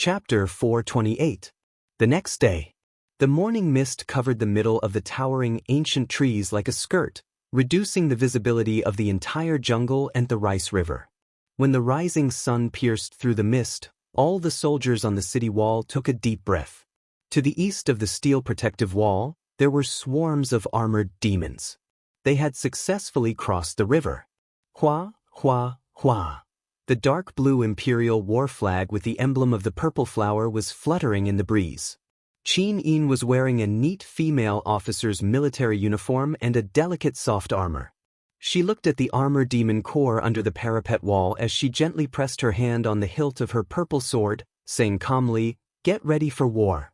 Chapter 428. The next day. The morning mist covered the middle of the towering ancient trees like a skirt, reducing the visibility of the entire jungle and the rice river. When the rising sun pierced through the mist, all the soldiers on the city wall took a deep breath. To the east of the steel protective wall, there were swarms of armored demons. They had successfully crossed the river. Hua, hua, hua. The dark blue imperial war flag with the emblem of the purple flower was fluttering in the breeze. Xianxia was wearing a neat female officer's military uniform and a delicate soft armor. She looked at the armor demon core under the parapet wall as she gently pressed her hand on the hilt of her purple sword, saying calmly, "Get ready for war."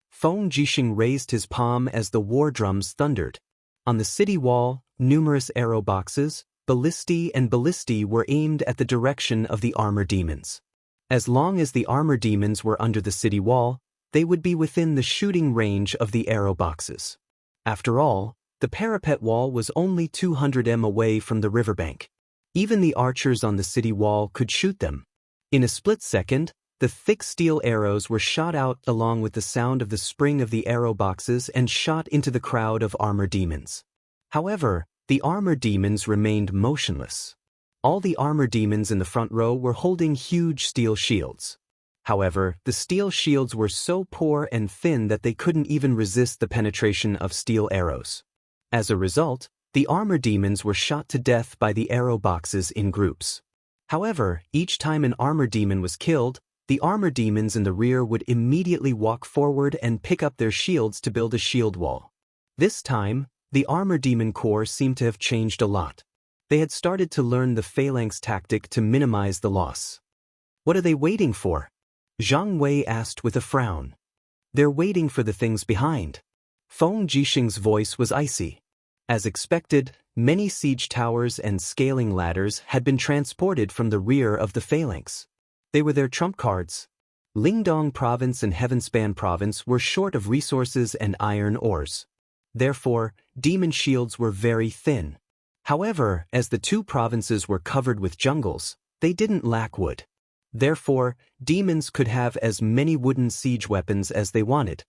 Feng Jixing raised his palm as the war drums thundered. On the city wall, numerous arrow boxes, ballistae were aimed at the direction of the armor demons. As long as the armor demons were under the city wall, they would be within the shooting range of the arrow boxes. After all, the parapet wall was only 200 m away from the riverbank. Even the archers on the city wall could shoot them. In a split second, the thick steel arrows were shot out along with the sound of the spring of the arrow boxes and shot into the crowd of armor demons. However, the armor demons remained motionless. All the armor demons in the front row were holding huge steel shields. However, the steel shields were so poor and thin that they couldn't even resist the penetration of steel arrows. As a result, the armor demons were shot to death by the arrow boxes in groups. However, each time an armor demon was killed, the armor demons in the rear would immediately walk forward and pick up their shields to build a shield wall. This time, the armor demon corps seemed to have changed a lot. They had started to learn the phalanx tactic to minimize the loss. "What are they waiting for?" Zhang Wei asked with a frown. "They're waiting for the things behind." Feng Jixing's voice was icy. As expected, many siege towers and scaling ladders had been transported from the rear of the phalanx. They were their trump cards. Lingdong Province and Heavenspan Province were short of resources and iron ores. Therefore, demon shields were very thin. However, as the two provinces were covered with jungles, they didn't lack wood. Therefore, demons could have as many wooden siege weapons as they wanted.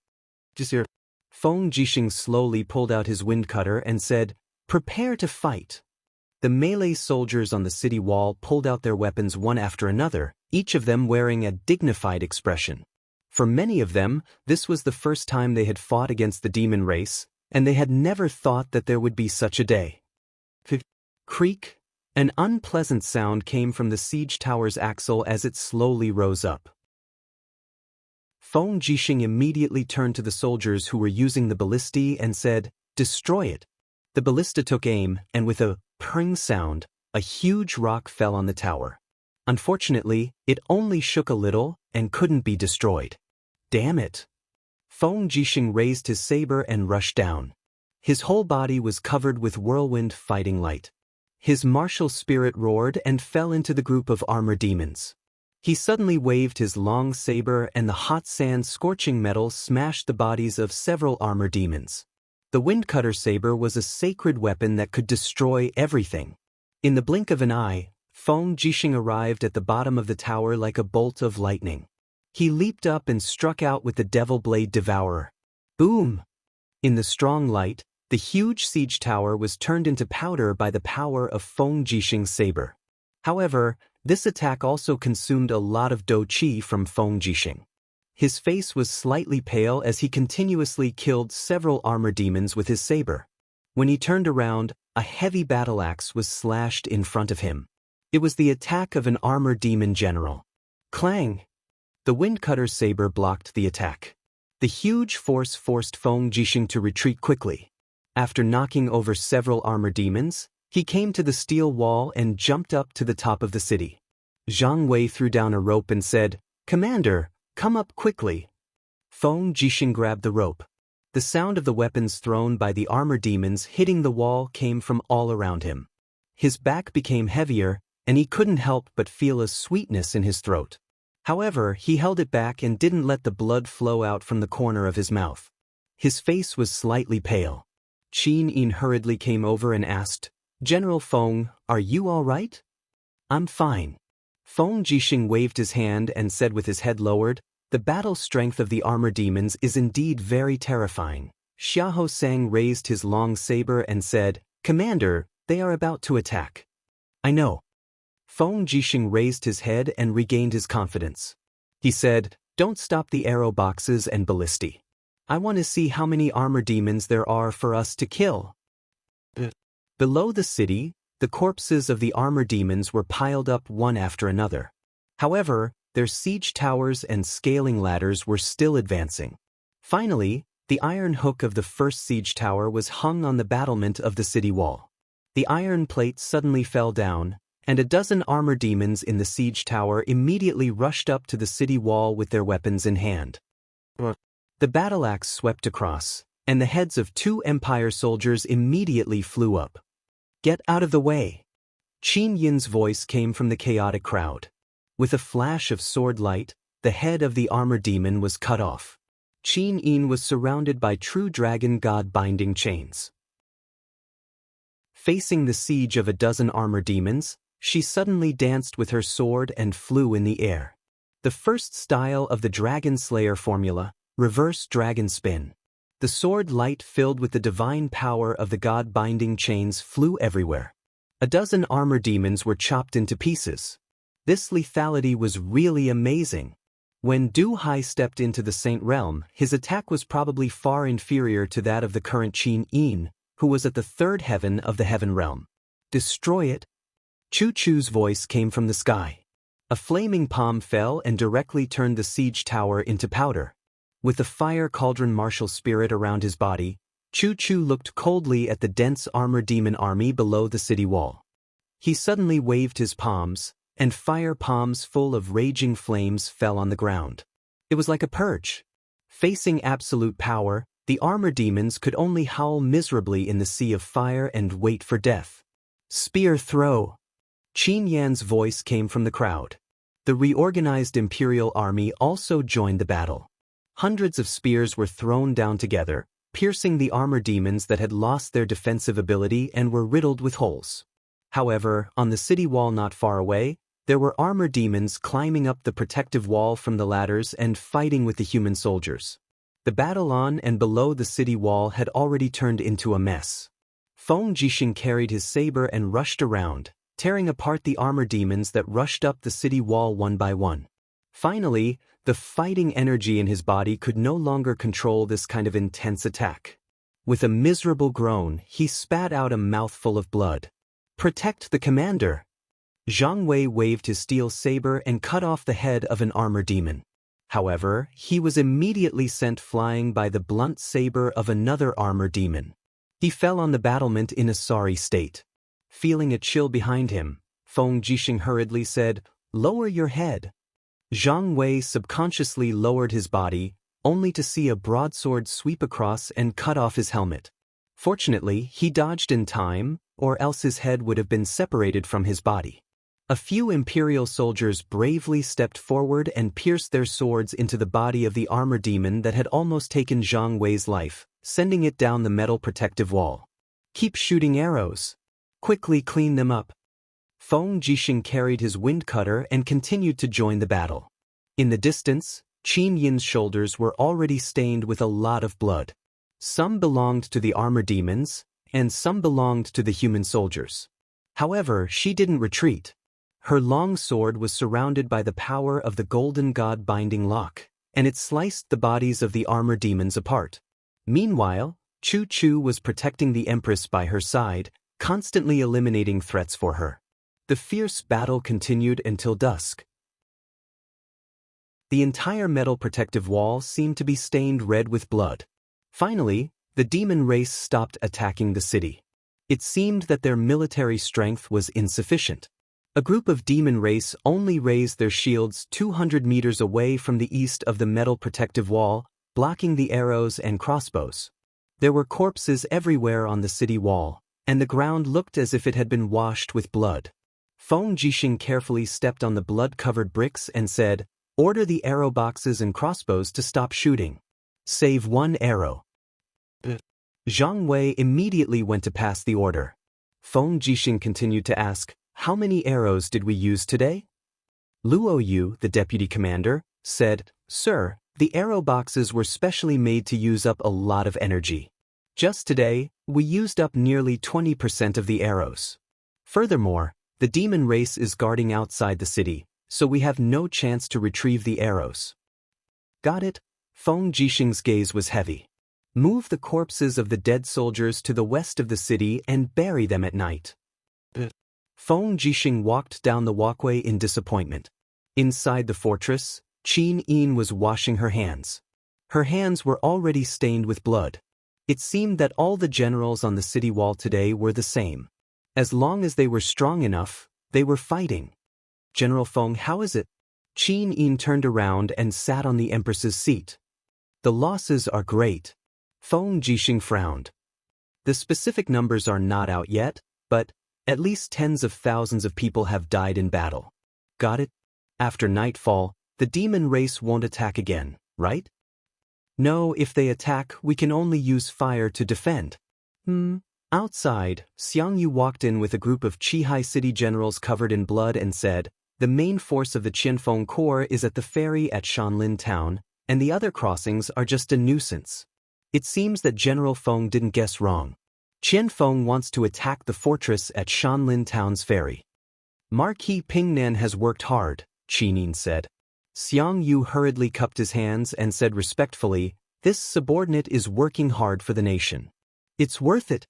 Feng Jixing slowly pulled out his wind cutter and said, "Prepare to fight." The melee soldiers on the city wall pulled out their weapons one after another, each of them wearing a dignified expression. For many of them, this was the first time they had fought against the demon race, and they had never thought that there would be such a day. Creak! An unpleasant sound came from the siege tower's axle as it slowly rose up. Feng Jixing immediately turned to the soldiers who were using the ballistae and said, "Destroy it." The ballista took aim, and with a pring sound, a huge rock fell on the tower. Unfortunately, it only shook a little and couldn't be destroyed. Damn it! Feng Jixing raised his saber and rushed down. His whole body was covered with whirlwind fighting light. His martial spirit roared and fell into the group of armor demons. He suddenly waved his long saber and the hot sand scorching metal smashed the bodies of several armor demons. The windcutter saber was a sacred weapon that could destroy everything. In the blink of an eye, Feng Jixing arrived at the bottom of the tower like a bolt of lightning. He leaped up and struck out with the Devil Blade Devourer. Boom! In the strong light, the huge siege tower was turned into powder by the power of Feng Jixing's saber. However, this attack also consumed a lot of dou qi from Feng Jixing. His face was slightly pale as he continuously killed several armor demons with his saber. When he turned around, a heavy battle axe was slashed in front of him. It was the attack of an armor demon general. Clang! The windcutter's saber blocked the attack. The huge force forced Feng Jixing to retreat quickly. After knocking over several armor demons, he came to the steel wall and jumped up to the top of the city. Zhang Wei threw down a rope and said, "Commander, come up quickly." Feng Jixing grabbed the rope. The sound of the weapons thrown by the armor demons hitting the wall came from all around him. His back became heavier, and he couldn't help but feel a sweetness in his throat. However, he held it back and didn't let the blood flow out from the corner of his mouth. His face was slightly pale. Xianxia hurriedly came over and asked, "General Feng, are you all right?" "I'm fine." Feng Jixing waved his hand and said with his head lowered, The battle strength of the armor demons is indeed very terrifying. Xiahou Sang raised his long saber and said, "Commander, they are about to attack." "I know." Feng Jixing raised his head and regained his confidence. He said, "Don't stop the arrow boxes and ballistae. I want to see how many armor demons there are for us to kill." Below the city, the corpses of the armor demons were piled up one after another. However, their siege towers and scaling ladders were still advancing. Finally, the iron hook of the first siege tower was hung on the battlement of the city wall. The iron plate suddenly fell down, and a dozen armor demons in the siege tower immediately rushed up to the city wall with their weapons in hand. The battle axe swept across, and the heads of 2 Empire soldiers immediately flew up. "Get out of the way!" Qin Yin's voice came from the chaotic crowd. With a flash of sword light, the head of the armor demon was cut off. Qin Yin was surrounded by true dragon god binding chains. Facing the siege of a dozen armor demons, she suddenly danced with her sword and flew in the air. The first style of the Dragon Slayer formula, reverse dragon spin. The sword light filled with the divine power of the god binding chains flew everywhere. A dozen armor demons were chopped into pieces. This lethality was really amazing. When Du Hai stepped into the Saint Realm, his attack was probably far inferior to that of the current Qin Yin, who was at the 3rd heaven of the Heaven Realm. "Destroy it!" Chu Chu's voice came from the sky. A flaming palm fell and directly turned the siege tower into powder. With the fire cauldron martial spirit around his body, Chu Chu looked coldly at the dense armor demon army below the city wall. He suddenly waved his palms, and fire palms full of raging flames fell on the ground. It was like a purge. Facing absolute power, the armor demons could only howl miserably in the sea of fire and wait for death. "Spear throw!" Qin Yan's voice came from the crowd. The reorganized imperial army also joined the battle. Hundreds of spears were thrown down together, piercing the armor demons that had lost their defensive ability and were riddled with holes. However, on the city wall not far away, there were armor demons climbing up the protective wall from the ladders and fighting with the human soldiers. The battle on and below the city wall had already turned into a mess. Feng Jixing carried his saber and rushed around, tearing apart the armor demons that rushed up the city wall one by one. Finally, the fighting energy in his body could no longer control this kind of intense attack. With a miserable groan, he spat out a mouthful of blood. "Protect the commander!" Zhang Wei waved his steel saber and cut off the head of an armor demon. However, he was immediately sent flying by the blunt saber of another armor demon. He fell on the battlement in a sorry state. Feeling a chill behind him, Feng Jixing hurriedly said, "Lower your head." Zhang Wei subconsciously lowered his body, only to see a broadsword sweep across and cut off his helmet. Fortunately, he dodged in time, or else his head would have been separated from his body. A few imperial soldiers bravely stepped forward and pierced their swords into the body of the armor demon that had almost taken Zhang Wei's life, sending it down the metal protective wall. "Keep shooting arrows. Quickly clean them up." Feng Jixing carried his wind cutter and continued to join the battle. In the distance, Qin Yin's shoulders were already stained with a lot of blood. Some belonged to the armor demons, and some belonged to the human soldiers. However, she didn't retreat. Her long sword was surrounded by the power of the golden god binding lock, and it sliced the bodies of the armor demons apart. Meanwhile, Chu Chu was protecting the Empress by her side, constantly eliminating threats for her. The fierce battle continued until dusk. The entire metal protective wall seemed to be stained red with blood. Finally, the demon race stopped attacking the city. It seemed that their military strength was insufficient. A group of demon race only raised their shields 200 meters away from the east of the metal protective wall, blocking the arrows and crossbows. There were corpses everywhere on the city wall, and the ground looked as if it had been washed with blood. Feng Jixing carefully stepped on the blood-covered bricks and said, "Order the arrow boxes and crossbows to stop shooting. Save one arrow." Zhang Wei immediately went to pass the order. Feng Jixing continued to ask, "How many arrows did we use today?" Luo Yu, the deputy commander, said, "Sir, the arrow boxes were specially made to use up a lot of energy. Just today, we used up nearly 20% of the arrows. Furthermore, the demon race is guarding outside the city, so we have no chance to retrieve the arrows." "Got it?" Feng Jixing's gaze was heavy. "Move the corpses of the dead soldiers to the west of the city and bury them at night." Feng Jixing walked down the walkway in disappointment. Inside the fortress, Qin Yin was washing her hands. Her hands were already stained with blood. It seemed that all the generals on the city wall today were the same. As long as they were strong enough, they were fighting. "General Feng, how is it?" Qin Yin turned around and sat on the Empress's seat. "The losses are great." Feng Jixing frowned. "The specific numbers are not out yet, but at least tens of thousands of people have died in battle." "Got it? After nightfall, the demon race won't attack again, right?" "No, if they attack, we can only use fire to defend." Outside, Xianxia walked in with a group of Qihai city generals covered in blood and said, "The main force of the Qianfeng Corps is at the ferry at Shanlin town, and the other crossings are just a nuisance." It seems that General Feng didn't guess wrong. Qianfeng wants to attack the fortress at Shanlin town's ferry. "Marquis Pingnan has worked hard," Qinin said. Xianxia hurriedly cupped his hands and said respectfully, "This subordinate is working hard for the nation. It's worth it."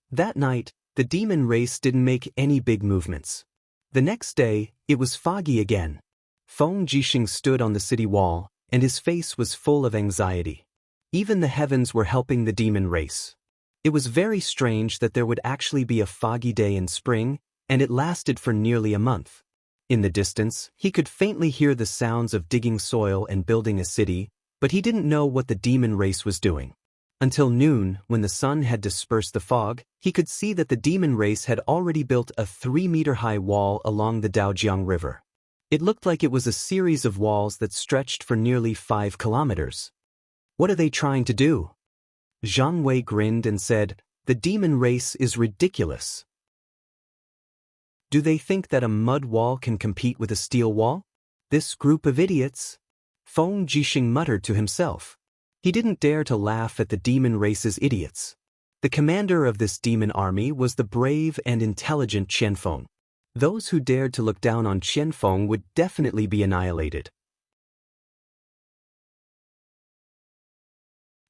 That night, the demon race didn't make any big movements. The next day, it was foggy again. Feng Jixing stood on the city wall, and his face was full of anxiety. Even the heavens were helping the demon race. It was very strange that there would actually be a foggy day in spring, and it lasted for nearly a month. In the distance, he could faintly hear the sounds of digging soil and building a city, but he didn't know what the demon race was doing. Until noon, when the sun had dispersed the fog, he could see that the demon race had already built a 3-meter-high wall along the Daojiang River. It looked like it was a series of walls that stretched for nearly 5 kilometers. "What are they trying to do?" Zhang Wei grinned and said, "The demon race is ridiculous. Do they think that a mud wall can compete with a steel wall? This group of idiots." Feng Jixing muttered to himself. He didn't dare to laugh at the demon race's idiots. The commander of this demon army was the brave and intelligent Qianfeng. Those who dared to look down on Qianfeng would definitely be annihilated.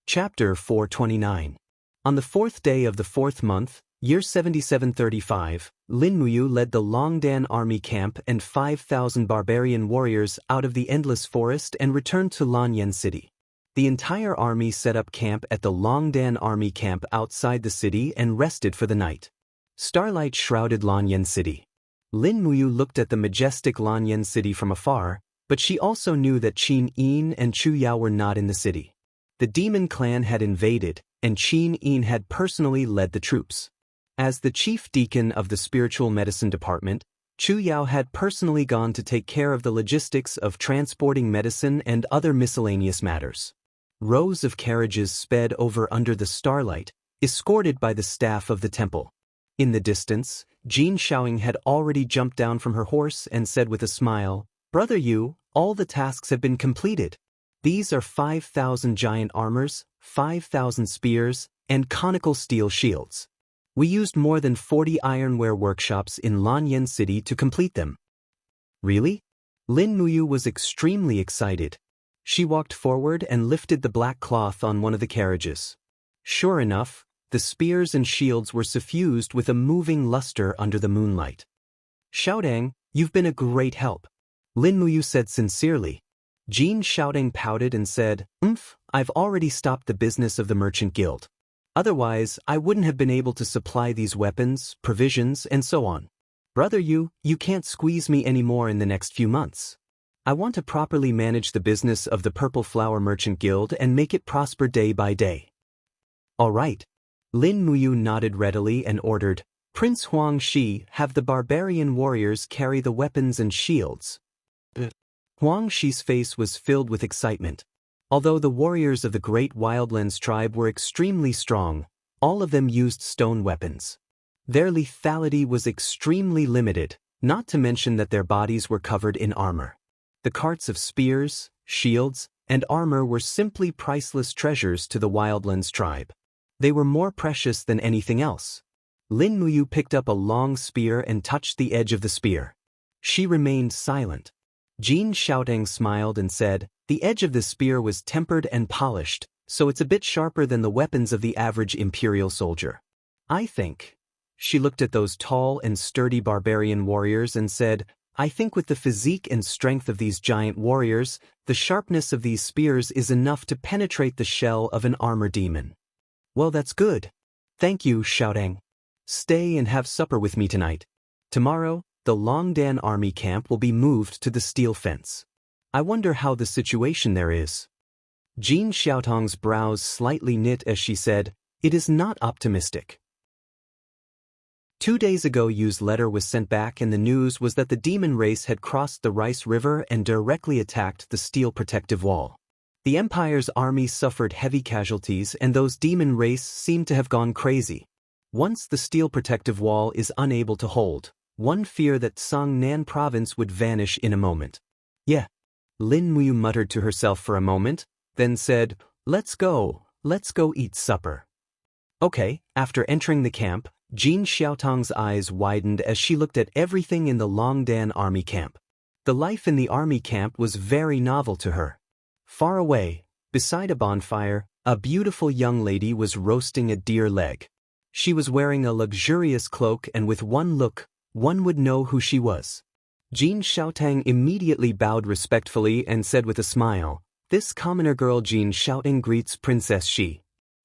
Chapter 429. On the 4th day of the 4th month, year 7735, Lin Muyu led the Longdan army camp and 5,000 barbarian warriors out of the endless forest and returned to Lanyan city. The entire army set up camp at the Longdan army camp outside the city and rested for the night. Starlight shrouded Lanyan city. Lin Muyu looked at the majestic Lanyan city from afar, but she also knew that Qin Yin and Chu Yao were not in the city. The demon clan had invaded, and Qin Yin had personally led the troops. As the chief deacon of the spiritual medicine department, Chu Yao had personally gone to take care of the logistics of transporting medicine and other miscellaneous matters. Rows of carriages sped over under the starlight, escorted by the staff of the temple. In the distance, Jin Shaoing had already jumped down from her horse and said with a smile, "Brother Yu, all the tasks have been completed. These are 5,000 giant armors, 5,000 spears, and conical steel shields. We used more than 40 ironware workshops in Lanyan City to complete them." "Really?" Lin Muyu was extremely excited. She walked forward and lifted the black cloth on one of the carriages. Sure enough, the spears and shields were suffused with a moving luster under the moonlight. "Xiaodang, you've been a great help," Lin Muyu said sincerely. Jin Xiaodang pouted and said, "I've already stopped the business of the merchant guild. Otherwise, I wouldn't have been able to supply these weapons, provisions, and so on. Brother Yu, you can't squeeze me anymore in the next few months. I want to properly manage the business of the Purple Flower Merchant Guild and make it prosper day by day." "All right." Lin Muyu nodded readily and ordered, "Prince Huang Shi, have the barbarian warriors carry the weapons and shields." Huang Shi's face was filled with excitement. Although the warriors of the Great Wildlands tribe were extremely strong, all of them used stone weapons. Their lethality was extremely limited, not to mention that their bodies were covered in armor. The carts of spears, shields, and armor were simply priceless treasures to the Wildlands tribe. They were more precious than anything else. Lin Muyu picked up a long spear and touched the edge of the spear. She remained silent. Jin Xiaotang smiled and said, "The edge of the spear was tempered and polished, so it's a bit sharper than the weapons of the average imperial soldier. I think." She looked at those tall and sturdy barbarian warriors and said, "I think with the physique and strength of these giant warriors, the sharpness of these spears is enough to penetrate the shell of an armor demon." "Well, that's good. Thank you, Xiaotang. Stay and have supper with me tonight. Tomorrow, the Longdan army camp will be moved to the steel fence. I wonder how the situation there is." Jin Xiaotang's brows slightly knit as she said, "It is not optimistic." 2 days ago, Yu's letter was sent back and the news was that the demon race had crossed the Rice River and directly attacked the steel protective wall. The Empire's army suffered heavy casualties and those demon race seemed to have gone crazy. Once the steel protective wall is unable to hold, one fear that Songnan province would vanish in a moment. "Yeah." Lin Muyu muttered to herself for a moment, then said, let's go eat supper." Okay. After entering the camp, Jin Xiaotang's eyes widened as she looked at everything in the Longdan army camp. The life in the army camp was very novel to her. Far away, beside a bonfire, a beautiful young lady was roasting a deer leg. She was wearing a luxurious cloak and with one look, one would know who she was. Jin Xiaotang immediately bowed respectfully and said with a smile, "This commoner girl Jin Xiaotang greets Princess Shi."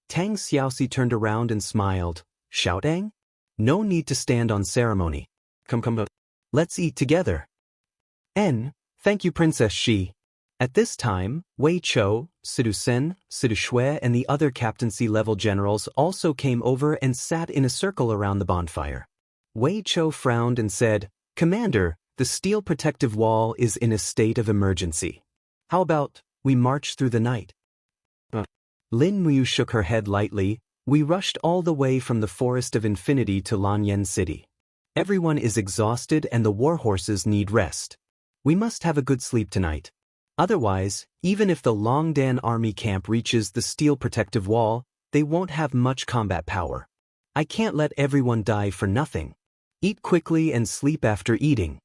Tang Xiaoxi turned around and smiled. "Xiaotang? No need to stand on ceremony. Come. Let's eat together." Thank you, Princess Shi." At this time, Wei Chou, Sidu Sen, Sidu Shui and the other captaincy-level generals also came over and sat in a circle around the bonfire. Wei Chou frowned and said, "Commander, the steel protective wall is in a state of emergency. How about we march through the night?" Lin Muyu shook her head lightly. "We rushed all the way from the Forest of Infinity to Lanyan City. Everyone is exhausted and the war horses need rest. We must have a good sleep tonight. Otherwise, even if the Longdan army camp reaches the steel protective wall, they won't have much combat power. I can't let everyone die for nothing. Eat quickly and sleep after eating."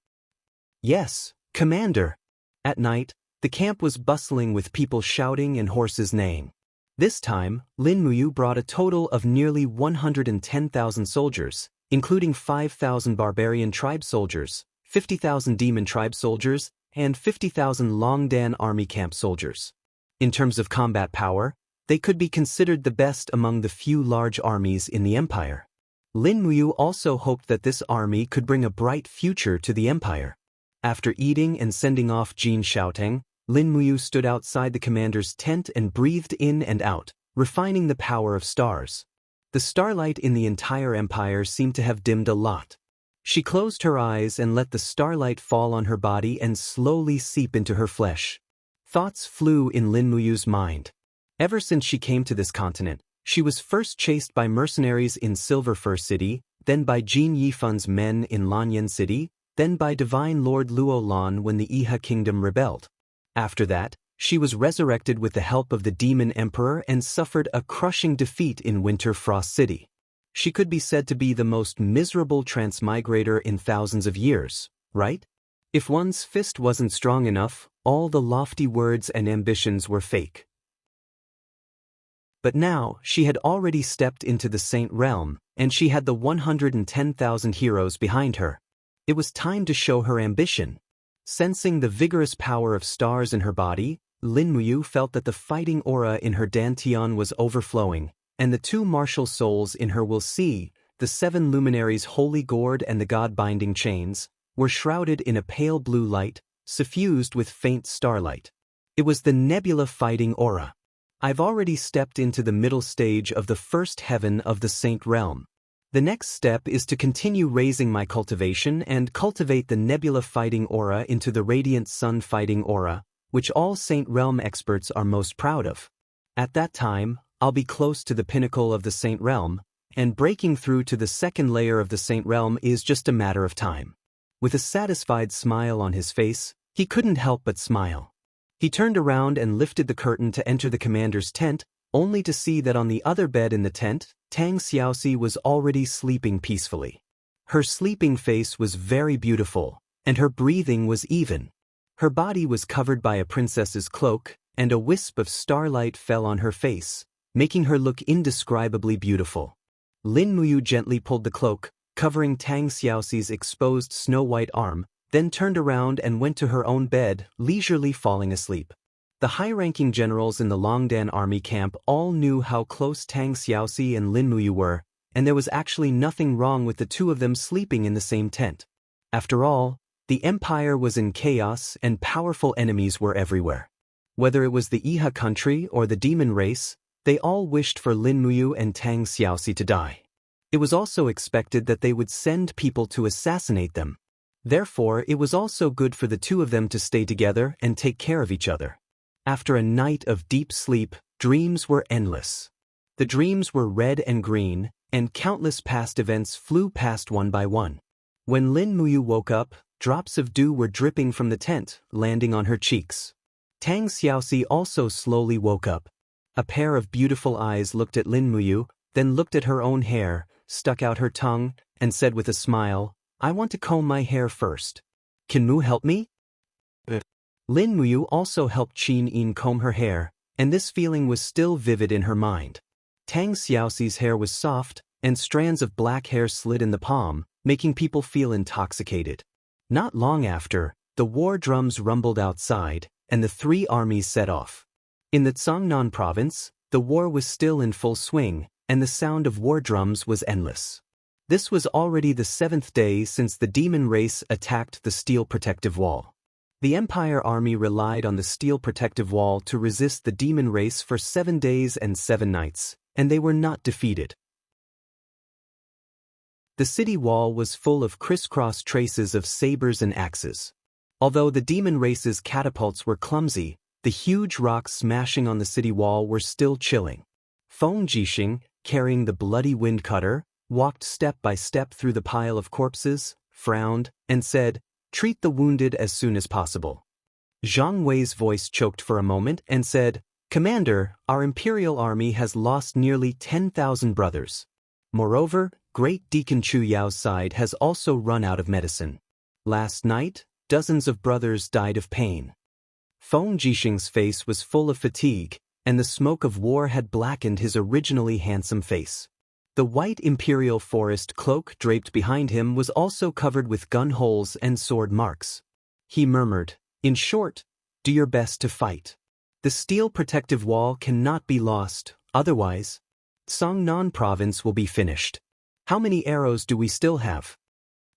"Yes, Commander." At night, the camp was bustling with people shouting and horses neighing. This time, Lin Muyu brought a total of nearly 110,000 soldiers, including 5,000 barbarian tribe soldiers, 50,000 demon tribe soldiers, and 50,000 Longdan army camp soldiers. In terms of combat power, they could be considered the best among the few large armies in the Empire. Lin Muyu also hoped that this army could bring a bright future to the Empire. After eating and sending off Jin Xiaotang, Lin Muyu stood outside the commander's tent and breathed in and out, refining the power of stars. The starlight in the entire empire seemed to have dimmed a lot. She closed her eyes and let the starlight fall on her body and slowly seep into her flesh. Thoughts flew in Lin Muyu's mind. Ever since she came to this continent, she was first chased by mercenaries in Silver Fir City, then by Jin Yifun's men in Lanyan City, then by Divine Lord Luo Lan when the Iha Kingdom rebelled. After that, she was resurrected with the help of the Demon Emperor and suffered a crushing defeat in Winter Frost City. She could be said to be the most miserable transmigrator in thousands of years, right? If one's fist wasn't strong enough, all the lofty words and ambitions were fake. But now, she had already stepped into the Saint Realm, and she had the 110,000 heroes behind her. It was time to show her ambition. Sensing the vigorous power of stars in her body, Lin Muyu felt that the fighting aura in her dantian was overflowing, and the two martial souls in her will see, the 7 luminaries' holy gourd and the god-binding chains, were shrouded in a pale blue light, suffused with faint starlight. It was the nebula fighting aura. I've already stepped into the middle stage of the first heaven of the Saint Realm. The next step is to continue raising my cultivation and cultivate the nebula fighting aura into the radiant sun fighting aura, which all Saint Realm experts are most proud of. At that time, I'll be close to the pinnacle of the Saint Realm, and breaking through to the second layer of the Saint Realm is just a matter of time. With a satisfied smile on his face, He couldn't help but smile. He turned around and lifted the curtain to enter the commander's tent, only to see that on the other bed in the tent, Tang Xiaoxi was already sleeping peacefully. Her sleeping face was very beautiful, and her breathing was even. Her body was covered by a princess's cloak, and a wisp of starlight fell on her face, making her look indescribably beautiful. Lin Muyu gently pulled the cloak, covering Tang Xiaoxi's exposed snow-white arm, then turned around and went to her own bed, leisurely falling asleep. The high-ranking generals in the Longdan army camp all knew how close Tang Xiaoxi and Lin Muyu were, and there was actually nothing wrong with the two of them sleeping in the same tent. After all, the empire was in chaos and powerful enemies were everywhere. Whether it was the Iha country or the demon race, they all wished for Lin Muyu and Tang Xiaoxi to die. It was also expected that they would send people to assassinate them. Therefore, it was also good for the two of them to stay together and take care of each other. After a night of deep sleep, dreams were endless. The dreams were red and green, and countless past events flew past one by one. When Lin Muyu woke up, drops of dew were dripping from the tent, landing on her cheeks. Tang Xiaoxi also slowly woke up. A pair of beautiful eyes looked at Lin Muyu, then looked at her own hair, stuck out her tongue, and said with a smile, "I want to comb my hair first. Can Mu help me?" Lin Muyu also helped Qin Yin comb her hair, and this feeling was still vivid in her mind. Tang Xiaoxi's hair was soft, and strands of black hair slid in the palm, making people feel intoxicated. Not long after, the war drums rumbled outside, and the three armies set off. In the Zhongnan province, the war was still in full swing, and the sound of war drums was endless. This was already the 7th day since the demon race attacked the steel protective wall. The Empire army relied on the steel protective wall to resist the demon race for 7 days and 7 nights, and they were not defeated. The city wall was full of crisscross traces of sabers and axes. Although the demon race's catapults were clumsy, the huge rocks smashing on the city wall were still chilling. Feng Jixing, carrying the bloody wind cutter, walked step by step through the pile of corpses, frowned, and said, "Treat the wounded as soon as possible." Zhang Wei's voice choked for a moment and said, "Commander, our imperial army has lost nearly 10,000 brothers. Moreover, Great Deacon Chu Yao's side has also run out of medicine. Last night, dozens of brothers died of pain." Feng Jixing's face was full of fatigue, and the smoke of war had blackened his originally handsome face. The white imperial forest cloak draped behind him was also covered with gun holes and sword marks. He murmured, "In short, do your best to fight. The steel protective wall cannot be lost, otherwise, Zhongnan province will be finished. How many arrows do we still have?"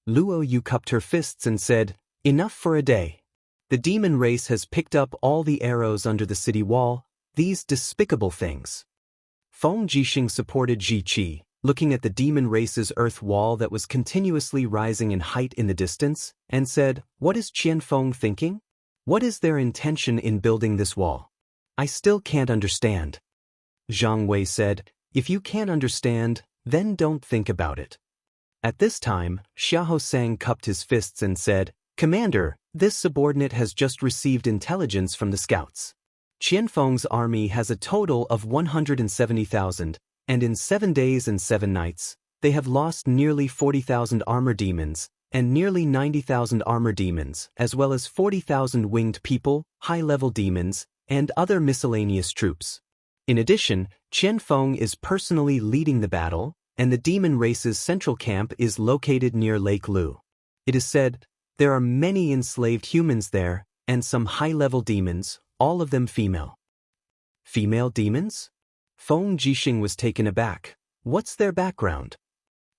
Luo Yu cupped her fists and said, "Enough for a day. The demon race has picked up all the arrows under the city wall, these despicable things." Feng Jixing supported Ji Qi, looking at the demon race's earth wall that was continuously rising in height in the distance, and said, "What is Qianfeng thinking? What is their intention in building this wall? I still can't understand." Zhang Wei said, "If you can't understand, then don't think about it." At this time, Xiahou Sang cupped his fists and said, "Commander, this subordinate has just received intelligence from the scouts. Qianfeng's army has a total of 170,000, and in 7 days and 7 nights, they have lost nearly 40,000 armor demons, and nearly 90,000 armor demons, as well as 40,000 winged people, high-level demons, and other miscellaneous troops. In addition, Qianfeng is personally leading the battle, and the demon race's central camp is located near Lake Lu. It is said, there are many enslaved humans there, and some high-level demons, all of them female." "Female demons?" Feng Jixing was taken aback. "What's their background?"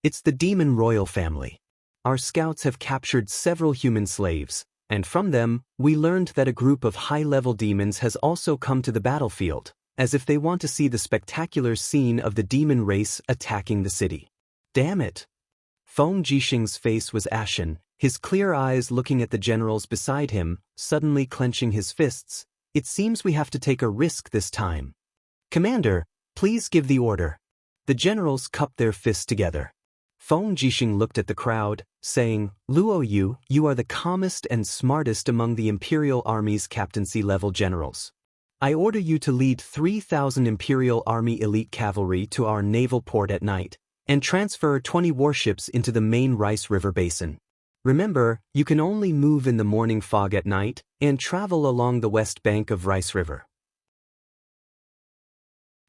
"It's the demon royal family. Our scouts have captured several human slaves, and from them, we learned that a group of high-level demons has also come to the battlefield, as if they want to see the spectacular scene of the demon race attacking the city." "Damn it." Feng Jixing's face was ashen, his clear eyes looking at the generals beside him, suddenly clenching his fists. "It seems we have to take a risk this time. Commander, please give the order." The generals cupped their fists together. Feng Jixing looked at the crowd, saying, Luo Yu, you are the calmest and smartest among the Imperial Army's captaincy-level generals. I order you to lead 3,000 Imperial Army elite cavalry to our naval port at night, and transfer 20 warships into the main Rice River basin. Remember, you can only move in the morning fog at night, and travel along the west bank of Rice River.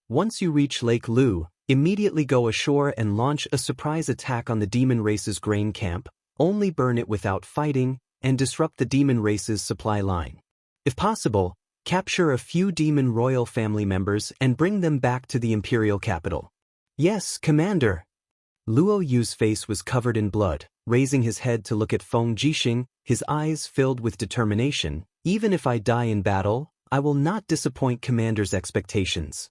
Once you reach Lake Lu, immediately go ashore and launch a surprise attack on the demon race's grain camp, only burn it without fighting, and disrupt the demon race's supply line. If possible, capture a few demon royal family members and bring them back to the imperial capital. Yes, Commander. Luo Yu's face was covered in blood, raising his head to look at Feng Jixing, his eyes filled with determination. Even if I die in battle, I will not disappoint Commander's expectations.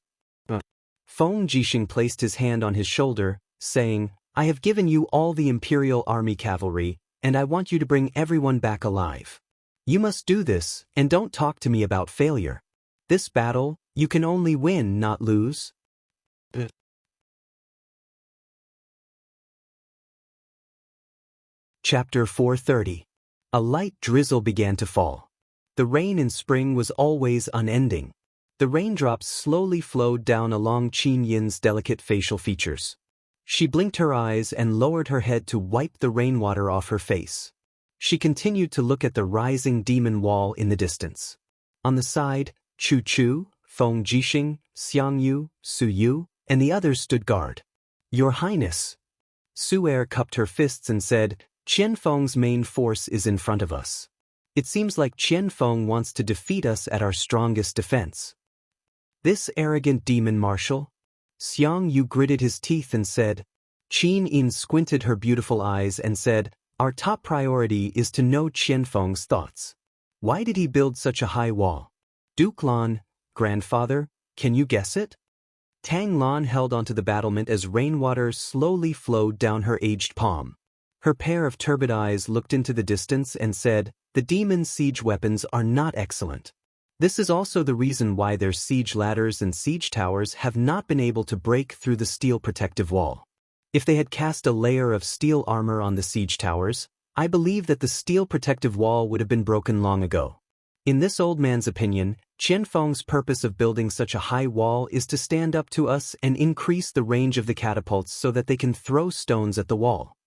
Feng Jixing placed his hand on his shoulder, saying, I have given you all the Imperial Army cavalry, and I want you to bring everyone back alive. You must do this, and don't talk to me about failure. This battle, you can only win, not lose. Chapter 430. A light drizzle began to fall. The rain in spring was always unending. The raindrops slowly flowed down along Qin Yin's delicate facial features. She blinked her eyes and lowered her head to wipe the rainwater off her face. She continued to look at the rising demon wall in the distance. On the side, Chu Chu, Feng Jixing, Xianxia, Su Yu, and the others stood guard. Your Highness. Su Er cupped her fists and said, Qianfeng's main force is in front of us. It seems like Qianfeng wants to defeat us at our strongest defense. This arrogant demon marshal? Xianxia gritted his teeth and said. Qin Yin squinted her beautiful eyes and said, Our top priority is to know Qianfeng's thoughts. Why did he build such a high wall? Duke Lan, grandfather, can you guess it? Tang Lan held onto the battlement as rainwater slowly flowed down her aged palm. Her pair of turbid eyes looked into the distance and said, The demon's siege weapons are not excellent. This is also the reason why their siege ladders and siege towers have not been able to break through the steel protective wall. If they had cast a layer of steel armor on the siege towers, I believe that the steel protective wall would have been broken long ago. In this old man's opinion, Qianfeng's purpose of building such a high wall is to stand up to us and increase the range of the catapults so that they can throw stones at the wall.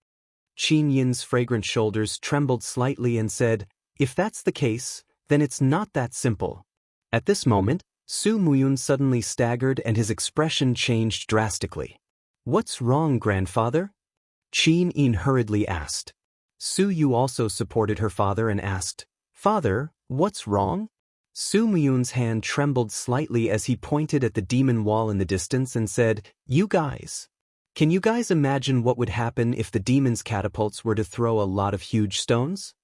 Qin Yin's fragrant shoulders trembled slightly and said, If that's the case, then it's not that simple. At this moment, Su Muyun suddenly staggered and his expression changed drastically. What's wrong, grandfather? Qin Yin hurriedly asked. Su Yu also supported her father and asked, Father, what's wrong? Su Muyun's hand trembled slightly as he pointed at the demon wall in the distance and said, You guys. Can you guys imagine what would happen if the demon's catapults were to throw a lot of huge stones?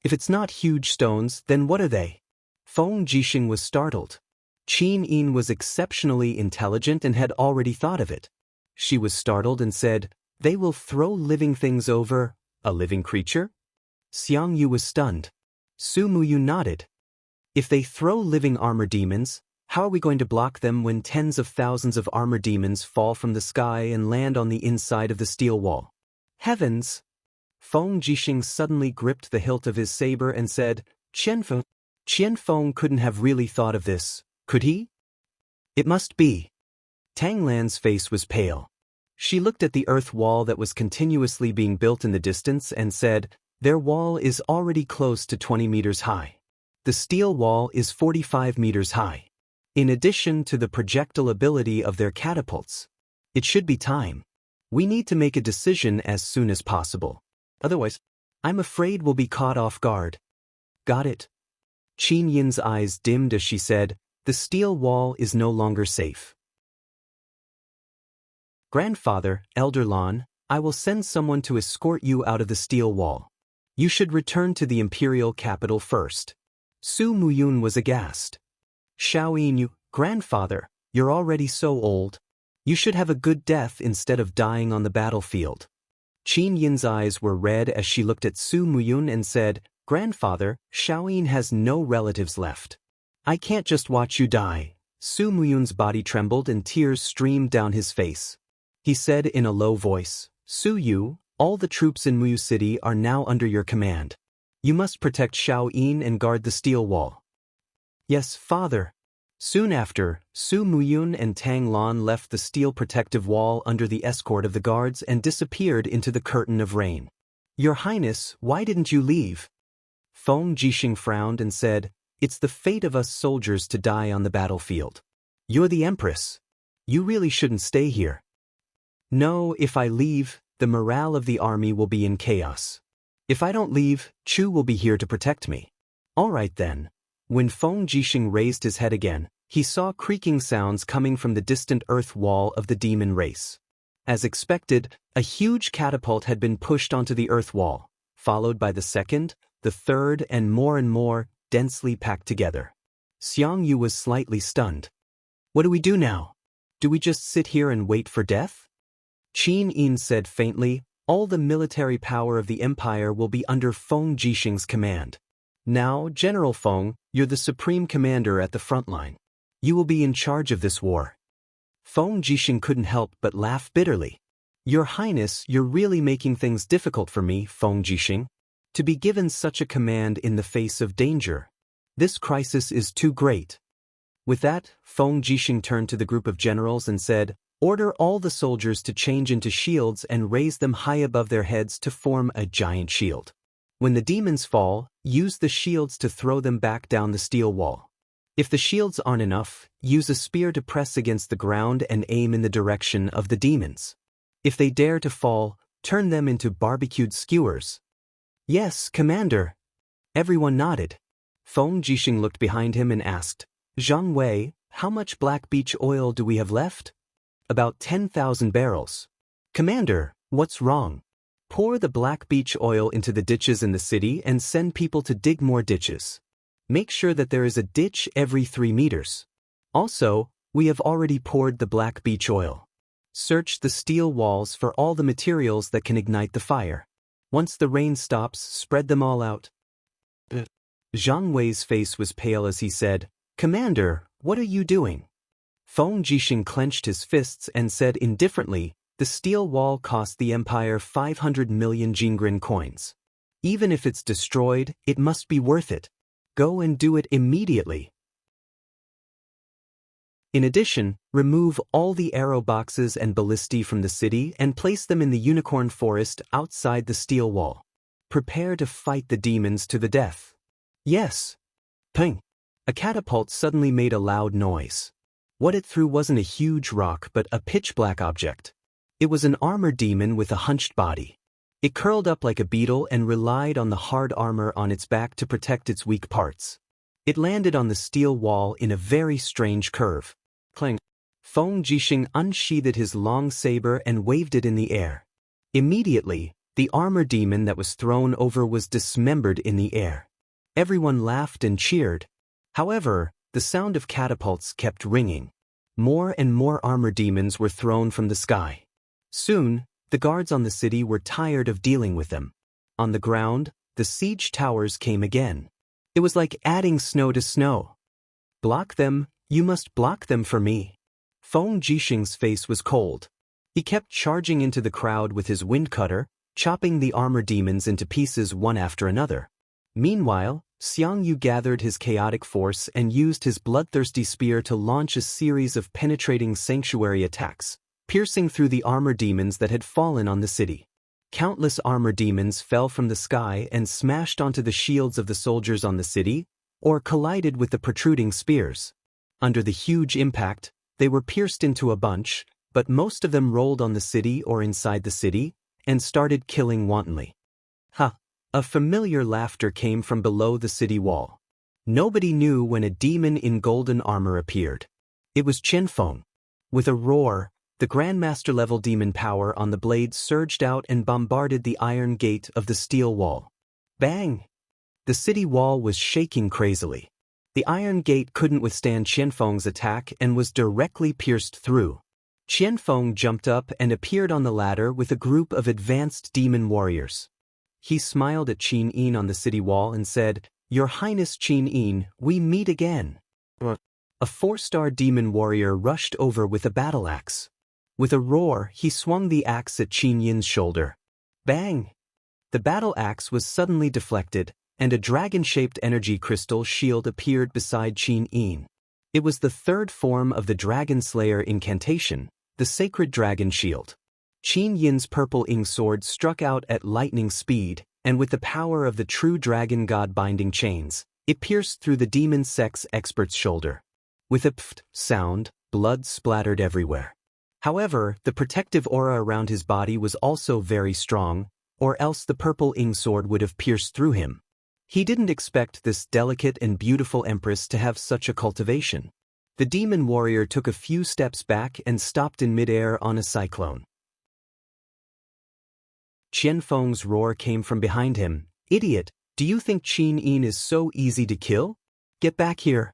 If it's not huge stones, then what are they? Feng Jixing was startled. Qin Yin was exceptionally intelligent and had already thought of it. She was startled and said, They will throw living things over a living creature? Xianxia was stunned. Su Muyun nodded. If they throw living armor demons, how are we going to block them when tens of thousands of armor demons fall from the sky and land on the inside of the steel wall? Heavens! Feng Jixing suddenly gripped the hilt of his saber and said, Qianfeng couldn't have really thought of this, could he? It must be. Tang Lan's face was pale. She looked at the earth wall that was continuously being built in the distance and said, Their wall is already close to 20 meters high. The steel wall is 45 meters high. In addition to the projectile ability of their catapults. It should be time. We need to make a decision as soon as possible. Otherwise, I'm afraid we'll be caught off guard. Got it? Qin Yin's eyes dimmed as she said, The steel wall is no longer safe. Grandfather, Elder Lan, I will send someone to escort you out of the steel wall. You should return to the imperial capital first. Su Muyun was aghast. Xiaoyin, grandfather, you're already so old. You should have a good death instead of dying on the battlefield. Qin Yin's eyes were red as she looked at Su Muyun and said, Grandfather, Xiaoyin has no relatives left. I can't just watch you die. Su Muyun's body trembled and tears streamed down his face. He said in a low voice, Su Yu, all the troops in Muyu City are now under your command. You must protect Xiao Yin and guard the steel wall. Yes, father. Soon after, Su Muyun and Tang Lan left the steel protective wall under the escort of the guards and disappeared into the curtain of rain. Your Highness, why didn't you leave? Feng Jixing frowned and said, It's the fate of us soldiers to die on the battlefield. You're the Empress. You really shouldn't stay here. No, if I leave, the morale of the army will be in chaos. If I don't leave, Chu will be here to protect me. All right then. When Feng Jixing raised his head again, he saw creaking sounds coming from the distant earth wall of the demon race. As expected, a huge catapult had been pushed onto the earth wall, followed by the second, the third, and more, densely packed together. Xianxia was slightly stunned. What do we do now? Do we just sit here and wait for death? Qin Yin said faintly, All the military power of the empire will be under Feng Jixing's command. Now, General Feng, you're the supreme commander at the front line. You will be in charge of this war. Feng Jixing couldn't help but laugh bitterly. Your Highness, you're really making things difficult for me, Feng Jixing. To be given such a command in the face of danger. This crisis is too great. With that, Feng Jixing turned to the group of generals and said, Order all the soldiers to change into shields and raise them high above their heads to form a giant shield. When the demons fall, use the shields to throw them back down the steel wall. If the shields aren't enough, use a spear to press against the ground and aim in the direction of the demons. If they dare to fall, turn them into barbecued skewers. Yes, Commander. Everyone nodded. Feng Jixing looked behind him and asked, Zhang Wei, how much black beech oil do we have left? About 10,000 barrels. Commander, what's wrong? Pour the black beech oil into the ditches in the city and send people to dig more ditches. Make sure that there is a ditch every 3 meters. Also, we have already poured the black beech oil. Search the steel walls for all the materials that can ignite the fire. Once the rain stops, spread them all out. Zhang Wei's face was pale as he said, Commander, what are you doing? Feng Jixing clenched his fists and said indifferently, The steel wall cost the empire 500 million Jingren coins. Even if it's destroyed, it must be worth it. Go and do it immediately. In addition, remove all the arrow boxes and ballistae from the city and place them in the unicorn forest outside the steel wall. Prepare to fight the demons to the death. Yes. Ping. A catapult suddenly made a loud noise. What it threw wasn't a huge rock but a pitch-black object. It was an armor demon with a hunched body. It curled up like a beetle and relied on the hard armor on its back to protect its weak parts. It landed on the steel wall in a very strange curve. Clang. Feng Jixing unsheathed his long saber and waved it in the air. Immediately, the armor demon that was thrown over was dismembered in the air. Everyone laughed and cheered. However, the sound of catapults kept ringing. More and more armor demons were thrown from the sky. Soon, the guards on the city were tired of dealing with them. On the ground, the siege towers came again. It was like adding snow to snow. Block them, you must block them for me. Feng Jixing's face was cold. He kept charging into the crowd with his wind cutter, chopping the armor demons into pieces one after another. Meanwhile, Xianxia gathered his chaotic force and used his bloodthirsty spear to launch a series of penetrating sanctuary attacks, piercing through the armor demons that had fallen on the city. Countless armor demons fell from the sky and smashed onto the shields of the soldiers on the city, or collided with the protruding spears. Under the huge impact, they were pierced into a bunch, but most of them rolled on the city or inside the city, and started killing wantonly. Ha! A familiar laughter came from below the city wall. Nobody knew when a demon in golden armor appeared. It was Qianfeng. With a roar, the Grandmaster-level demon power on the blade surged out and bombarded the iron gate of the steel wall. Bang! The city wall was shaking crazily. The iron gate couldn't withstand Qianfeng's attack and was directly pierced through. Qianfeng jumped up and appeared on the ladder with a group of advanced demon warriors. He smiled at Qin Yin on the city wall and said, Your Highness Qin Yin, we meet again. A 4-star demon warrior rushed over with a battle axe. With a roar, he swung the axe at Qin Yin's shoulder. Bang! The battle axe was suddenly deflected, and a dragon-shaped energy crystal shield appeared beside Qin Yin. It was the third form of the Dragon Slayer incantation, the Sacred Dragon Shield. Qin Yin's purple ink sword struck out at lightning speed, and with the power of the true dragon god binding chains, it pierced through the demon sect's expert's shoulder. With a pft sound, blood splattered everywhere. However, the protective aura around his body was also very strong, or else the purple ink sword would have pierced through him. He didn't expect this delicate and beautiful empress to have such a cultivation. The demon warrior took a few steps back and stopped in midair on a cyclone. Qianfeng's roar came from behind him. Idiot, do you think Qin Yin is so easy to kill? Get back here.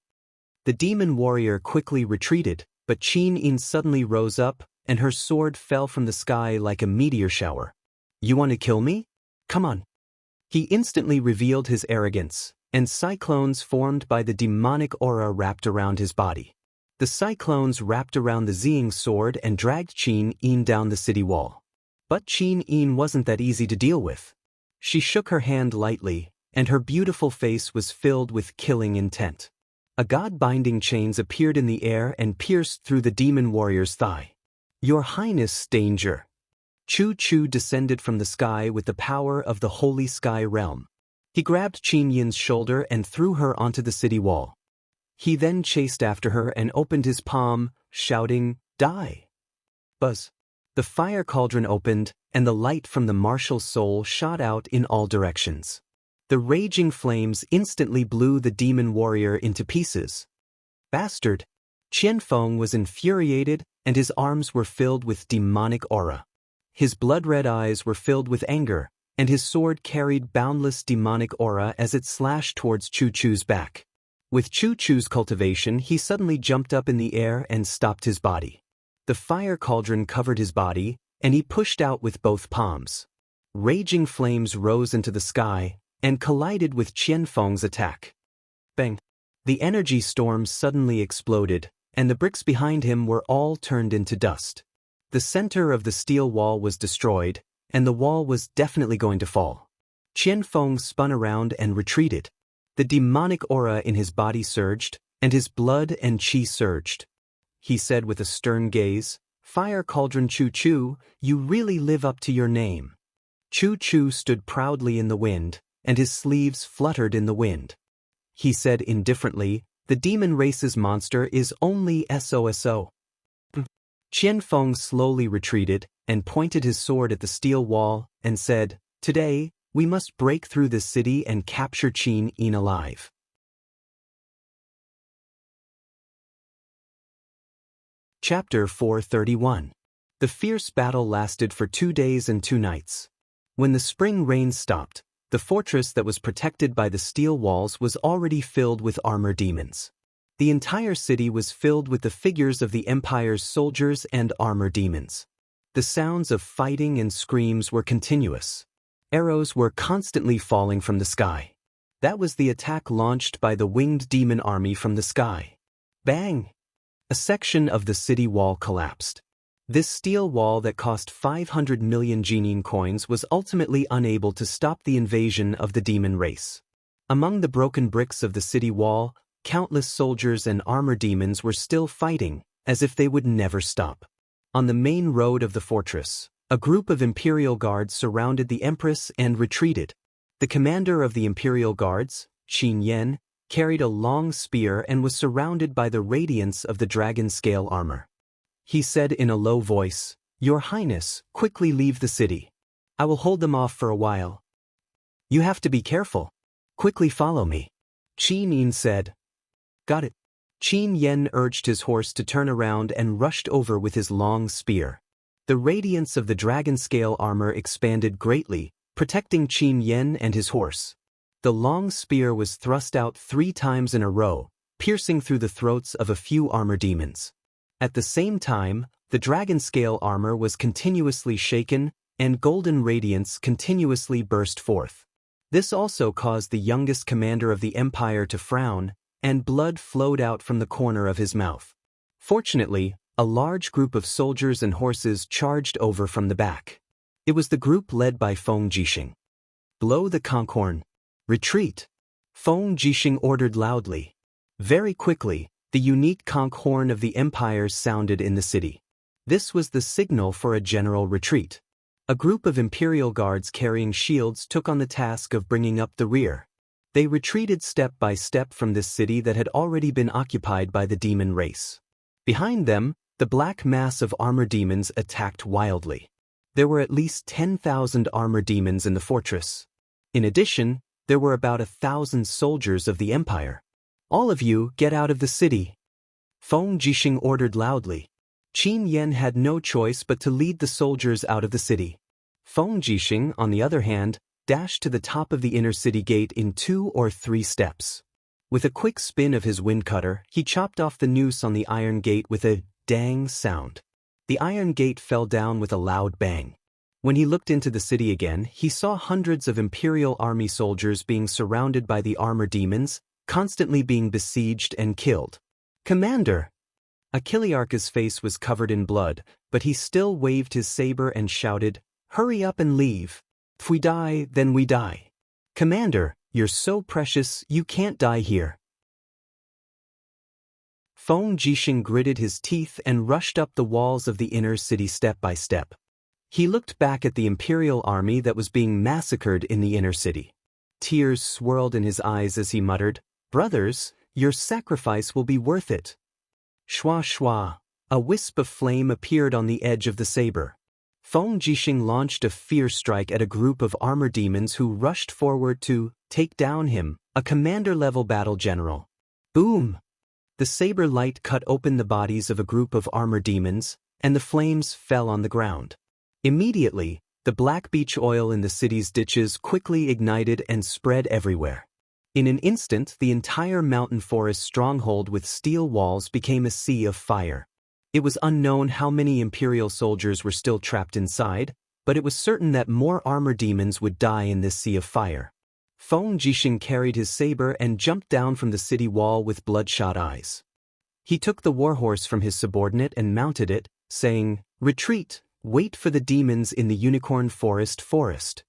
The demon warrior quickly retreated, but Qin Yin suddenly rose up, and her sword fell from the sky like a meteor shower. You want to kill me? Come on. He instantly revealed his arrogance, and cyclones formed by the demonic aura wrapped around his body. The cyclones wrapped around the Ziying sword and dragged Qin Yin down the city wall. But Qin Yin wasn't that easy to deal with. She shook her hand lightly, and her beautiful face was filled with killing intent. A god-binding chains appeared in the air and pierced through the demon warrior's thigh. Your Highness, danger! Chu Chu descended from the sky with the power of the holy sky realm. He grabbed Qin Yin's shoulder and threw her onto the city wall. He then chased after her and opened his palm, shouting, "Die!" Buzz! The fire cauldron opened, and the light from the martial soul shot out in all directions. The raging flames instantly blew the demon warrior into pieces. Bastard! Qianfeng was infuriated, and his arms were filled with demonic aura. His blood-red eyes were filled with anger, and his sword carried boundless demonic aura as it slashed towards Chu Chu's back. With Chu Chu's cultivation, he suddenly jumped up in the air and stopped his body. The fire cauldron covered his body, and he pushed out with both palms. Raging flames rose into the sky and collided with Qianfeng's attack. Bang! The energy storm suddenly exploded, and the bricks behind him were all turned into dust. The center of the steel wall was destroyed, and the wall was definitely going to fall. Qianfeng spun around and retreated. The demonic aura in his body surged, and his blood and qi surged. He said with a stern gaze, "Fire Cauldron Chu Chu, you really live up to your name." Chu Chu stood proudly in the wind, and his sleeves fluttered in the wind. He said indifferently, "The demon race's monster is only SOSO. Qianfeng slowly retreated and pointed his sword at the steel wall and said, "Today, we must break through this city and capture Qin Yin alive." Chapter 431. The fierce battle lasted for 2 days and 2 nights. When the spring rain stopped, the fortress that was protected by the steel walls was already filled with armor demons. The entire city was filled with the figures of the Empire's soldiers and armor demons. The sounds of fighting and screams were continuous. Arrows were constantly falling from the sky. That was the attack launched by the winged demon army from the sky. Bang! A section of the city wall collapsed. This steel wall that cost 500 million Jinin coins was ultimately unable to stop the invasion of the demon race. Among the broken bricks of the city wall, countless soldiers and armor demons were still fighting, as if they would never stop. On the main road of the fortress, a group of Imperial Guards surrounded the Empress and retreated. The commander of the Imperial Guards, Qin Yin, carried a long spear and was surrounded by the radiance of the dragon scale armor. He said in a low voice, "Your Highness, quickly leave the city. I will hold them off for a while. You have to be careful. Quickly follow me." Qin Yin said. "Got it." Qin Yin urged his horse to turn around and rushed over with his long spear. The radiance of the dragon scale armor expanded greatly, protecting Qin Yin and his horse. The long spear was thrust out 3 times in a row, piercing through the throats of a few armor demons. At the same time, the dragon scale armor was continuously shaken, and golden radiance continuously burst forth. This also caused the youngest commander of the Empire to frown, and blood flowed out from the corner of his mouth. Fortunately, A large group of soldiers and horses charged over from the back. It was the group led by Feng Jixing. Blow the conch horn. Retreat! Feng Jixing ordered loudly. Very quickly, the unique conch horn of the empire sounded in the city. This was the signal for a general retreat. A group of imperial guards carrying shields took on the task of bringing up the rear. They retreated step by step from this city that had already been occupied by the demon race. Behind them, the black mass of armor demons attacked wildly. There were at least 10,000 armor demons in the fortress. In addition, there were about 1,000 soldiers of the empire. All of you, get out of the city. Feng Jixing ordered loudly. Qin Yan had no choice but to lead the soldiers out of the city. Feng Jixing, on the other hand, dashed to the top of the inner city gate in 2 or 3 steps. With a quick spin of his wind cutter, he chopped off the noose on the iron gate with a dang sound. The iron gate fell down with a loud bang. When he looked into the city again, he saw hundreds of Imperial Army soldiers being surrounded by the armor demons, constantly being besieged and killed. Commander! Achillearch's face was covered in blood, but he still waved his saber and shouted, "Hurry up and leave. If we die, then we die. Commander, you're so precious, you can't die here." Feng Jixing gritted his teeth and rushed up the walls of the inner city step by step. He looked back at the Imperial army that was being massacred in the inner city. Tears swirled in his eyes as he muttered, "Brothers, your sacrifice will be worth it." Shwa shwa. A wisp of flame appeared on the edge of the saber. Feng Jixing launched a fierce strike at a group of armor demons who rushed forward to take down him, a commander-level battle general. Boom! The saber light cut open the bodies of a group of armor demons, and the flames fell on the ground. Immediately, the black beach oil in the city's ditches quickly ignited and spread everywhere. In an instant, the entire mountain forest stronghold with steel walls became a sea of fire. It was unknown how many Imperial soldiers were still trapped inside, but it was certain that more armor demons would die in this sea of fire. Feng Jixing carried his saber and jumped down from the city wall with bloodshot eyes. He took the warhorse from his subordinate and mounted it, saying, "Retreat, wait for the demons in the Unicorn Forest.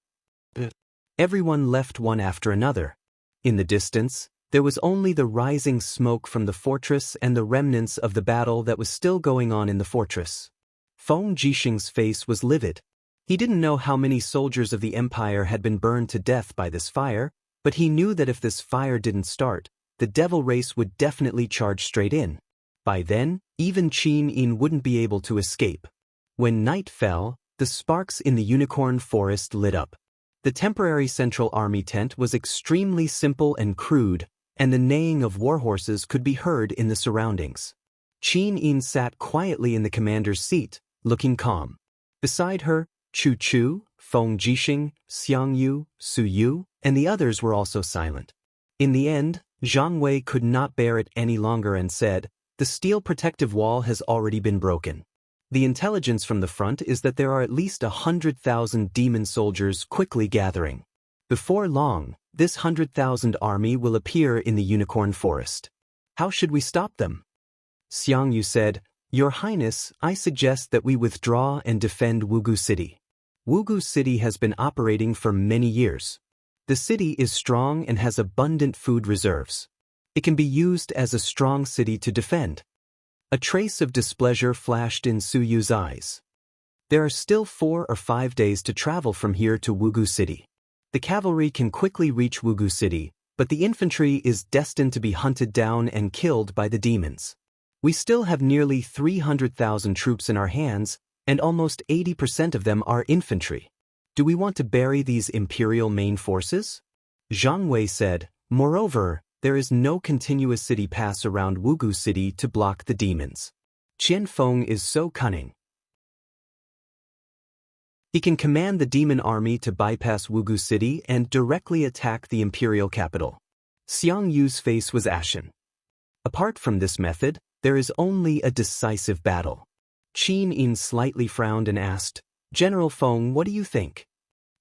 Everyone left one after another. In the distance, there was only the rising smoke from the fortress and the remnants of the battle that was still going on in the fortress. Feng Jixing's face was livid. He didn't know how many soldiers of the Empire had been burned to death by this fire, but he knew that if this fire didn't start, the devil race would definitely charge straight in. By then, even Qin Yin wouldn't be able to escape. When night fell, the sparks in the Unicorn Forest lit up. The temporary Central Army tent was extremely simple and crude, and the neighing of warhorses could be heard in the surroundings. Qin Yin sat quietly in the commander's seat, looking calm. Beside her, Chu Chu, Feng Jixing, Xianxia, Su Yu, and the others were also silent. In the end, Zhang Wei could not bear it any longer and said, "The steel protective wall has already been broken. The intelligence from the front is that there are at least 100,000 demon soldiers quickly gathering. Before long, this 100,000 army will appear in the Unicorn Forest. How should we stop them?" Xianxia said, "Your Highness, I suggest that we withdraw and defend Wugu City. Wugu City has been operating for many years. The city is strong and has abundant food reserves. It can be used as a strong city to defend." A trace of displeasure flashed in Su Yu's eyes. "There are still 4 or 5 days to travel from here to Wugu City. The cavalry can quickly reach Wugu City, but the infantry is destined to be hunted down and killed by the demons. We still have nearly 300,000 troops in our hands, and almost 80% of them are infantry. Do we want to bury these imperial main forces?" Zhang Wei said, "Moreover, there is no continuous city pass around Wugu City to block the demons. Qian Feng is so cunning. He can command the demon army to bypass Wugu City and directly attack the imperial capital." Xiang Yu's face was ashen. Apart from this method, there is only a decisive battle. Qin Yin slightly frowned and asked, "General Feng, what do you think?"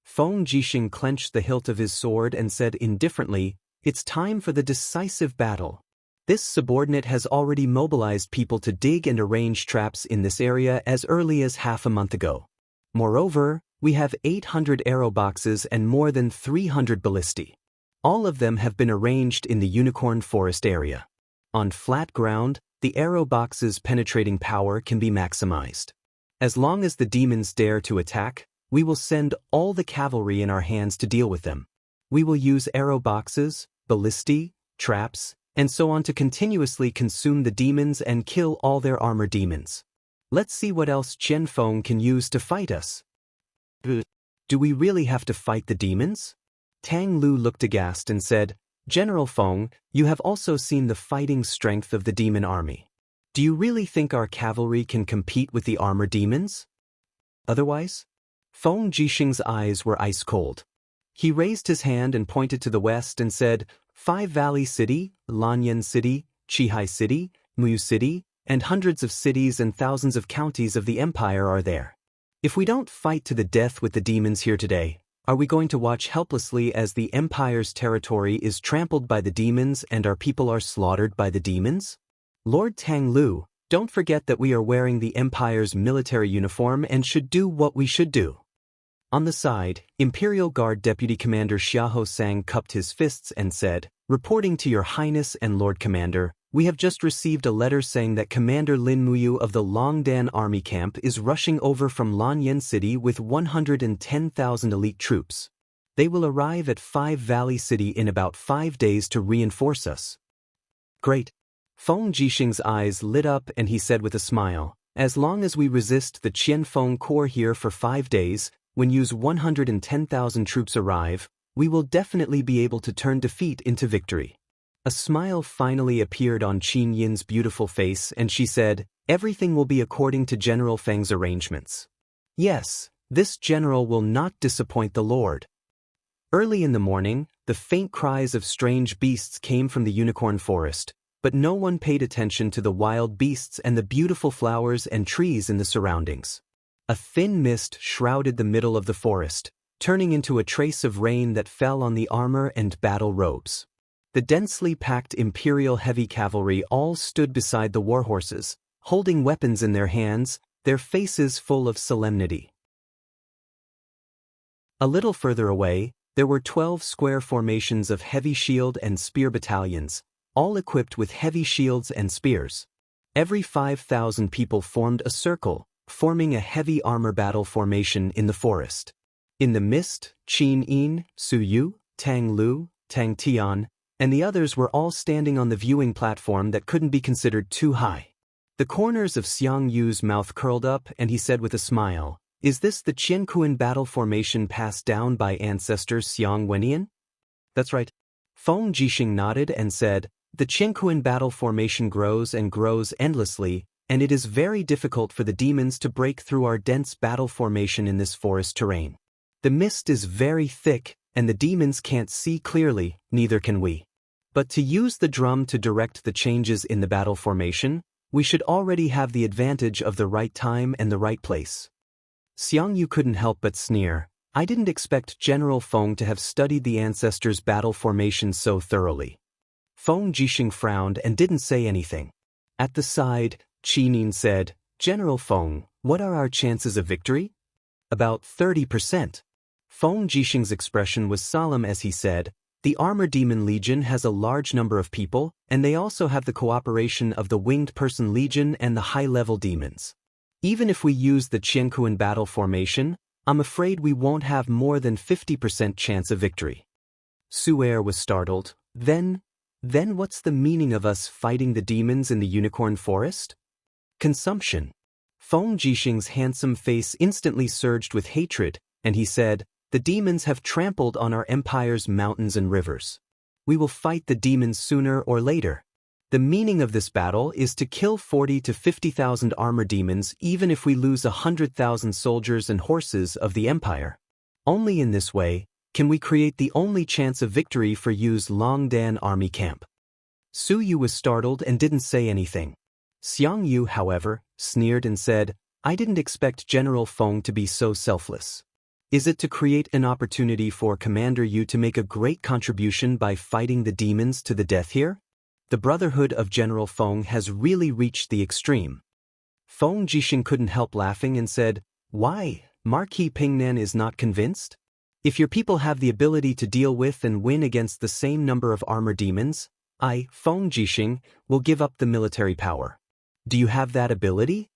Feng Jixing clenched the hilt of his sword and said indifferently, "It's time for the decisive battle. This subordinate has already mobilized people to dig and arrange traps in this area as early as half a month ago. Moreover, we have 800 arrow boxes and more than 300 ballistae. All of them have been arranged in the unicorn forest area. On flat ground, the arrow box's penetrating power can be maximized. As long as the demons dare to attack, we will send all the cavalry in our hands to deal with them. We will use arrow boxes, ballistae, traps, and so on to continuously consume the demons and kill all their armor demons. Let's see what else Qian Feng can use to fight us. Do we really have to fight the demons? Tang Lu looked aghast and said, General Feng, you have also seen the fighting strength of the demon army. Do you really think our cavalry can compete with the armor demons? Otherwise? Feng Jixing's eyes were ice cold. He raised his hand and pointed to the west and said, Five Valley City, Lanyan City, Qihai City, Mu City, and hundreds of cities and thousands of counties of the empire are there. If we don't fight to the death with the demons here today, are we going to watch helplessly as the empire's territory is trampled by the demons and our people are slaughtered by the demons? Lord Tang Lu, don't forget that we are wearing the empire's military uniform and should do what we should do. On the side, Imperial Guard Deputy Commander Xiahou Sang cupped his fists and said, Reporting to Your Highness and Lord Commander, we have just received a letter saying that Commander Lin Muyu of the Longdan Army Camp is rushing over from Lanyan City with 110,000 elite troops. They will arrive at Five Valley City in about 5 days to reinforce us. Great. Feng Jixing's eyes lit up and he said with a smile, As long as we resist the Qianfeng Corps here for 5 days, when Yu's 110,000 troops arrive, we will definitely be able to turn defeat into victory. A smile finally appeared on Qin Yin's beautiful face and she said, Everything will be according to General Feng's arrangements. Yes, this general will not disappoint the Lord. Early in the morning, the faint cries of strange beasts came from the unicorn forest, but no one paid attention to the wild beasts and the beautiful flowers and trees in the surroundings. A thin mist shrouded the middle of the forest, turning into a trace of rain that fell on the armor and battle robes. The densely packed Imperial heavy cavalry all stood beside the warhorses, holding weapons in their hands, their faces full of solemnity. A little further away, there were 12 square formations of heavy shield and spear battalions, all equipped with heavy shields and spears. Every 5,000 people formed a circle, forming a heavy armor battle formation in the forest. In the mist, Qin Yin, Su Yu, Tang Lu, Tang Tian, and the others were all standing on the viewing platform that couldn't be considered too high. The corners of Xiang Yu's mouth curled up and he said with a smile, Is this the Qiankuan battle formation passed down by ancestor Xiang Wenian? That's right. Feng Jixing nodded and said, The Qiankuan battle formation grows and grows endlessly, and it is very difficult for the demons to break through our dense battle formation in this forest terrain. The mist is very thick, and the demons can't see clearly, neither can we. But to use the drum to direct the changes in the battle formation, we should already have the advantage of the right time and the right place. Xiang Yu couldn't help but sneer, I didn't expect General Feng to have studied the ancestors' battle formation so thoroughly. Feng Jixing frowned and didn't say anything. At the side, Qin Yin said, General Feng, what are our chances of victory? About 30%. Feng Jixing's expression was solemn as he said, The Armor Demon Legion has a large number of people, and they also have the cooperation of the Winged Person Legion and the high-level demons. Even if we use the Qiankuan battle formation, I'm afraid we won't have more than 50% chance of victory. Su'er was startled. Then what's the meaning of us fighting the demons in the unicorn forest? Consumption. Feng Jixing's handsome face instantly surged with hatred, and he said, The demons have trampled on our empire's mountains and rivers. We will fight the demons sooner or later. The meaning of this battle is to kill 40 to 50,000 armor demons even if we lose 100,000 soldiers and horses of the empire. Only in this way can we create the only chance of victory for Yu's Longdan army camp. Su Yu was startled and didn't say anything. Xiang Yu, however, sneered and said, I didn't expect General Feng to be so selfless. Is it to create an opportunity for Commander Yu to make a great contribution by fighting the demons to the death here? The Brotherhood of General Feng has really reached the extreme. Feng Jixing couldn't help laughing and said, "Why, Marquis Pingnan is not convinced? If your people have the ability to deal with and win against the same number of armor demons, I, Feng Jixing, will give up the military power. Do you have that ability?"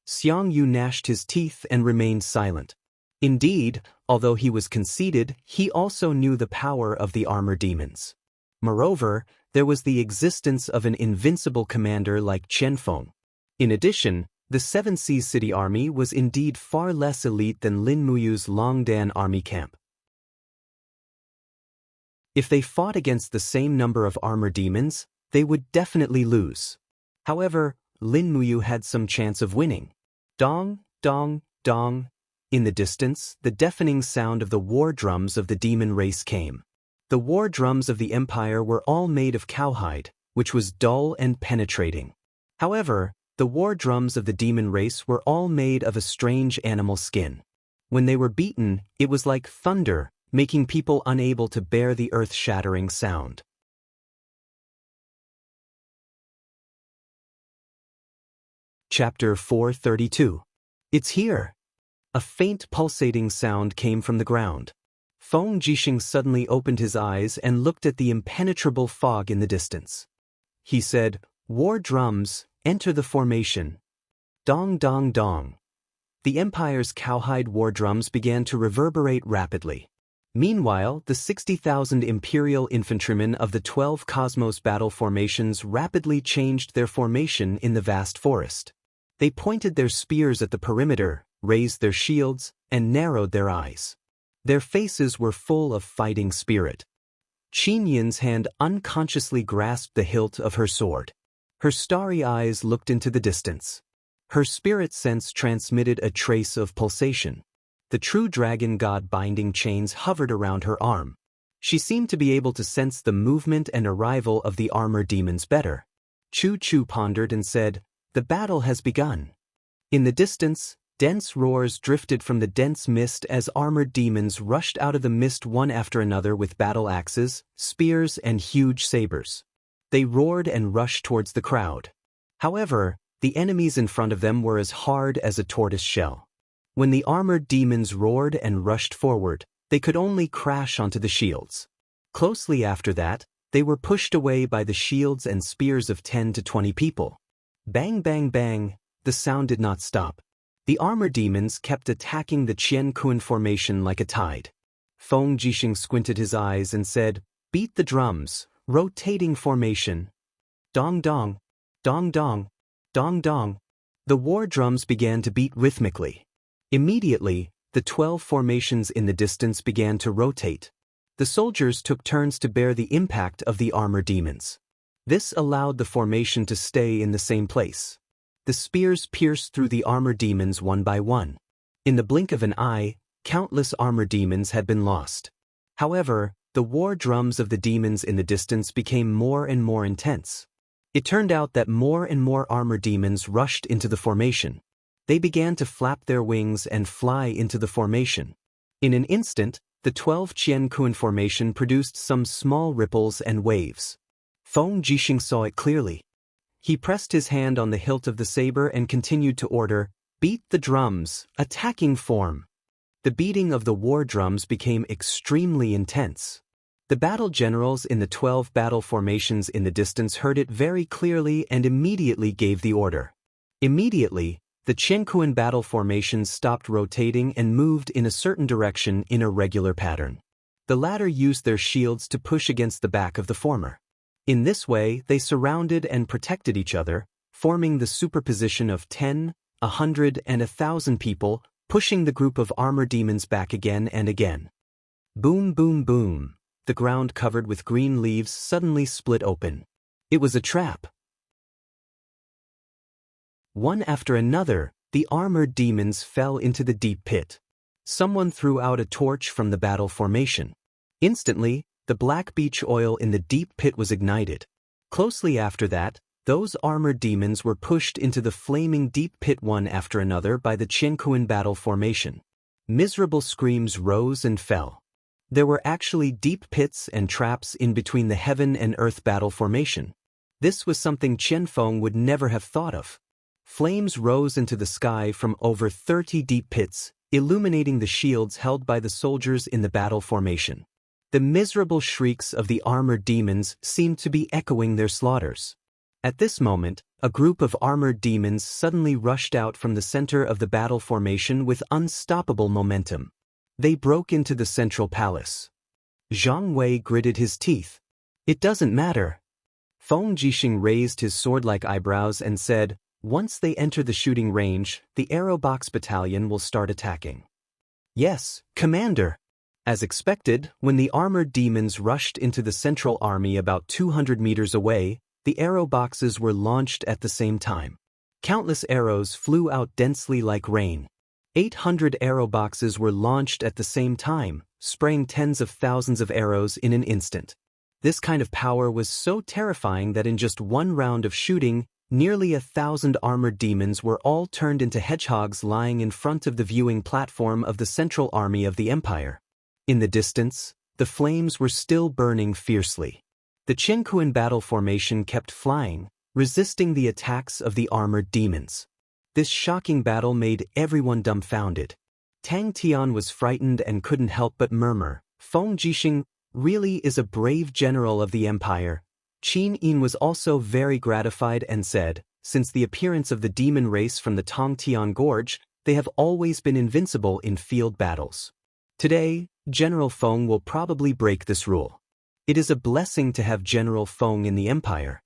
Xiang Yu gnashed his teeth and remained silent. Indeed, although he was conceited, he also knew the power of the armor demons. Moreover, there was the existence of an invincible commander like Chen Feng. In addition, the Seven Seas City Army was indeed far less elite than Lin Muyu's Longdan army camp. If they fought against the same number of armor demons, they would definitely lose. However, Lin Muyu had some chance of winning. Dong, dong, dong. In the distance, the deafening sound of the war drums of the demon race came. The war drums of the Empire were all made of cowhide, which was dull and penetrating. However, the war drums of the demon race were all made of a strange animal skin. When they were beaten, it was like thunder, making people unable to bear the earth-shattering sound. Chapter 432. It's here. A faint pulsating sound came from the ground. Feng Jixing suddenly opened his eyes and looked at the impenetrable fog in the distance. He said, "War drums, enter the formation." Dong dong dong. The Empire's cowhide war drums began to reverberate rapidly. Meanwhile, the 60,000 Imperial infantrymen of the 12 Cosmos battle formations rapidly changed their formation in the vast forest. They pointed their spears at the perimeter, raised their shields, and narrowed their eyes. Their faces were full of fighting spirit. Qin Yin's hand unconsciously grasped the hilt of her sword. Her starry eyes looked into the distance. Her spirit sense transmitted a trace of pulsation. The true dragon god binding chains hovered around her arm. She seemed to be able to sense the movement and arrival of the armor demons better. Chu Chu pondered and said, "The battle has begun." In the distance, dense roars drifted from the dense mist as armored demons rushed out of the mist one after another with battle axes, spears, and huge sabers. They roared and rushed towards the crowd. However, the enemies in front of them were as hard as a tortoise shell. When the armored demons roared and rushed forward, they could only crash onto the shields. Closely after that, they were pushed away by the shields and spears of 10 to 20 people. Bang bang bang, the sound did not stop. The armor demons kept attacking the Qian Kun formation like a tide. Feng Jixing squinted his eyes and said, "Beat the drums, rotating formation." Dong dong, dong dong, dong dong. The war drums began to beat rhythmically. Immediately, the 12 formations in the distance began to rotate. The soldiers took turns to bear the impact of the armor demons. This allowed the formation to stay in the same place. The spears pierced through the armor demons one by one. In the blink of an eye, countless armor demons had been lost. However, the war drums of the demons in the distance became more and more intense. It turned out that more and more armor demons rushed into the formation. They began to flap their wings and fly into the formation. In an instant, the 12 Qian Kun formation produced some small ripples and waves. Feng Jixing saw it clearly. He pressed his hand on the hilt of the saber and continued to order, "Beat the drums, attacking form." The beating of the war drums became extremely intense. The battle generals in the 12 battle formations in the distance heard it very clearly and immediately gave the order. Immediately, the Qiankuan battle formations stopped rotating and moved in a certain direction in a regular pattern. The latter used their shields to push against the back of the former. In this way, they surrounded and protected each other, forming the superposition of 10, 100, and 1,000 people, pushing the group of armor demons back again and again. Boom, boom, boom. The ground covered with green leaves suddenly split open. It was a trap. One after another, the armored demons fell into the deep pit. Someone threw out a torch from the battle formation. Instantly, the black beech oil in the deep pit was ignited. Closely after that, those armored demons were pushed into the flaming deep pit one after another by the Qiankuan battle formation. Miserable screams rose and fell. There were actually deep pits and traps in between the heaven and earth battle formation. This was something Qian Feng would never have thought of. Flames rose into the sky from over 30 deep pits, illuminating the shields held by the soldiers in the battle formation. The miserable shrieks of the armored demons seemed to be echoing their slaughters. At this moment, a group of armored demons suddenly rushed out from the center of the battle formation with unstoppable momentum. They broke into the central palace. Zhang Wei gritted his teeth. "It doesn't matter." Feng Jixing raised his sword-like eyebrows and said, "Once they enter the shooting range, the arrow box battalion will start attacking." "Yes, Commander." As expected, when the armored demons rushed into the central army about 200 meters away, the arrow boxes were launched at the same time. Countless arrows flew out densely like rain. 800 arrow boxes were launched at the same time, spraying tens of thousands of arrows in an instant. This kind of power was so terrifying that in just one round of shooting, nearly 1,000 armored demons were all turned into hedgehogs lying in front of the viewing platform of the central army of the Empire. In the distance, the flames were still burning fiercely. The Qianquan battle formation kept flying, resisting the attacks of the armored demons. This shocking battle made everyone dumbfounded. Tang Tian was frightened and couldn't help but murmur, "Feng Jixing really is a brave general of the Empire." Qin Yin was also very gratified and said, "Since the appearance of the demon race from the Tongtian Gorge, they have always been invincible in field battles. Today, General Feng will probably break this rule. It is a blessing to have General Feng in the Empire."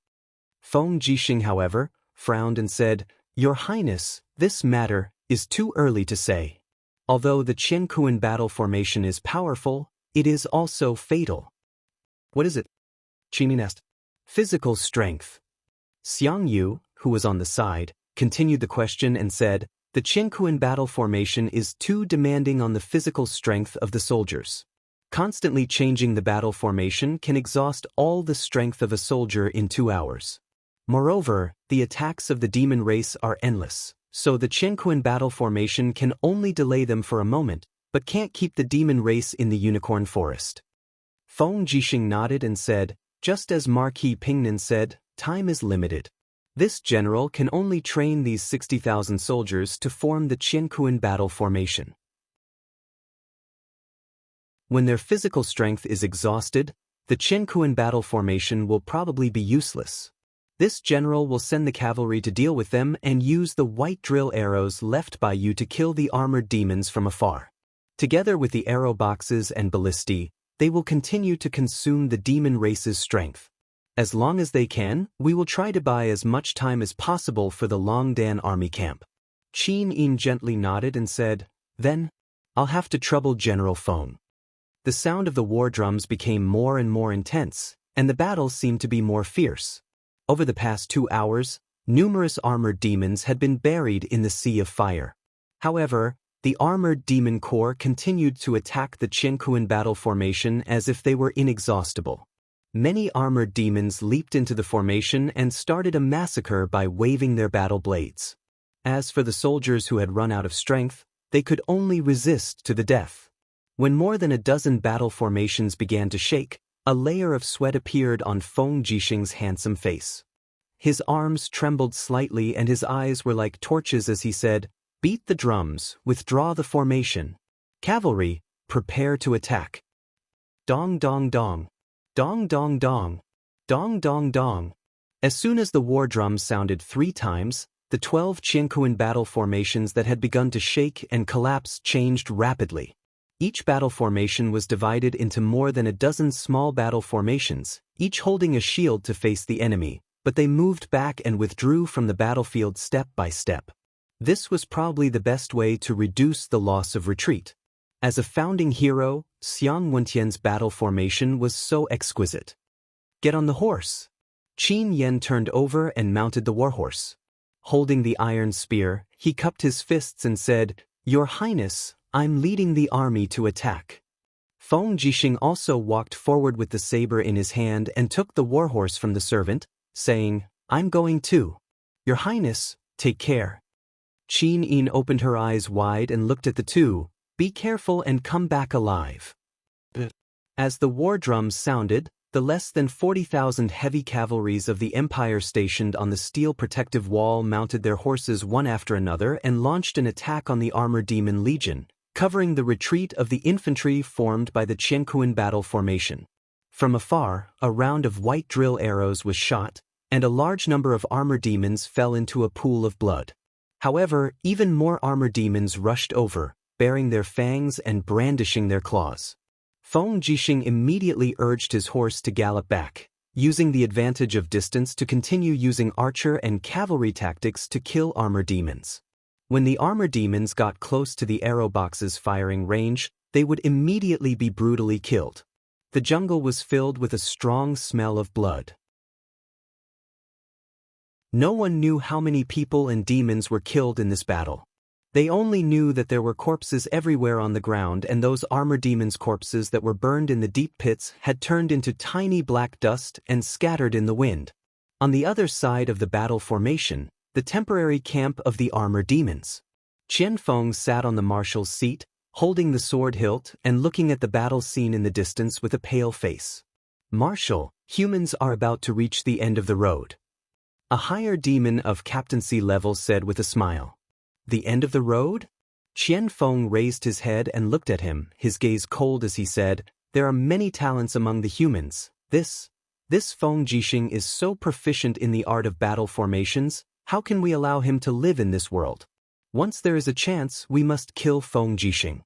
Feng Jixing, however, frowned and said, "Your Highness, this matter is too early to say. Although the Qianquan battle formation is powerful, it is also fatal." "What is it?" Qin Yin asked. "Physical strength." Xianxia, who was on the side, continued the question and said, "The Qianquan battle formation is too demanding on the physical strength of the soldiers. Constantly changing the battle formation can exhaust all the strength of a soldier in 2 hours. Moreover, the attacks of the demon race are endless, so the Qianquan battle formation can only delay them for a moment, but can't keep the demon race in the unicorn forest." Feng Jixing nodded and said, "Just as Marquis Pingnan said, time is limited. This general can only train these 60,000 soldiers to form the Qianquan battle formation. When their physical strength is exhausted, the Qianquan battle formation will probably be useless. This general will send the cavalry to deal with them and use the white drill arrows left by you to kill the armored demons from afar. Together with the arrow boxes and ballistae, they will continue to consume the demon race's strength. As long as they can, we will try to buy as much time as possible for the Longdan army camp." Qin Yin gently nodded and said, "Then, I'll have to trouble General Feng." The sound of the war drums became more and more intense, and the battle seemed to be more fierce. Over the past 2 hours, numerous armored demons had been buried in the sea of fire. However, the armored demon corps continued to attack the Qianquan battle formation as if they were inexhaustible. Many armored demons leaped into the formation and started a massacre by waving their battle blades. As for the soldiers who had run out of strength, they could only resist to the death. When more than a dozen battle formations began to shake, a layer of sweat appeared on Feng Jixing's handsome face. His arms trembled slightly and his eyes were like torches as he said, "Beat the drums, withdraw the formation. Cavalry, prepare to attack." Dong dong dong. Dong dong dong. Dong dong dong. As soon as the war drums sounded 3 times, the 12 Qianquan battle formations that had begun to shake and collapse changed rapidly. Each battle formation was divided into more than a dozen small battle formations, each holding a shield to face the enemy, but they moved back and withdrew from the battlefield step by step. This was probably the best way to reduce the loss of retreat. As a founding hero, Xiang Wentian's battle formation was so exquisite. "Get on the horse." Qin Yen turned over and mounted the warhorse. Holding the iron spear, he cupped his fists and said, "Your Highness, I'm leading the army to attack." Feng Jixing also walked forward with the saber in his hand and took the warhorse from the servant, saying, "I'm going too. Your Highness, take care." Qin Yin opened her eyes wide and looked at the two. "Be careful and come back alive." As the war drums sounded, The less than 40,000 heavy cavalries of the Empire stationed on the steel protective wall mounted their horses one after another and launched an attack on the armor demon legion, covering the retreat of the infantry formed by the Qianquan battle formation. From afar, a round of white drill arrows was shot, and a large number of armor demons fell into a pool of blood. However, even more armor demons rushed over, baring their fangs and brandishing their claws. Feng Jixing immediately urged his horse to gallop back, using the advantage of distance to continue using archer and cavalry tactics to kill armor demons. When the armor demons got close to the arrow box's firing range, they would immediately be brutally killed. The jungle was filled with a strong smell of blood. No one knew how many people and demons were killed in this battle. They only knew that there were corpses everywhere on the ground, and those armor demons' corpses that were burned in the deep pits had turned into tiny black dust and scattered in the wind. On the other side of the battle formation, the temporary camp of the armor demons. Qianfeng sat on the marshal's seat, holding the sword hilt and looking at the battle scene in the distance with a pale face. "Marshal, humans are about to reach the end of the road," a higher demon of captaincy level said with a smile. "The end of the road?" Qianfeng raised his head and looked at him, his gaze cold as he said, "There are many talents among the humans. This Feng Jixing is so proficient in the art of battle formations, how can we allow him to live in this world? Once there is a chance, we must kill Feng Jixing."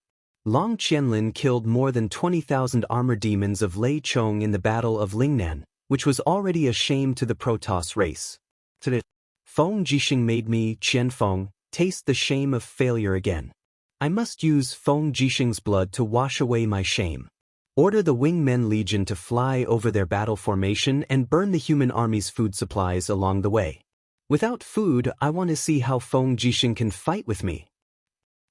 Long Qianlin killed more than 20,000 armor demons of Lei Chong in the Battle of Lingnan, which was already a shame to the Protoss race. Today, Feng Jixing made me, Qianfeng, taste the shame of failure again. I must use Feng Jixing's blood to wash away my shame. Order the Wingmen Legion to fly over their battle formation and burn the human army's food supplies along the way. Without food, I want to see how Feng Jixing can fight with me.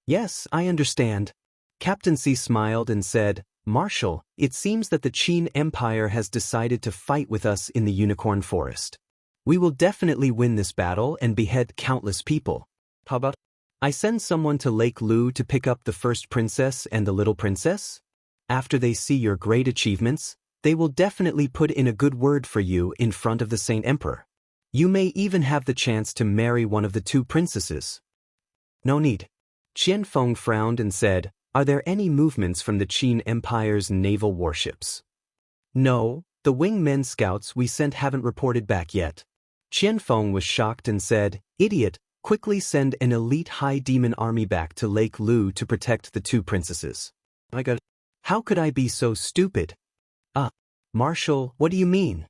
Yes, I understand. Captaincy smiled and said, "Marshal, it seems that the Qin Empire has decided to fight with us in the Unicorn Forest. We will definitely win this battle and behead countless people. How about I send someone to Lake Lu to pick up the first princess and the little princess? After they see your great achievements, they will definitely put in a good word for you in front of the Saint Emperor. You may even have the chance to marry one of the two princesses." "No need." Qianfeng frowned and said, "Are there any movements from the Qin Empire's naval warships?" "No, the wingmen scouts we sent haven't reported back yet." Qianfeng was shocked and said, "Idiot, quickly send an elite high demon army back to Lake Lu to protect the two princesses." How could I be so stupid? Marshal, what do you mean?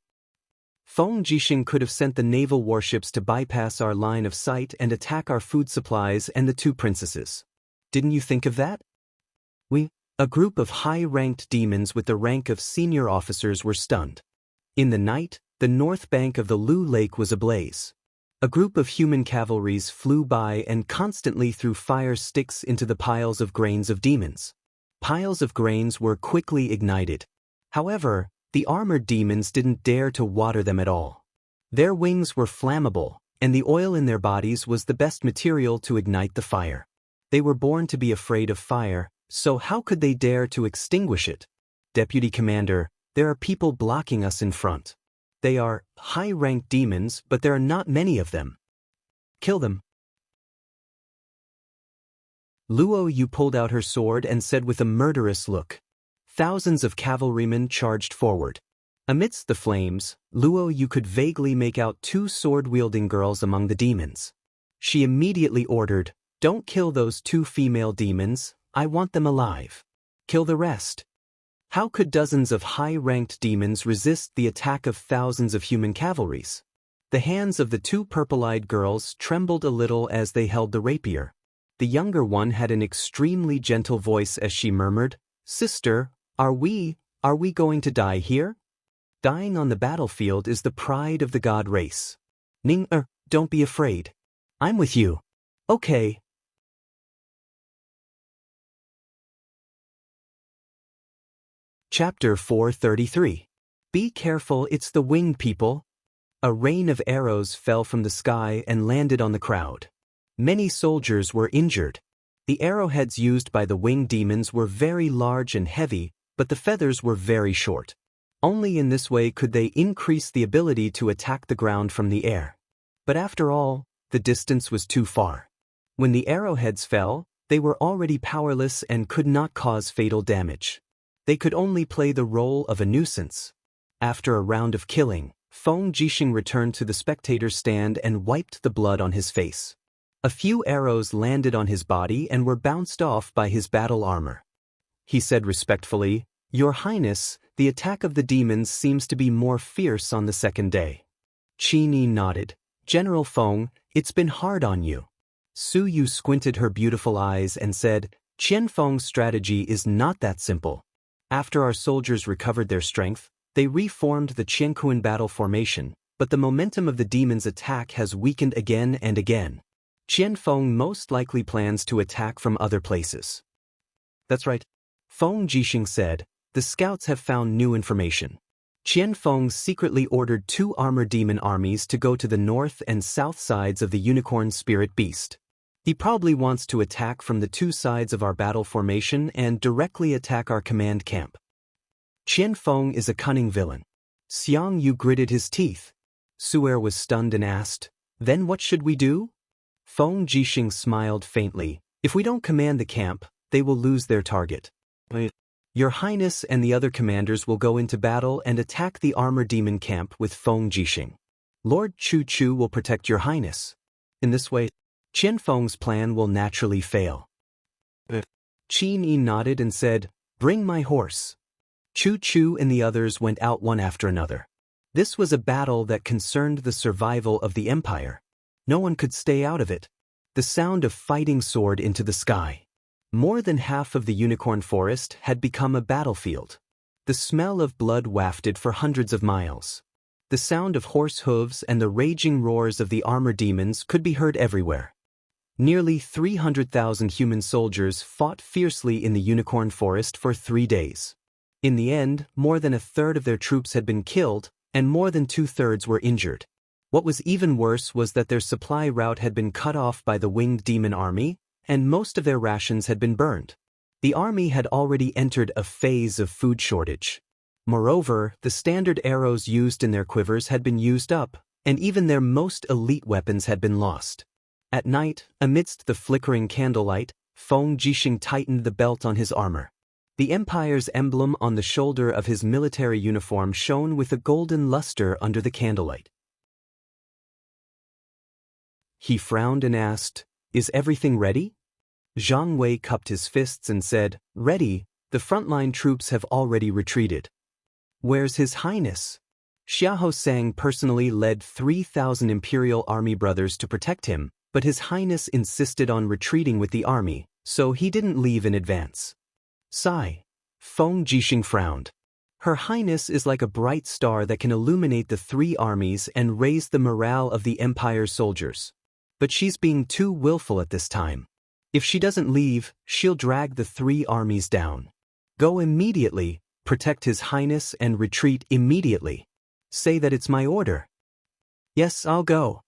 Feng Jixing could have sent the naval warships to bypass our line of sight and attack our food supplies and the two princesses. Didn't you think of that? A group of high-ranked demons with the rank of senior officers were stunned. In the night, the north bank of the Lu Lake was ablaze. A group of human cavalries flew by and constantly threw fire sticks into the piles of grains of demons. Piles of grains were quickly ignited. However, the armored demons didn't dare to water them at all. Their wings were flammable, and the oil in their bodies was the best material to ignite the fire. They were born to be afraid of fire, so how could they dare to extinguish it? Deputy Commander, there are people blocking us in front. They are high-ranked demons, but there are not many of them. Kill them. Luo Yu pulled out her sword and said with a murderous look. Thousands of cavalrymen charged forward. Amidst the flames, Luo Yu could vaguely make out two sword-wielding girls among the demons. She immediately ordered, "Don't kill those two female demons, I want them alive. Kill the rest." How could dozens of high-ranked demons resist the attack of thousands of human cavalries? The hands of the two purple-eyed girls trembled a little as they held the rapier. The younger one had an extremely gentle voice as she murmured, "Sister, are we going to die here? Dying on the battlefield is the pride of the god race. Don't be afraid. I'm with you. Okay." Chapter 433. Be careful, it's the winged people. A rain of arrows fell from the sky and landed on the crowd. Many soldiers were injured. The arrowheads used by the winged demons were very large and heavy, but the feathers were very short. Only in this way could they increase the ability to attack the ground from the air. But after all, the distance was too far. When the arrowheads fell, they were already powerless and could not cause fatal damage. They could only play the role of a nuisance. After a round of killing, Feng Jixing returned to the spectator's stand and wiped the blood on his face. A few arrows landed on his body and were bounced off by his battle armor. He said respectfully, "Your Highness, the attack of the demons seems to be more fierce on the second day." Qin Yi nodded. "General Feng, it's been hard on you." Su Yu squinted her beautiful eyes and said, "Qian Feng's strategy is not that simple. After our soldiers recovered their strength, they reformed the Qianquan battle formation, but the momentum of the demons' attack has weakened again and again. Qian Feng most likely plans to attack from other places." "That's right," Feng Jixing said. "The scouts have found new information. Qian Feng secretly ordered 2 armored demon armies to go to the north and south sides of the unicorn spirit beast. He probably wants to attack from the 2 sides of our battle formation and directly attack our command camp." "Qian Feng is a cunning villain." Xiang Yu gritted his teeth. Su'er was stunned and asked, "Then what should we do?" Feng Jixing smiled faintly. "If we don't command the camp, they will lose their target. Your Highness and the other commanders will go into battle and attack the armor demon camp with Feng Jixing. Lord Chu Chu will protect your Highness. In this way, Qian Feng's plan will naturally fail." Qin Yi nodded and said, "Bring my horse." Chu Chu and the others went out one after another. This was a battle that concerned the survival of the empire. No one could stay out of it. The sound of fighting soared into the sky. More than half of the unicorn forest had become a battlefield. The smell of blood wafted for hundreds of miles. The sound of horse hooves and the raging roars of the armor demons could be heard everywhere. Nearly 300,000 human soldiers fought fiercely in the unicorn forest for 3 days. In the end, more than a third of their troops had been killed, and more than 2/3 were injured. What was even worse was that their supply route had been cut off by the winged demon army, and most of their rations had been burned. The army had already entered a phase of food shortage. Moreover, the standard arrows used in their quivers had been used up, and even their most elite weapons had been lost. At night, amidst the flickering candlelight, Feng Jixing tightened the belt on his armor. The Empire's emblem on the shoulder of his military uniform shone with a golden luster under the candlelight. He frowned and asked, "Is everything ready?" Zhang Wei cupped his fists and said, "Ready, the frontline troops have already retreated." "Where's His Highness?" Xiahou Sang personally led 3,000 Imperial Army brothers to protect him, but His Highness insisted on retreating with the army, so he didn't leave in advance. Sigh. Feng Jixing frowned. Her Highness is like a bright star that can illuminate the 3 armies and raise the morale of the Empire's soldiers. But she's being too willful at this time. If she doesn't leave, she'll drag the 3 armies down. Go immediately, protect His Highness and retreat immediately. Say that it's my order. Yes, I'll go.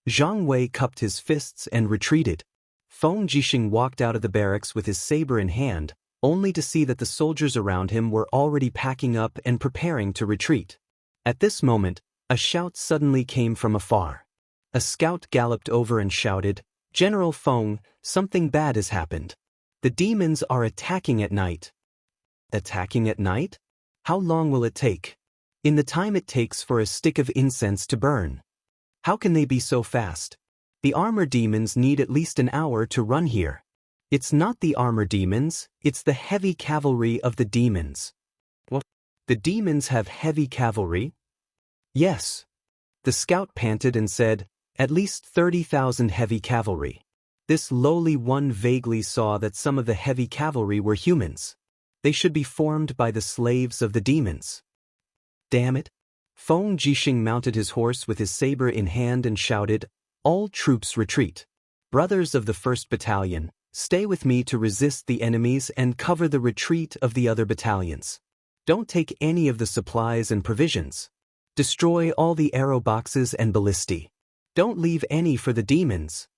Zhang Wei cupped his fists and retreated. Feng Jixing walked out of the barracks with his saber in hand, only to see that the soldiers around him were already packing up and preparing to retreat. At this moment, a shout suddenly came from afar. A scout galloped over and shouted, "General Feng, something bad has happened. The demons are attacking at night." Attacking at night? How long will it take? In the time it takes for a stick of incense to burn. How can they be so fast? The armor demons need at least an hour to run here. It's not the armor demons, it's the heavy cavalry of the demons. What? The demons have heavy cavalry? Yes. The scout panted and said, "At least 30,000 heavy cavalry." This lowly one vaguely saw that some of the heavy cavalry were humans. They should be formed by the slaves of the demons. Damn it. Feng Jixing mounted his horse with his saber in hand and shouted, "All troops retreat. Brothers of the 1st Battalion, stay with me to resist the enemies and cover the retreat of the other battalions. Don't take any of the supplies and provisions. Destroy all the arrow boxes and ballistae. Don't leave any for the demons."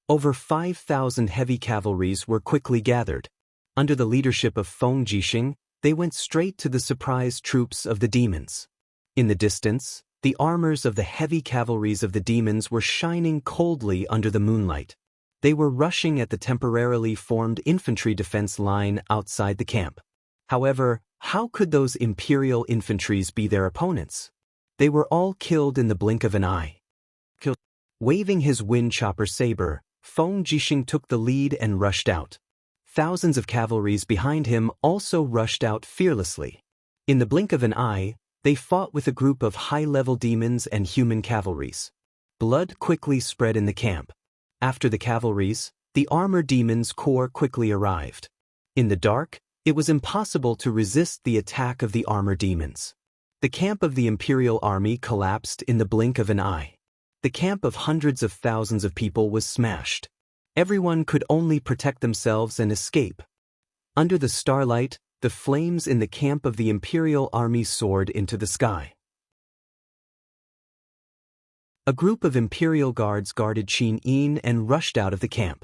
Over 5,000 heavy cavalries were quickly gathered. Under the leadership of Feng Jixing, They went straight to the surprise troops of the demons. In the distance, the armors of the heavy cavalries of the demons were shining coldly under the moonlight. They were rushing at the temporarily formed infantry defense line outside the camp. However, how could those imperial infantries be their opponents? They were all killed in the blink of an eye. Waving his wind chopper saber, Feng Jixing took the lead and rushed out. Thousands of cavalries behind him also rushed out fearlessly. In the blink of an eye, they fought with a group of high-level demons and human cavalries. Blood quickly spread in the camp. After the cavalries, the armor demons' corps quickly arrived. In the dark, it was impossible to resist the attack of the armor demons. The camp of the Imperial Army collapsed in the blink of an eye. The camp of hundreds of thousands of people was smashed. Everyone could only protect themselves and escape. Under the starlight, the flames in the camp of the Imperial Army soared into the sky. A group of Imperial guards guarded Qin Yin and rushed out of the camp.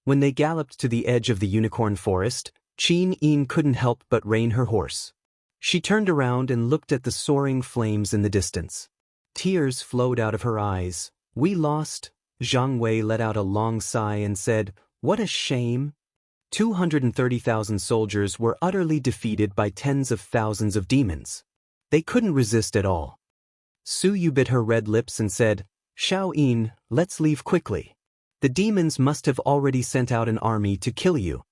When they galloped to the edge of the unicorn forest, Qin Yin couldn't help but rein her horse. She turned around and looked at the soaring flames in the distance. Tears flowed out of her eyes. "We lost." Zhang Wei let out a long sigh and said, "What a shame." 230,000 soldiers were utterly defeated by tens of thousands of demons. They couldn't resist at all. Su Yu bit her red lips and said, "Xiao Yin, let's leave quickly. The demons must have already sent out an army to kill you."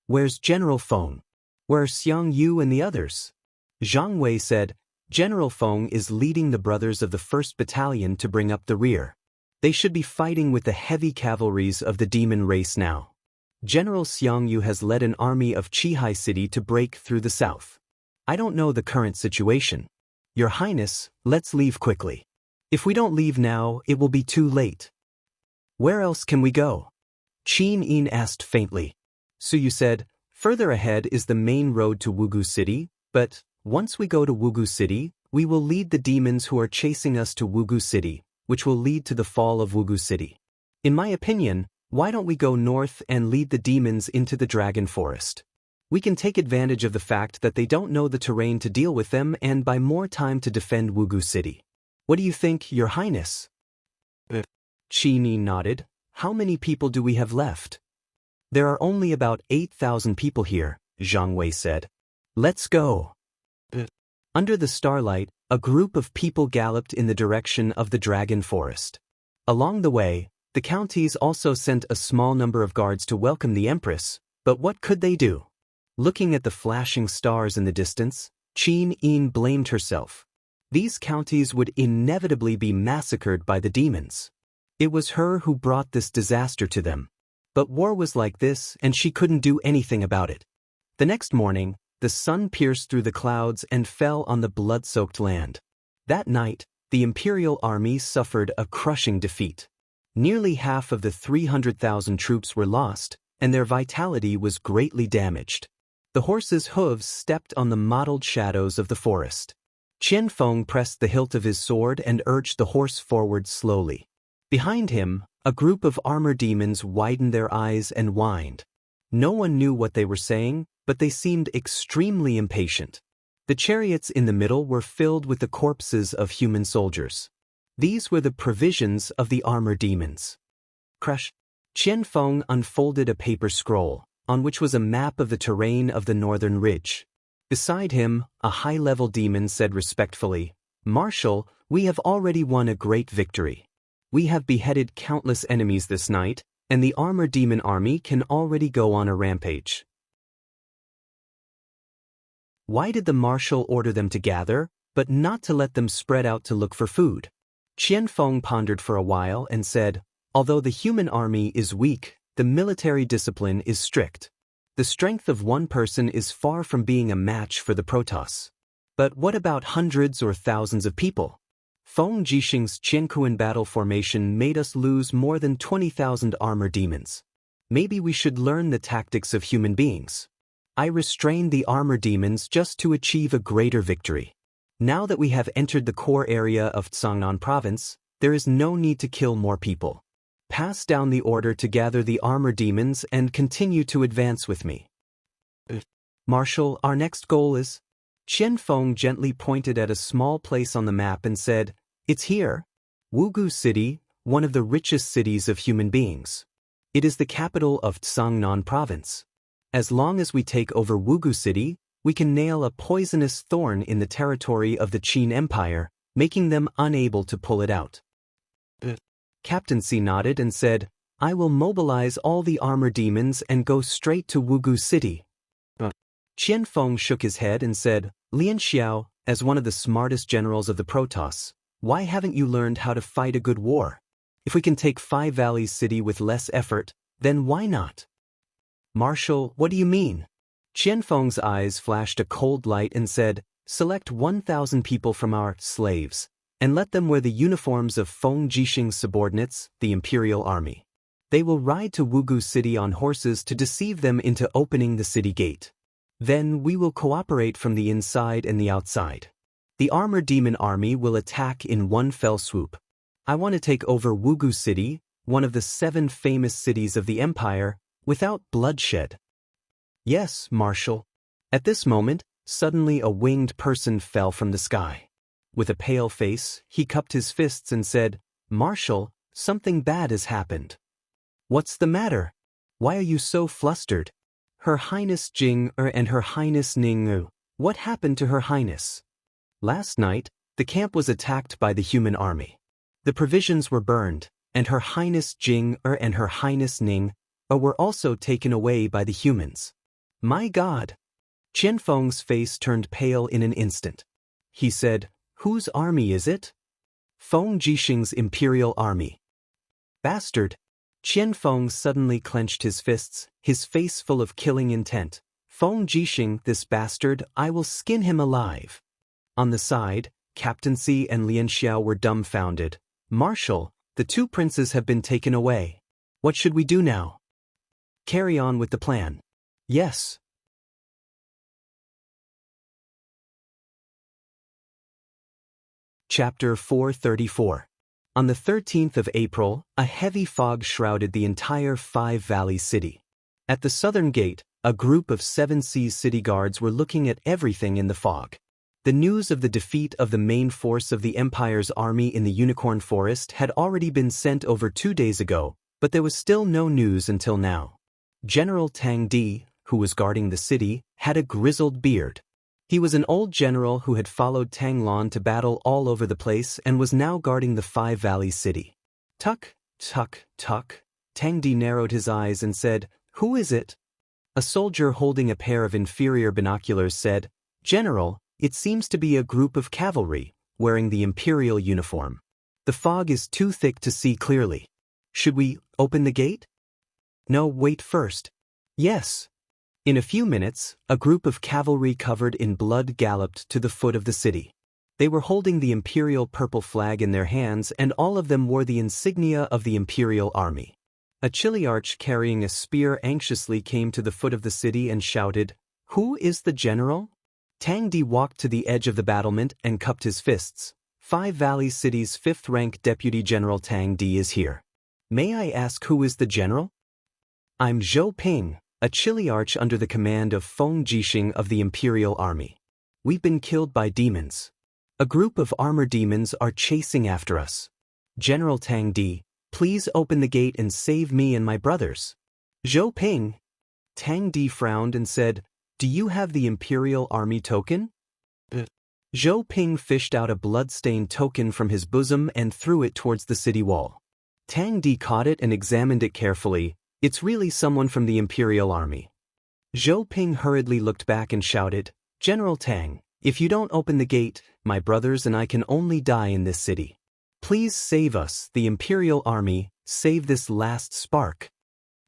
"Where's General Feng? Where's Xiang Yu and the others?" Zhang Wei said, "General Feng is leading the brothers of the 1st Battalion to bring up the rear. They should be fighting with the heavy cavalries of the demon race now. General Xiang Yu has led an army of Qihai City to break through the south. I don't know the current situation. Your Highness, let's leave quickly. If we don't leave now, it will be too late." "Where else can we go?" Qin Yin asked faintly. Su Yu said, "Further ahead is the main road to Wugu City, but once we go to Wugu City, we will lead the demons who are chasing us to Wugu City, which will lead to the fall of Wugu City. In my opinion, why don't we go north and lead the demons into the Dragon Forest? We can take advantage of the fact that they don't know the terrain to deal with them and buy more time to defend Wugu City. What do you think, Your Highness?" Qin Yin nodded. "How many people do we have left?" "There are only about 8,000 people here," Zhang Wei said. "Let's go." Under the starlight, a group of people galloped in the direction of the Dragon Forest. Along the way, the counties also sent a small number of guards to welcome the Empress, but what could they do? Looking at the flashing stars in the distance, Qin Yin blamed herself. These counties would inevitably be massacred by the demons. It was her who brought this disaster to them. But war was like this, and she couldn't do anything about it. The next morning, the sun pierced through the clouds and fell on the blood-soaked land. That night, the Imperial Army suffered a crushing defeat. Nearly half of the 300,000 troops were lost, and their vitality was greatly damaged. The horses' hooves stepped on the mottled shadows of the forest. Qian Feng pressed the hilt of his sword and urged the horse forward slowly. Behind him, a group of armor demons widened their eyes and whined. No one knew what they were saying, but they seemed extremely impatient. The chariots in the middle were filled with the corpses of human soldiers. These were the provisions of the armor demons. Crush. Qian Feng unfolded a paper scroll, on which was a map of the terrain of the northern ridge. Beside him, a high-level demon said respectfully, "Marshal, we have already won a great victory. We have beheaded countless enemies this night, and the armor demon army can already go on a rampage." Why did the marshal order them to gather, but not to let them spread out to look for food? Qian Feng pondered for a while and said, "Although the human army is weak, the military discipline is strict. The strength of one person is far from being a match for the Protoss. But what about hundreds or thousands of people? Feng Jixing's Qiankuan battle formation made us lose more than 20,000 armor demons. Maybe we should learn the tactics of human beings. I restrained the armor demons just to achieve a greater victory. Now that we have entered the core area of Tsangnan province, there is no need to kill more people. Pass down the order to gather the armor demons and continue to advance with me." Marshal, our next goal is… Qian Feng gently pointed at a small place on the map and said, "It's here. Wugu City, one of the richest cities of human beings. It is the capital of Tsangnan Province. As long as we take over Wugu City, we can nail a poisonous thorn in the territory of the Qin Empire, making them unable to pull it out." Captain C nodded and said, "I will mobilize all the armor demons and go straight to Wugu City." Qian Feng shook his head and said, "Lian Xiao, as one of the smartest generals of the Protoss, why haven't you learned how to fight a good war? If we can take Five Valleys City with less effort, then why not?" "Marshal, what do you mean?" Qian Feng's eyes flashed a cold light and said, "Select 1,000 people from our slaves, and let them wear the uniforms of Feng Jixing's subordinates, the Imperial Army. They will ride to Wugu City on horses to deceive them into opening the city gate. Then we will cooperate from the inside and the outside. The Armor Demon Army will attack in one fell swoop. I want to take over Wugu City, one of the 7 famous cities of the Empire, without bloodshed." "Yes, Marshal." At this moment, suddenly a winged person fell from the sky. With a pale face, he cupped his fists and said, "Marshal, something bad has happened." "What's the matter? Why are you so flustered?" "Her Highness Jing and Her Highness Ning. What happened to Her Highness?" "Last night, the camp was attacked by the human army. The provisions were burned, and Her Highness Jing and Her Highness Ning were also taken away by the humans." "My God!" Qian Feng's face turned pale in an instant. He said, "Whose army is it?" "Feng Jixing's Imperial Army." "Bastard!" Qian Feng suddenly clenched his fists, his face full of killing intent. "Feng Jixing, this bastard, I will skin him alive." On the side, Captain C and Lian Xiao were dumbfounded. "Marshal, the 2 princes have been taken away. What should we do now?" "Carry on with the plan." "Yes." Chapter 434. On the 13th of April, a heavy fog shrouded the entire Five Valleys City. At the southern gate, a group of 7 Seas city guards were looking at everything in the fog. The news of the defeat of the main force of the Empire's army in the Unicorn Forest had already been sent over 2 days ago, but there was still no news until now. General Tang Di, who was guarding the city, had a grizzled beard. He was an old general who had followed Tang Lan to battle all over the place and was now guarding the Five Valleys City. "Tuck, tuck, tuck." Tang Di narrowed his eyes and said, "Who is it?" A soldier holding a pair of inferior binoculars said, "General, it seems to be a group of cavalry, wearing the imperial uniform. The fog is too thick to see clearly. Should we open the gate?" "No, wait first." "Yes." In a few minutes, a group of cavalry covered in blood galloped to the foot of the city. They were holding the imperial purple flag in their hands, and all of them wore the insignia of the imperial army. A Chiliarch carrying a spear anxiously came to the foot of the city and shouted, "Who is the general?" Tang Di walked to the edge of the battlement and cupped his fists. "Five Valleys City's 5th-rank Deputy General Tang Di is here. May I ask who is the general?" "I'm Zhou Ping, a Chiliarch under the command of Feng Jixing of the Imperial Army. We've been killed by demons. A group of armor demons are chasing after us. General Tang Di, please open the gate and save me and my brothers." "Zhou Ping." Tang Di frowned and said, "Do you have the Imperial Army token?" Zhou Ping fished out a blood-stained token from his bosom and threw it towards the city wall. Tang Di caught it and examined it carefully. "It's really someone from the Imperial Army." Zhou Ping hurriedly looked back and shouted, "General Tang, if you don't open the gate, my brothers and I can only die in this city. Please save us, the Imperial Army, save this last spark."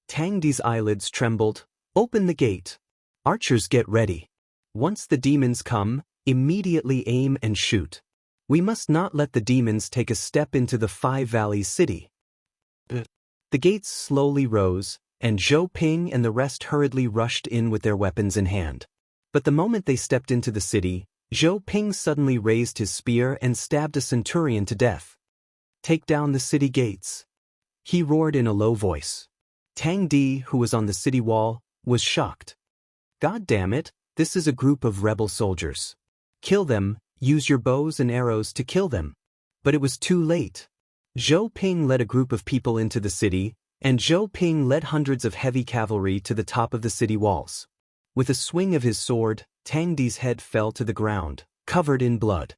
Tang Di's eyelids trembled. "Open the gate. Archers, get ready. Once the demons come, immediately aim and shoot. We must not let the demons take a step into the Five Valleys City." The gates slowly rose, and Zhou Ping and the rest hurriedly rushed in with their weapons in hand. But the moment they stepped into the city, Zhou Ping suddenly raised his spear and stabbed a centurion to death. "Take down the city gates," he roared in a low voice. Tang Di, who was on the city wall, was shocked. "God damn it, This is a group of rebel soldiers. Kill them, use your bows and arrows to kill them. But it was too late. Zhou Ping led a group of people into the city, and Zhou Ping led hundreds of heavy cavalry to the top of the city walls. With a swing of his sword, Tang Di's head fell to the ground, covered in blood.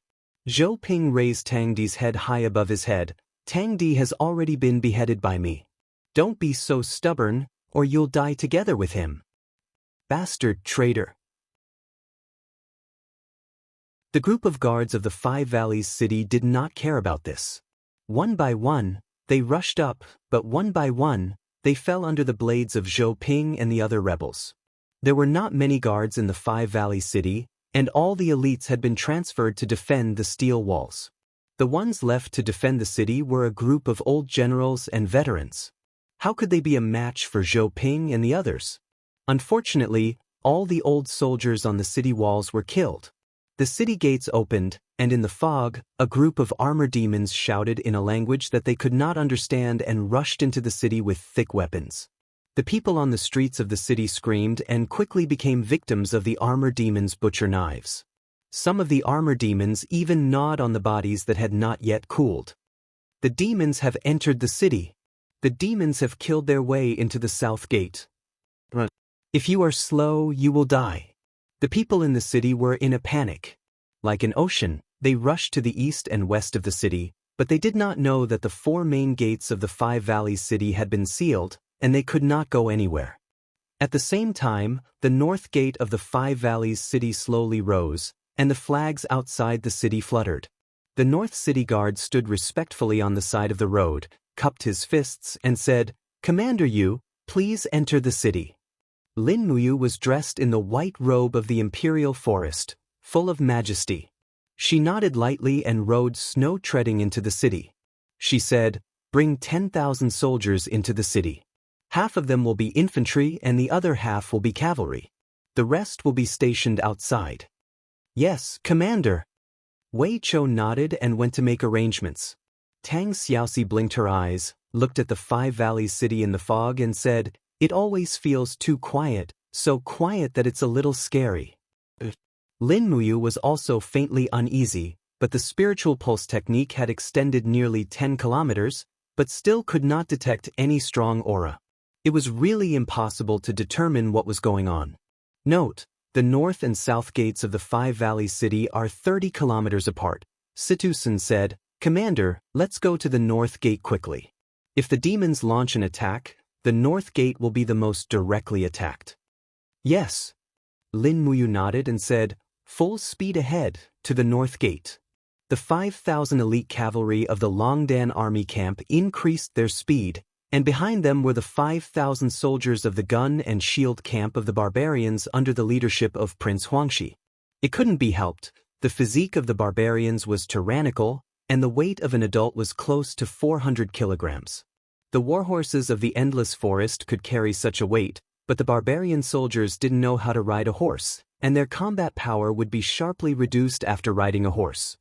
Zhou Ping raised Tang Di's head high above his head. Tang Di has already been beheaded by me. Don't be so stubborn, or you'll die together with him. Bastard traitor. The group of guards of the Five Valleys city did not care about this. One by one, they rushed up, but one by one, they fell under the blades of Zhou Ping and the other rebels. There were not many guards in the Five Valleys city, and all the elites had been transferred to defend the steel walls. The ones left to defend the city were a group of old generals and veterans. How could they be a match for Zhou Ping and the others? Unfortunately, all the old soldiers on the city walls were killed. The city gates opened, and in the fog, a group of armored demons shouted in a language that they could not understand and rushed into the city with thick weapons. The people on the streets of the city screamed and quickly became victims of the armored demons' butcher knives. Some of the armored demons even gnawed on the bodies that had not yet cooled. The demons have entered the city. The demons have killed their way into the south gate. If you are slow, you will die. The people in the city were in a panic. Like an ocean, they rushed to the east and west of the city, but they did not know that the four main gates of the Five Valleys city had been sealed, and they could not go anywhere. At the same time, the north gate of the Five Valleys city slowly rose, and the flags outside the city fluttered. The North City Guard stood respectfully on the side of the road, cupped his fists, and said, "Commander Yu, please enter the city." Lin Muyu was dressed in the white robe of the imperial forest, full of majesty. She nodded lightly and rode snow-treading into the city. She said, "Bring 10,000 soldiers into the city. Half of them will be infantry and the other half will be cavalry. The rest will be stationed outside." "Yes, Commander." Wei Chou nodded and went to make arrangements. Tang Xiaoxi blinked her eyes, looked at the Five Valleys city in the fog and said, "It always feels too quiet, so quiet that it's a little scary." Lin Muyu was also faintly uneasy, but the spiritual pulse technique had extended nearly 10 kilometers, but still could not detect any strong aura. It was really impossible to determine what was going on. Note, the north and south gates of the Five Valleys city are 30 kilometers apart. Situ-san said, "Commander, let's go to the north gate quickly. If the demons launch an attack, the north gate will be the most directly attacked." "Yes." Lin Muyu nodded and said, "Full speed ahead, to the north gate." The 5,000 elite cavalry of the Longdan army camp increased their speed, and behind them were the 5,000 soldiers of the gun and shield camp of the barbarians under the leadership of Prince Huangxi. It couldn't be helped, the physique of the barbarians was tyrannical, and the weight of an adult was close to 400 kilograms. The warhorses of the endless forest could carry such a weight, but the barbarian soldiers didn't know how to ride a horse, and their combat power would be sharply reduced after riding a horse.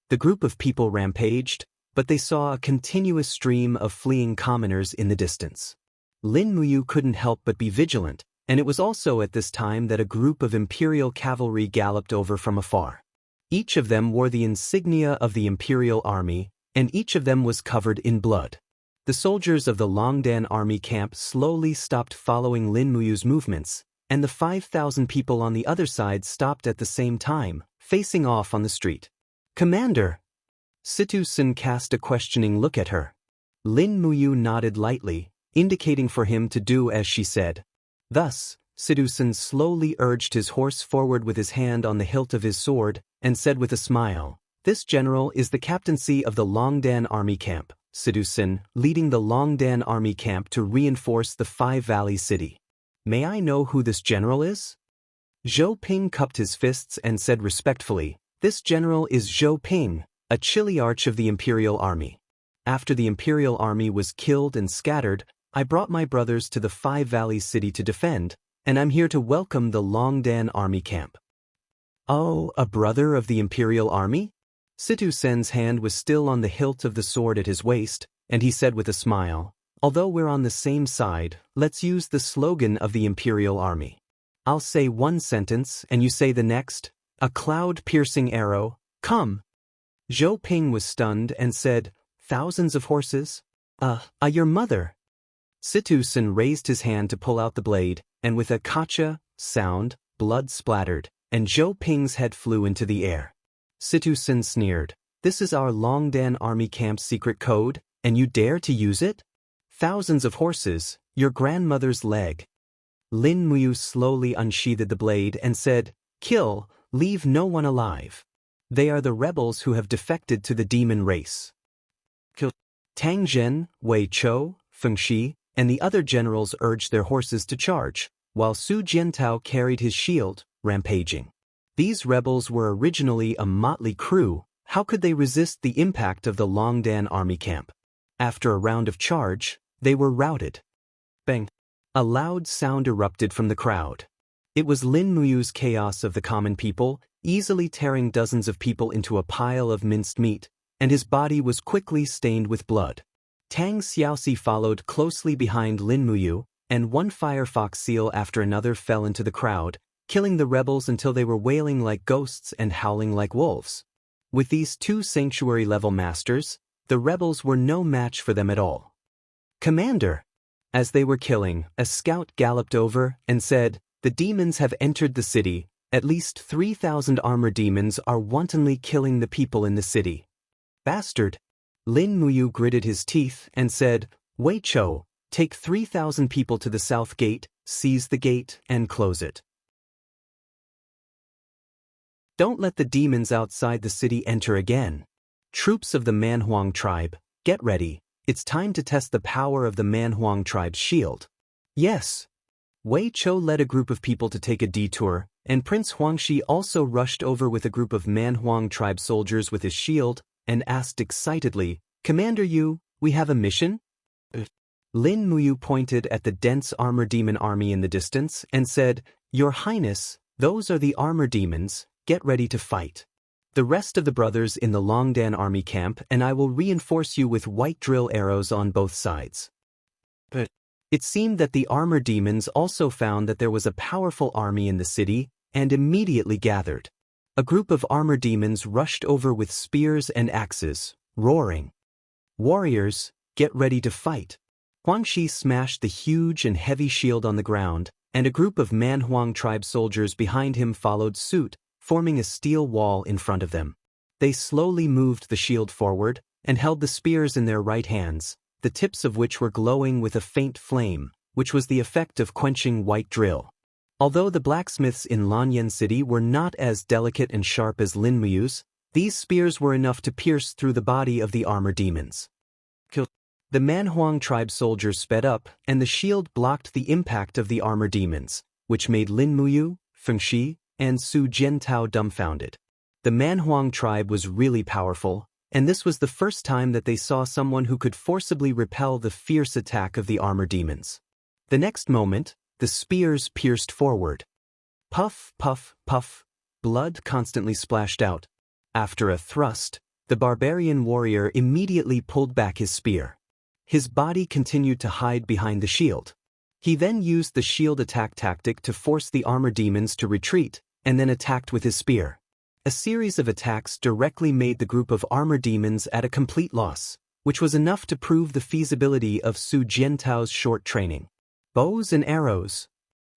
The group of people rampaged, but they saw a continuous stream of fleeing commoners in the distance. Lin Muyu couldn't help but be vigilant, and it was also at this time that a group of imperial cavalry galloped over from afar. Each of them wore the insignia of the imperial army, and each of them was covered in blood. The soldiers of the Longdan army camp slowly stopped following Lin Muyu's movements, and the 5,000 people on the other side stopped at the same time, facing off on the street. "Commander!" Situ-san cast a questioning look at her. Lin Muyu nodded lightly, indicating for him to do as she said. Thus, Situ-san slowly urged his horse forward with his hand on the hilt of his sword, and said with a smile, "This general is the captaincy of the Longdan army camp, Situ-san, leading the Longdan army camp to reinforce the Five Valleys city. May I know who this general is?" Zhou Ping cupped his fists and said respectfully, "This general is Zhou Ping, a chiliarch of the imperial army. After the imperial army was killed and scattered, I brought my brothers to the Five Valleys city to defend, and I'm here to welcome the Longdan army camp." "Oh, a brother of the imperial army?" Situ-sen's hand was still on the hilt of the sword at his waist, and he said with a smile, Although we're on the same side, let's use the slogan of the Imperial Army. I'll say one sentence and you say the next. A cloud-piercing arrow, come. Zhou Ping was stunned and said, thousands of horses? Your mother. Situsen raised his hand to pull out the blade, and with a kacha sound, blood splattered, and Zhou Ping's head flew into the air. Situsen sneered, this is our Longdan army camp's secret code, and you dare to use it? Thousands of horses, your grandmother's leg. Lin Muyu slowly unsheathed the blade and said, kill, leave no one alive. They are the rebels who have defected to the demon race. Tang Zhen, Wei Chou, Feng Shi, and the other generals urged their horses to charge, while Su Jiantao carried his shield, rampaging. These rebels were originally a motley crew. How could they resist the impact of the Longdan army camp? After a round of charge, they were routed. Bang! A loud sound erupted from the crowd. It was Lin Muyu's chaos of the common people, easily tearing dozens of people into a pile of minced meat, and his body was quickly stained with blood. Tang Xiaoxi followed closely behind Lin Muyu, and one firefox seal after another fell into the crowd, killing the rebels until they were wailing like ghosts and howling like wolves. With these two sanctuary-level masters, the rebels were no match for them at all. Commander! As they were killing, a scout galloped over and said, the demons have entered the city. At least 3,000 armor demons are wantonly killing the people in the city. Bastard! Lin Muyu gritted his teeth and said, Wei Chou, take 3,000 people to the south gate, seize the gate, and close it. Don't let the demons outside the city enter again. Troops of the Manhuang tribe, get ready. It's time to test the power of the Manhuang tribe's shield. Yes. Wei Chou led a group of people to take a detour, and Prince Huangxi also rushed over with a group of Manhuang tribe soldiers with his shield, and asked excitedly, Commander Yu, we have a mission? Lin Muyu pointed at the dense armor demon army in the distance and said, Your Highness, those are the armor demons, get ready to fight. The rest of the brothers in the Longdan army camp and I will reinforce you with white drill arrows on both sides. But it seemed that the armor demons also found that there was a powerful army in the city and immediately gathered. A group of armor demons rushed over with spears and axes, roaring. Warriors, get ready to fight. Huangxi smashed the huge and heavy shield on the ground, and a group of Manhuang tribe soldiers behind him followed suit, forming a steel wall in front of them. They slowly moved the shield forward and held the spears in their right hands, the tips of which were glowing with a faint flame, which was the effect of quenching white drill. Although the blacksmiths in Lanyan City were not as delicate and sharp as Lin Muyu's, these spears were enough to pierce through the body of the armor demons. The Manhuang tribe soldiers sped up, and the shield blocked the impact of the armor demons, which made Lin Muyu, Feng Shi, and Su Jiantao dumbfounded. The Manhuang tribe was really powerful, and this was the first time that they saw someone who could forcibly repel the fierce attack of the armor demons. The next moment, the spears pierced forward. Puff, puff, puff, blood constantly splashed out. After a thrust, the barbarian warrior immediately pulled back his spear. His body continued to hide behind the shield. He then used the shield attack tactic to force the armor demons to retreat, and then attacked with his spear. A series of attacks directly made the group of armor demons at a complete loss, which was enough to prove the feasibility of Su Jiantao's short training. Bows and arrows.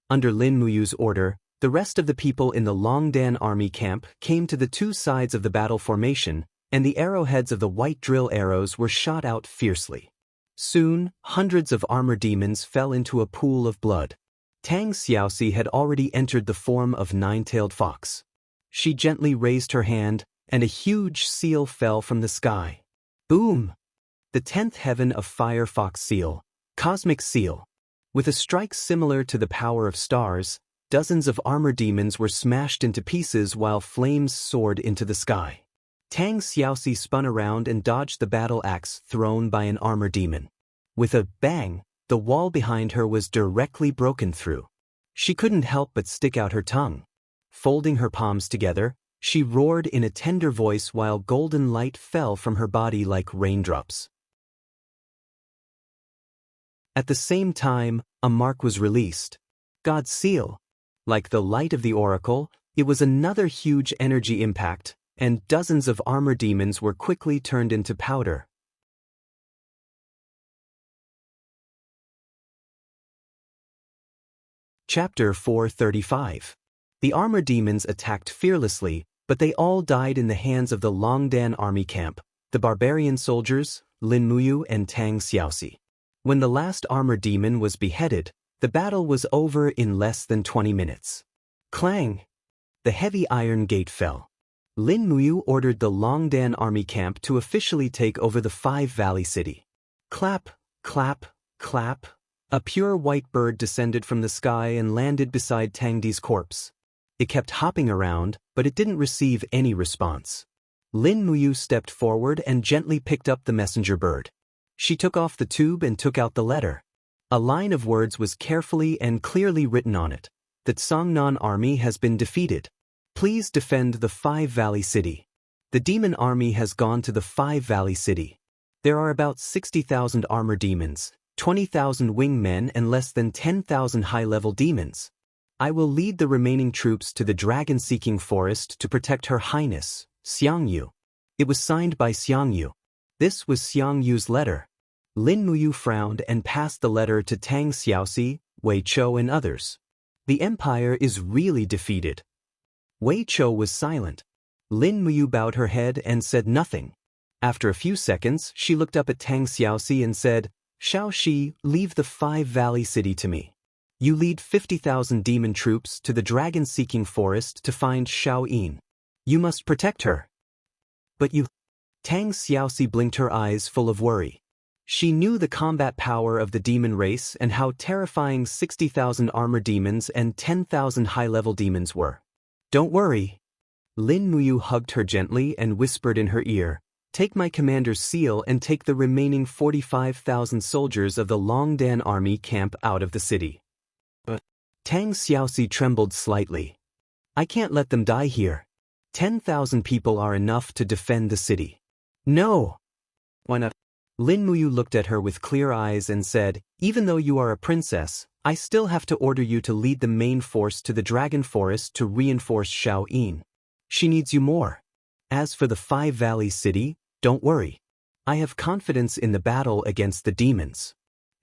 Under Lin Muyu's order, the rest of the people in the Longdan army camp came to the two sides of the battle formation, and the arrowheads of the white drill arrows were shot out fiercely. Soon, hundreds of armor demons fell into a pool of blood. Tang Xiaoxi had already entered the form of nine-tailed fox. She gently raised her hand, and a huge seal fell from the sky. Boom! The 10th heaven of fire fox seal, cosmic seal. With a strike similar to the power of stars, dozens of armor demons were smashed into pieces while flames soared into the sky. Tang Xiaoxi spun around and dodged the battle axe thrown by an armor demon. With a bang, the wall behind her was directly broken through. She couldn't help but stick out her tongue. Folding her palms together, she roared in a tender voice while golden light fell from her body like raindrops. At the same time, a mark was released. God's seal. Like the light of the oracle, it was another huge energy impact, and dozens of armor demons were quickly turned into powder. Chapter 435. The armor demons attacked fearlessly, but they all died in the hands of the Longdan army camp, the barbarian soldiers, Lin Muyu and Tang Xiaoxi. When the last armor demon was beheaded, the battle was over in less than 20 minutes. Clang! The heavy iron gate fell. Lin Muyu ordered the Longdan army camp to officially take over the Five Valley City. Clap, clap, clap. A pure white bird descended from the sky and landed beside Tang Di's corpse. It kept hopping around, but it didn't receive any response. Lin Muyu stepped forward and gently picked up the messenger bird. She took off the tube and took out the letter. A line of words was carefully and clearly written on it, that Songnan army has been defeated. Please defend the Five Valley City. The demon army has gone to the Five Valley City. There are about 60,000 armor demons, 20,000 wingmen and less than 10,000 high-level demons. I will lead the remaining troops to the dragon-seeking forest to protect Her Highness, Xianxia. It was signed by Xianxia. This was Xiangyu's letter. Lin Muyu frowned and passed the letter to Tang Xiaoxi, Wei Chou and others. The empire is really defeated. Wei Chou was silent. Lin Muyu bowed her head and said nothing. After a few seconds, she looked up at Tang Xiaoxi and said, Xiaoxi, leave the Five Valley City to me. You lead 50,000 demon troops to the dragon-seeking forest to find Xiaoyin. You must protect her. But you... Tang Xiaoxi blinked her eyes full of worry. She knew the combat power of the demon race and how terrifying 60,000 armor demons and 10,000 high-level demons were. Don't worry. Lin Muyu hugged her gently and whispered in her ear, take my commander's seal and take the remaining 45,000 soldiers of the Longdan army camp out of the city. But Tang Xiaoxi trembled slightly. I can't let them die here. 10,000 people are enough to defend the city. No. Why not? Lin Muyu looked at her with clear eyes and said, even though you are a princess, I still have to order you to lead the main force to the dragon forest to reinforce Xiaoyin. She needs you more. As for the Five Valley City, don't worry. I have confidence in the battle against the demons.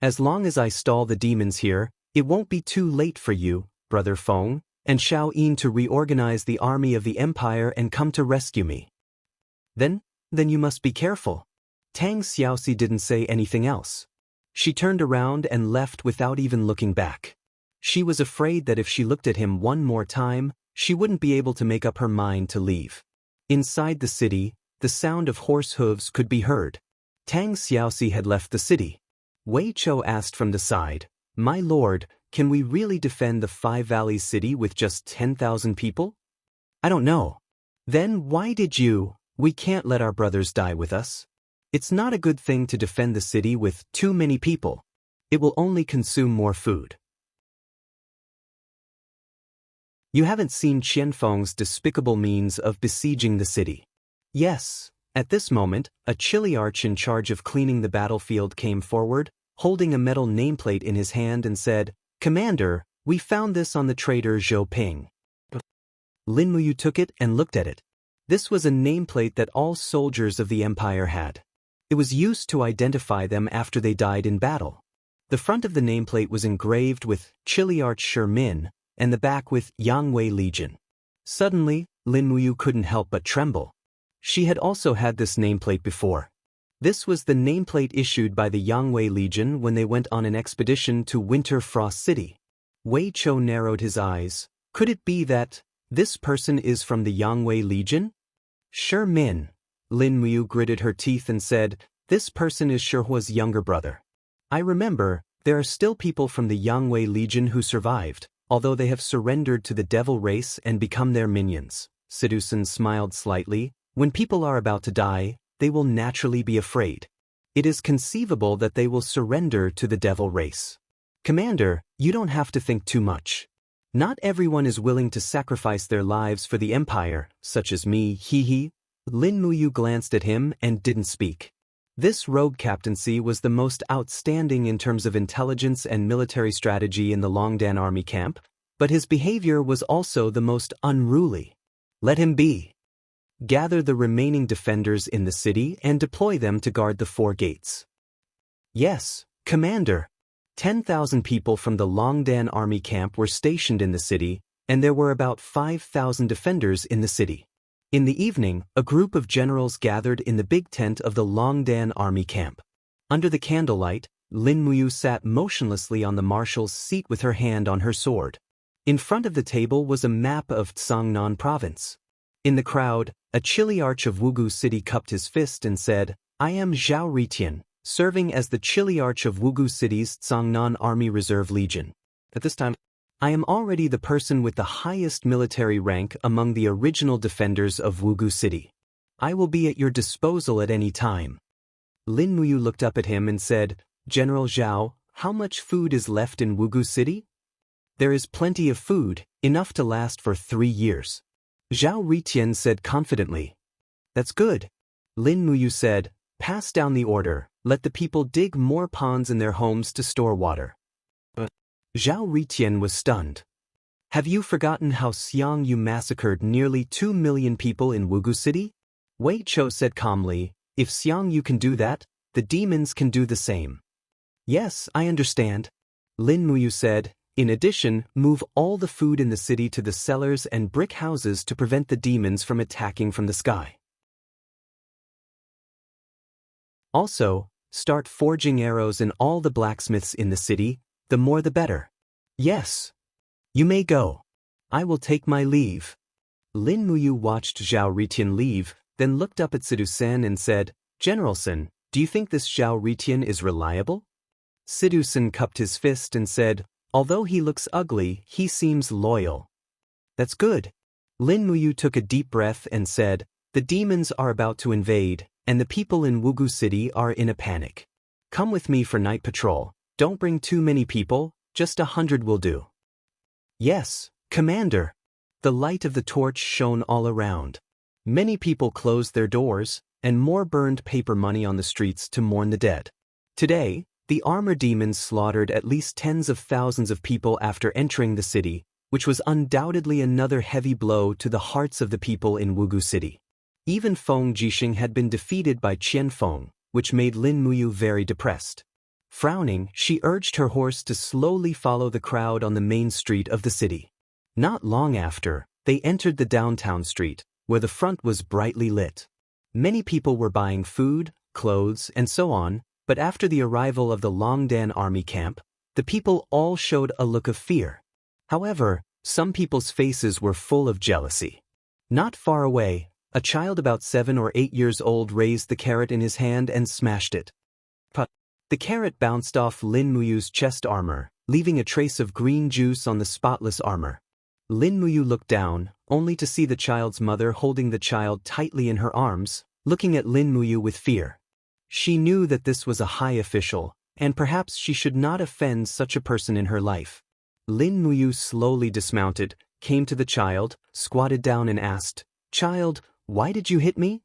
As long as I stall the demons here, it won't be too late for you, Brother Feng, and Xiaoyin to reorganize the army of the empire and come to rescue me. Then you must be careful. Tang Xiaoxi didn't say anything else. She turned around and left without even looking back. She was afraid that if she looked at him one more time, she wouldn't be able to make up her mind to leave. Inside the city, the sound of horse hooves could be heard. Tang Xiaoxi had left the city. Wei Chou asked from the side, My lord, can we really defend the Five Valleys city with just 10,000 people? I don't know. Then why did you? We can't let our brothers die with us. It's not a good thing to defend the city with too many people. It will only consume more food. You haven't seen Qianfeng's despicable means of besieging the city. Yes, at this moment, a chiliarch in charge of cleaning the battlefield came forward, holding a metal nameplate in his hand and said, Commander, we found this on the trader Zhou Ping. Lin Muyu took it and looked at it. This was a nameplate that all soldiers of the empire had. It was used to identify them after they died in battle. The front of the nameplate was engraved with Chiliarch Shermin, and the back with Yangwei Legion. Suddenly, Lin Muyu couldn't help but tremble. She had also had this nameplate before. This was the nameplate issued by the Yangwei Legion when they went on an expedition to Winter Frost City. Wei Chou narrowed his eyes. Could it be that this person is from the Yangwei Legion? Shermin. Lin Muyu gritted her teeth and said, This person is Shihua's younger brother. I remember, there are still people from the Yangwei Legion who survived, although they have surrendered to the devil race and become their minions. Seducen smiled slightly. When people are about to die, they will naturally be afraid. It is conceivable that they will surrender to the devil race. Commander, you don't have to think too much. Not everyone is willing to sacrifice their lives for the empire, such as me, hee hee. Lin Muyu glanced at him and didn't speak. This rogue captaincy was the most outstanding in terms of intelligence and military strategy in the Longdan army camp, but his behavior was also the most unruly. Let him be. Gather the remaining defenders in the city and deploy them to guard the 4 gates. Yes, Commander. 10,000 people from the Longdan army camp were stationed in the city, and there were about 5,000 defenders in the city. In the evening, a group of generals gathered in the big tent of the Longdan army camp. Under the candlelight, Lin Muyu sat motionlessly on the marshal's seat with her hand on her sword. In front of the table was a map of Tsangnan province. In the crowd, a Chiliarch of Wugu City cupped his fist and said, "I am Zhao Ritian, serving as the Chiliarch of Wugu City's Tsangnan Army Reserve Legion. At this time, I am already the person with the highest military rank among the original defenders of Wugu City. I will be at your disposal at any time." Lin Muyu looked up at him and said, "General Zhao, how much food is left in Wugu City?" "There is plenty of food, enough to last for 3 years." Zhao Ritian said confidently. "That's good." Lin Muyu said, "Pass down the order, let the people dig more ponds in their homes to store water." Zhao Ritian was stunned. "Have you forgotten how Xianxia massacred nearly 2 million people in Wugu City?" Wei Chou said calmly, "If Xianxia can do that, the demons can do the same." "Yes, I understand." Lin Muyu said, "In addition, move all the food in the city to the cellars and brick houses to prevent the demons from attacking from the sky. Also, start forging arrows in all the blacksmiths in the city, the more the better." "Yes. You may go. I will take my leave." Lin Muyu watched Zhao Ritian leave, then looked up at Sidu-sen and said, "General-sen, do you think this Zhao Ritian is reliable?" Sidu-sen cupped his fist and said, "Although he looks ugly, he seems loyal." "That's good." Lin Muyu took a deep breath and said, "The demons are about to invade, and the people in Wugu City are in a panic. Come with me for night patrol. Don't bring too many people, just 100 will do." "Yes, Commander." The light of the torch shone all around. Many people closed their doors, and more burned paper money on the streets to mourn the dead. Today, the armor demons slaughtered at least tens of thousands of people after entering the city, which was undoubtedly another heavy blow to the hearts of the people in Wugu City. Even Feng Jixing had been defeated by Qian Feng, which made Lin Muyu very depressed. Frowning, she urged her horse to slowly follow the crowd on the main street of the city. Not long after, they entered the downtown street, where the front was brightly lit. Many people were buying food, clothes, and so on, but after the arrival of the Longdan army camp, the people all showed a look of fear. However, some people's faces were full of jealousy. Not far away, a child about 7 or 8 years old raised the carrot in his hand and smashed it. The carrot bounced off Lin Muyu's chest armor, leaving a trace of green juice on the spotless armor. Lin Muyu looked down, only to see the child's mother holding the child tightly in her arms, looking at Lin Muyu with fear. She knew that this was a high official, and perhaps she should not offend such a person in her life. Lin Muyu slowly dismounted, came to the child, squatted down and asked, "Child, why did you hit me?"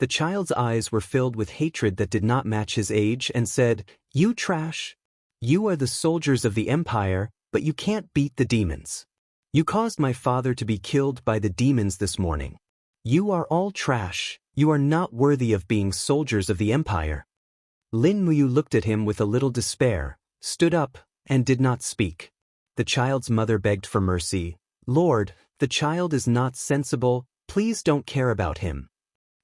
The child's eyes were filled with hatred that did not match his age and said, "You trash! You are the soldiers of the Empire, but you can't beat the demons. You caused my father to be killed by the demons this morning. You are all trash. You are not worthy of being soldiers of the Empire." Lin Muyu looked at him with a little despair, stood up, and did not speak. The child's mother begged for mercy. "Lord, the child is not sensible, please don't care about him."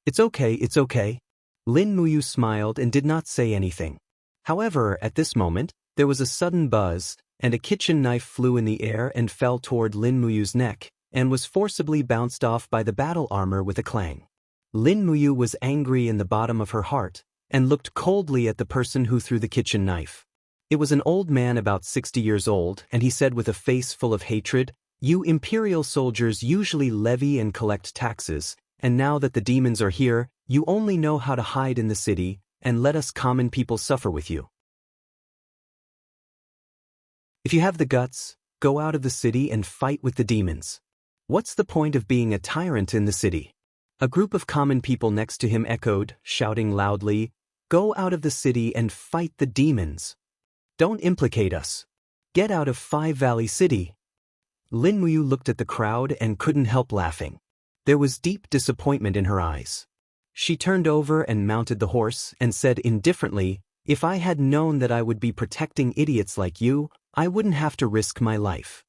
It's okay. Lin Muyu smiled and did not say anything. However, at this moment, there was a sudden buzz, and a kitchen knife flew in the air and fell toward Lin Muyu's neck, and was forcibly bounced off by the battle armor with a clang. Lin Muyu was angry in the bottom of her heart, and looked coldly at the person who threw the kitchen knife. It was an old man about 60 years old, and he said with a face full of hatred, "You imperial soldiers usually levy and collect taxes, and now that the demons are here, you only know how to hide in the city, and let us common people suffer with you. If you have the guts, go out of the city and fight with the demons. What's the point of being a tyrant in the city?" A group of common people next to him echoed, shouting loudly, Go out of the city and fight the demons. Don't implicate us. Get out of Five Valley City. Lin Muyu looked at the crowd and couldn't help laughing. There was deep disappointment in her eyes. She turned over and mounted the horse and said indifferently, "If I had known that I would be protecting idiots like you, I wouldn't have to risk my life."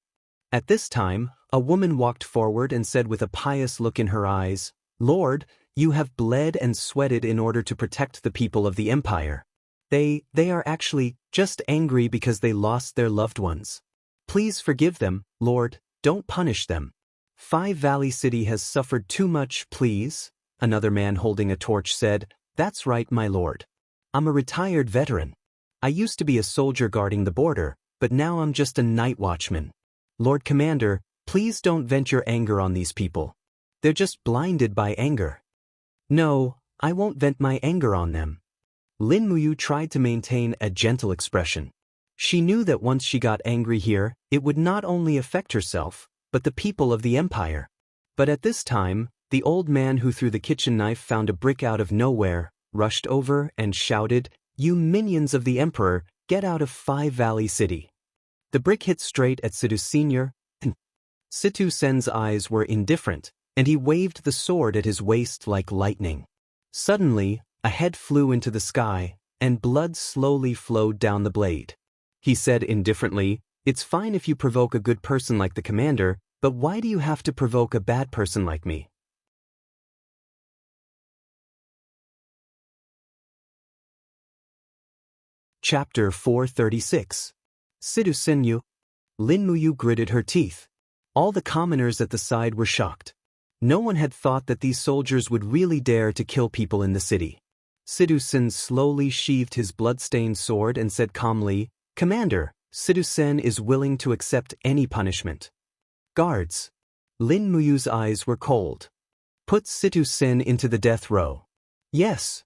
At this time, a woman walked forward and said with a pious look in her eyes, "Lord, you have bled and sweated in order to protect the people of the empire. They are actually just angry because they lost their loved ones. Please forgive them, Lord, don't punish them. Five Valley City has suffered too much, please." Another man holding a torch said, "That's right, my lord. I'm a retired veteran. I used to be a soldier guarding the border, but now I'm just a night watchman. Lord Commander, please don't vent your anger on these people. They're just blinded by anger." "No, I won't vent my anger on them." Lin Muyu tried to maintain a gentle expression. She knew that once she got angry here, it would not only affect herself, but the people of the empire. But at this time, the old man who threw the kitchen knife found a brick out of nowhere, rushed over and shouted, "You minions of the emperor, get out of Five Valley City." The brick hit straight at Situ Senior, and Situ Sen's eyes were indifferent, and he waved the sword at his waist like lightning. Suddenly, a head flew into the sky, and blood slowly flowed down the blade. He said indifferently, "It's fine if you provoke a good person like the commander, but why do you have to provoke a bad person like me?" Chapter 436. Situ Senyu. Lin Muyu gritted her teeth. All the commoners at the side were shocked. No one had thought that these soldiers would really dare to kill people in the city. Situ Sen slowly sheathed his blood-stained sword and said calmly, "Commander, Situ Sen is willing to accept any punishment." "Guards." Lin Muyu's eyes were cold. "Put Situ Sen into the death row." "Yes."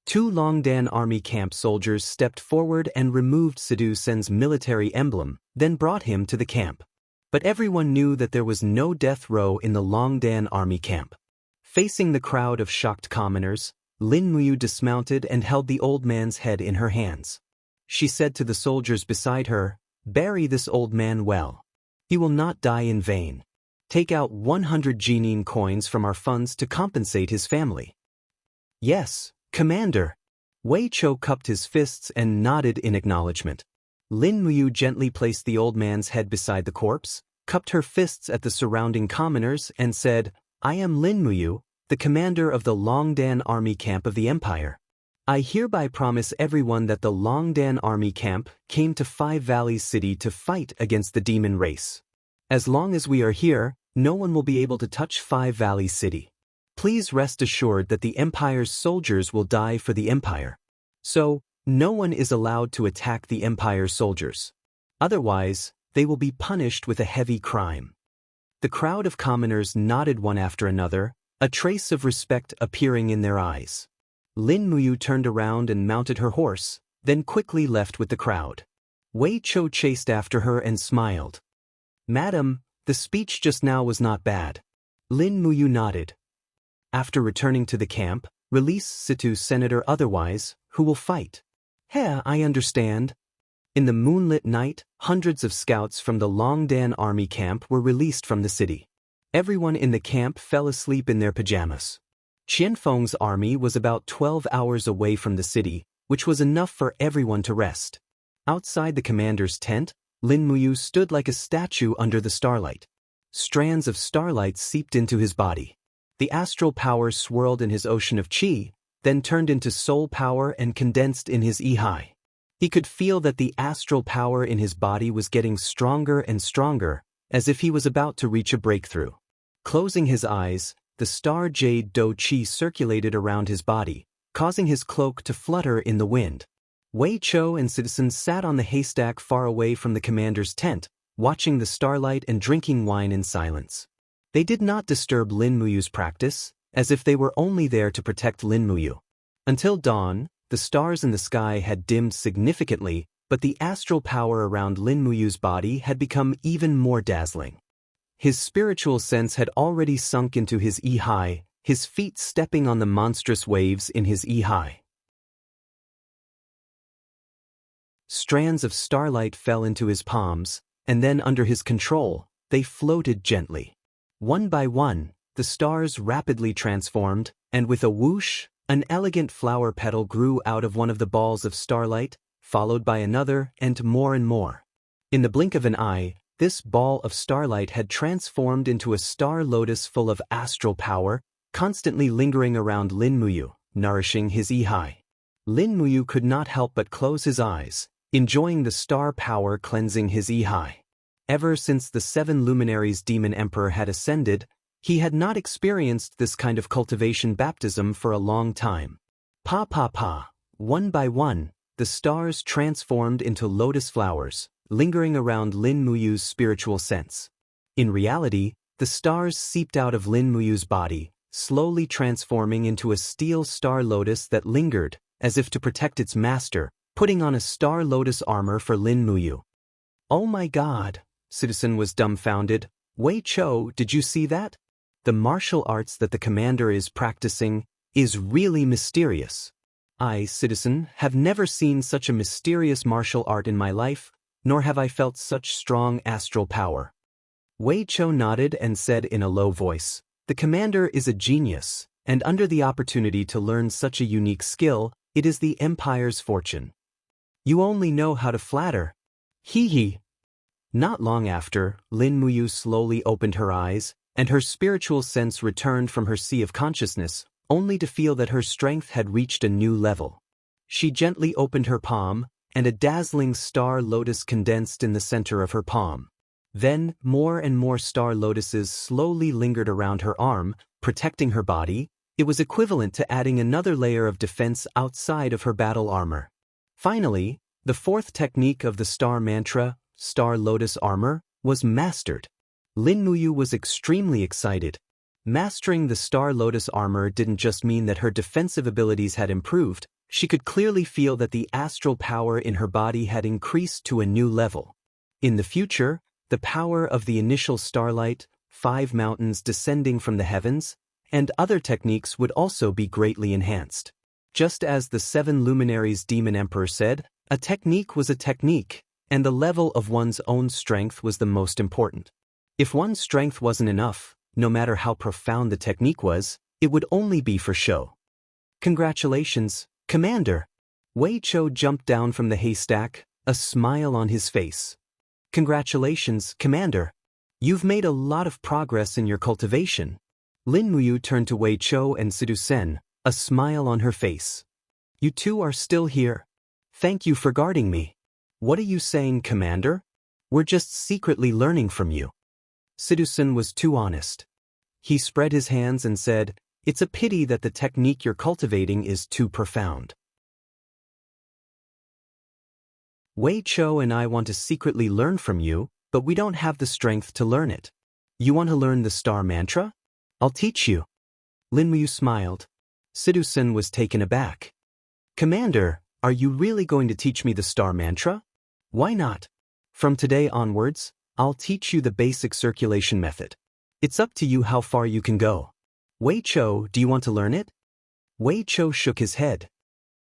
Two Longdan army camp soldiers stepped forward and removed Situ Sen's military emblem, then brought him to the camp. But everyone knew that there was no death row in the Longdan army camp. Facing the crowd of shocked commoners, Lin Muyu dismounted and held the old man's head in her hands. She said to the soldiers beside her, "Bury this old man well. He will not die in vain. Take out 100 Jinin coins from our funds to compensate his family." "Yes, Commander." Wei Chou cupped his fists and nodded in acknowledgement. Lin Muyu gently placed the old man's head beside the corpse, cupped her fists at the surrounding commoners, and said, "I am Lin Muyu, the commander of the Longdan army camp of the empire. I hereby promise everyone that the Longdan army camp came to Five Valleys City to fight against the demon race. As long as we are here, no one will be able to touch Five Valleys City. Please rest assured that the Empire's soldiers will die for the Empire. So, no one is allowed to attack the Empire's soldiers. Otherwise, they will be punished with a heavy crime." The crowd of commoners nodded one after another, a trace of respect appearing in their eyes. Lin Muyu turned around and mounted her horse, then quickly left with the crowd. Wei Chou chased after her and smiled. "Madam, the speech just now was not bad." Lin Muyu nodded. "After returning to the camp, release Situ Senator otherwise, who will fight." "Heh, I understand." In the moonlit night, hundreds of scouts from the Longdan army camp were released from the city. Everyone in the camp fell asleep in their pajamas. Qianfeng's army was about 12 hours away from the city, which was enough for everyone to rest. Outside the commander's tent, Lin Muyu stood like a statue under the starlight. Strands of starlight seeped into his body. The astral power swirled in his ocean of qi, then turned into soul power and condensed in his ihai. He could feel that the astral power in his body was getting stronger and stronger, as if he was about to reach a breakthrough. Closing his eyes, the star jade do qi circulated around his body, causing his cloak to flutter in the wind. Wei Chou and citizens sat on the haystack far away from the commander's tent, watching the starlight and drinking wine in silence. They did not disturb Lin Muyu's practice, as if they were only there to protect Lin Muyu. Until dawn, the stars in the sky had dimmed significantly, but the astral power around Lin Muyu's body had become even more dazzling. His spiritual sense had already sunk into his ihai, his feet stepping on the monstrous waves in his ihai. Strands of starlight fell into his palms, and then under his control, they floated gently. One by one, the stars rapidly transformed, and with a whoosh, an elegant flower petal grew out of one of the balls of starlight, followed by another and more and more. In the blink of an eye, this ball of starlight had transformed into a star lotus full of astral power, constantly lingering around Lin Muyu, nourishing his Ihai. Lin Muyu could not help but close his eyes, enjoying the star power cleansing his Ihai. Ever since the 7 luminaries demon emperor had ascended, he had not experienced this kind of cultivation baptism for a long time. One by one, the stars transformed into lotus flowers, lingering around Lin Muyu's spiritual sense. In reality, the stars seeped out of Lin Muyu's body, slowly transforming into a steel star lotus that lingered, as if to protect its master, putting on a star lotus armor for Lin Muyu. Oh my God! Citizen was dumbfounded. Wei Cho, did you see that? The martial arts that the commander is practicing is really mysterious. I, Citizen, have never seen such a mysterious martial art in my life, nor have I felt such strong astral power. Wei Cho nodded and said in a low voice, the commander is a genius, and under the opportunity to learn such a unique skill, it is the Empire's fortune. You only know how to flatter. Hee hee. Not long after, Lin Muyu slowly opened her eyes, and her spiritual sense returned from her sea of consciousness, only to feel that her strength had reached a new level. She gently opened her palm, and a dazzling star lotus condensed in the center of her palm. Then, more and more star lotuses slowly lingered around her arm, protecting her body. It was equivalent to adding another layer of defense outside of her battle armor. Finally, the 4th technique of the star mantra, Star Lotus Armor, was mastered. Lin Muyu was extremely excited. Mastering the Star Lotus Armor didn't just mean that her defensive abilities had improved, she could clearly feel that the astral power in her body had increased to a new level. In the future, the power of the initial starlight, 5 mountains descending from the heavens, and other techniques would also be greatly enhanced. Just as the 7 luminaries demon emperor said, a technique was a technique, and the level of one's own strength was the most important. If one's strength wasn't enough, no matter how profound the technique was, it would only be for show. Congratulations, Commander! Wei Cho jumped down from the haystack, a smile on his face. Congratulations, Commander! You've made a lot of progress in your cultivation. Lin Muyu turned to Wei Cho and Sidu Sen, a smile on her face. You two are still here. Thank you for guarding me. What are you saying, Commander? We're just secretly learning from you. Sidu Sen was too honest. He spread his hands and said, it's a pity that the technique you're cultivating is too profound. Wei Cho and I want to secretly learn from you, but we don't have the strength to learn it. You want to learn the star mantra? I'll teach you. Lin Muyu smiled. Sidu Sen was taken aback. Commander, are you really going to teach me the star mantra? Why not? From today onwards, I'll teach you the basic circulation method. It's up to you how far you can go. Wei Cho, do you want to learn it? Wei Cho shook his head.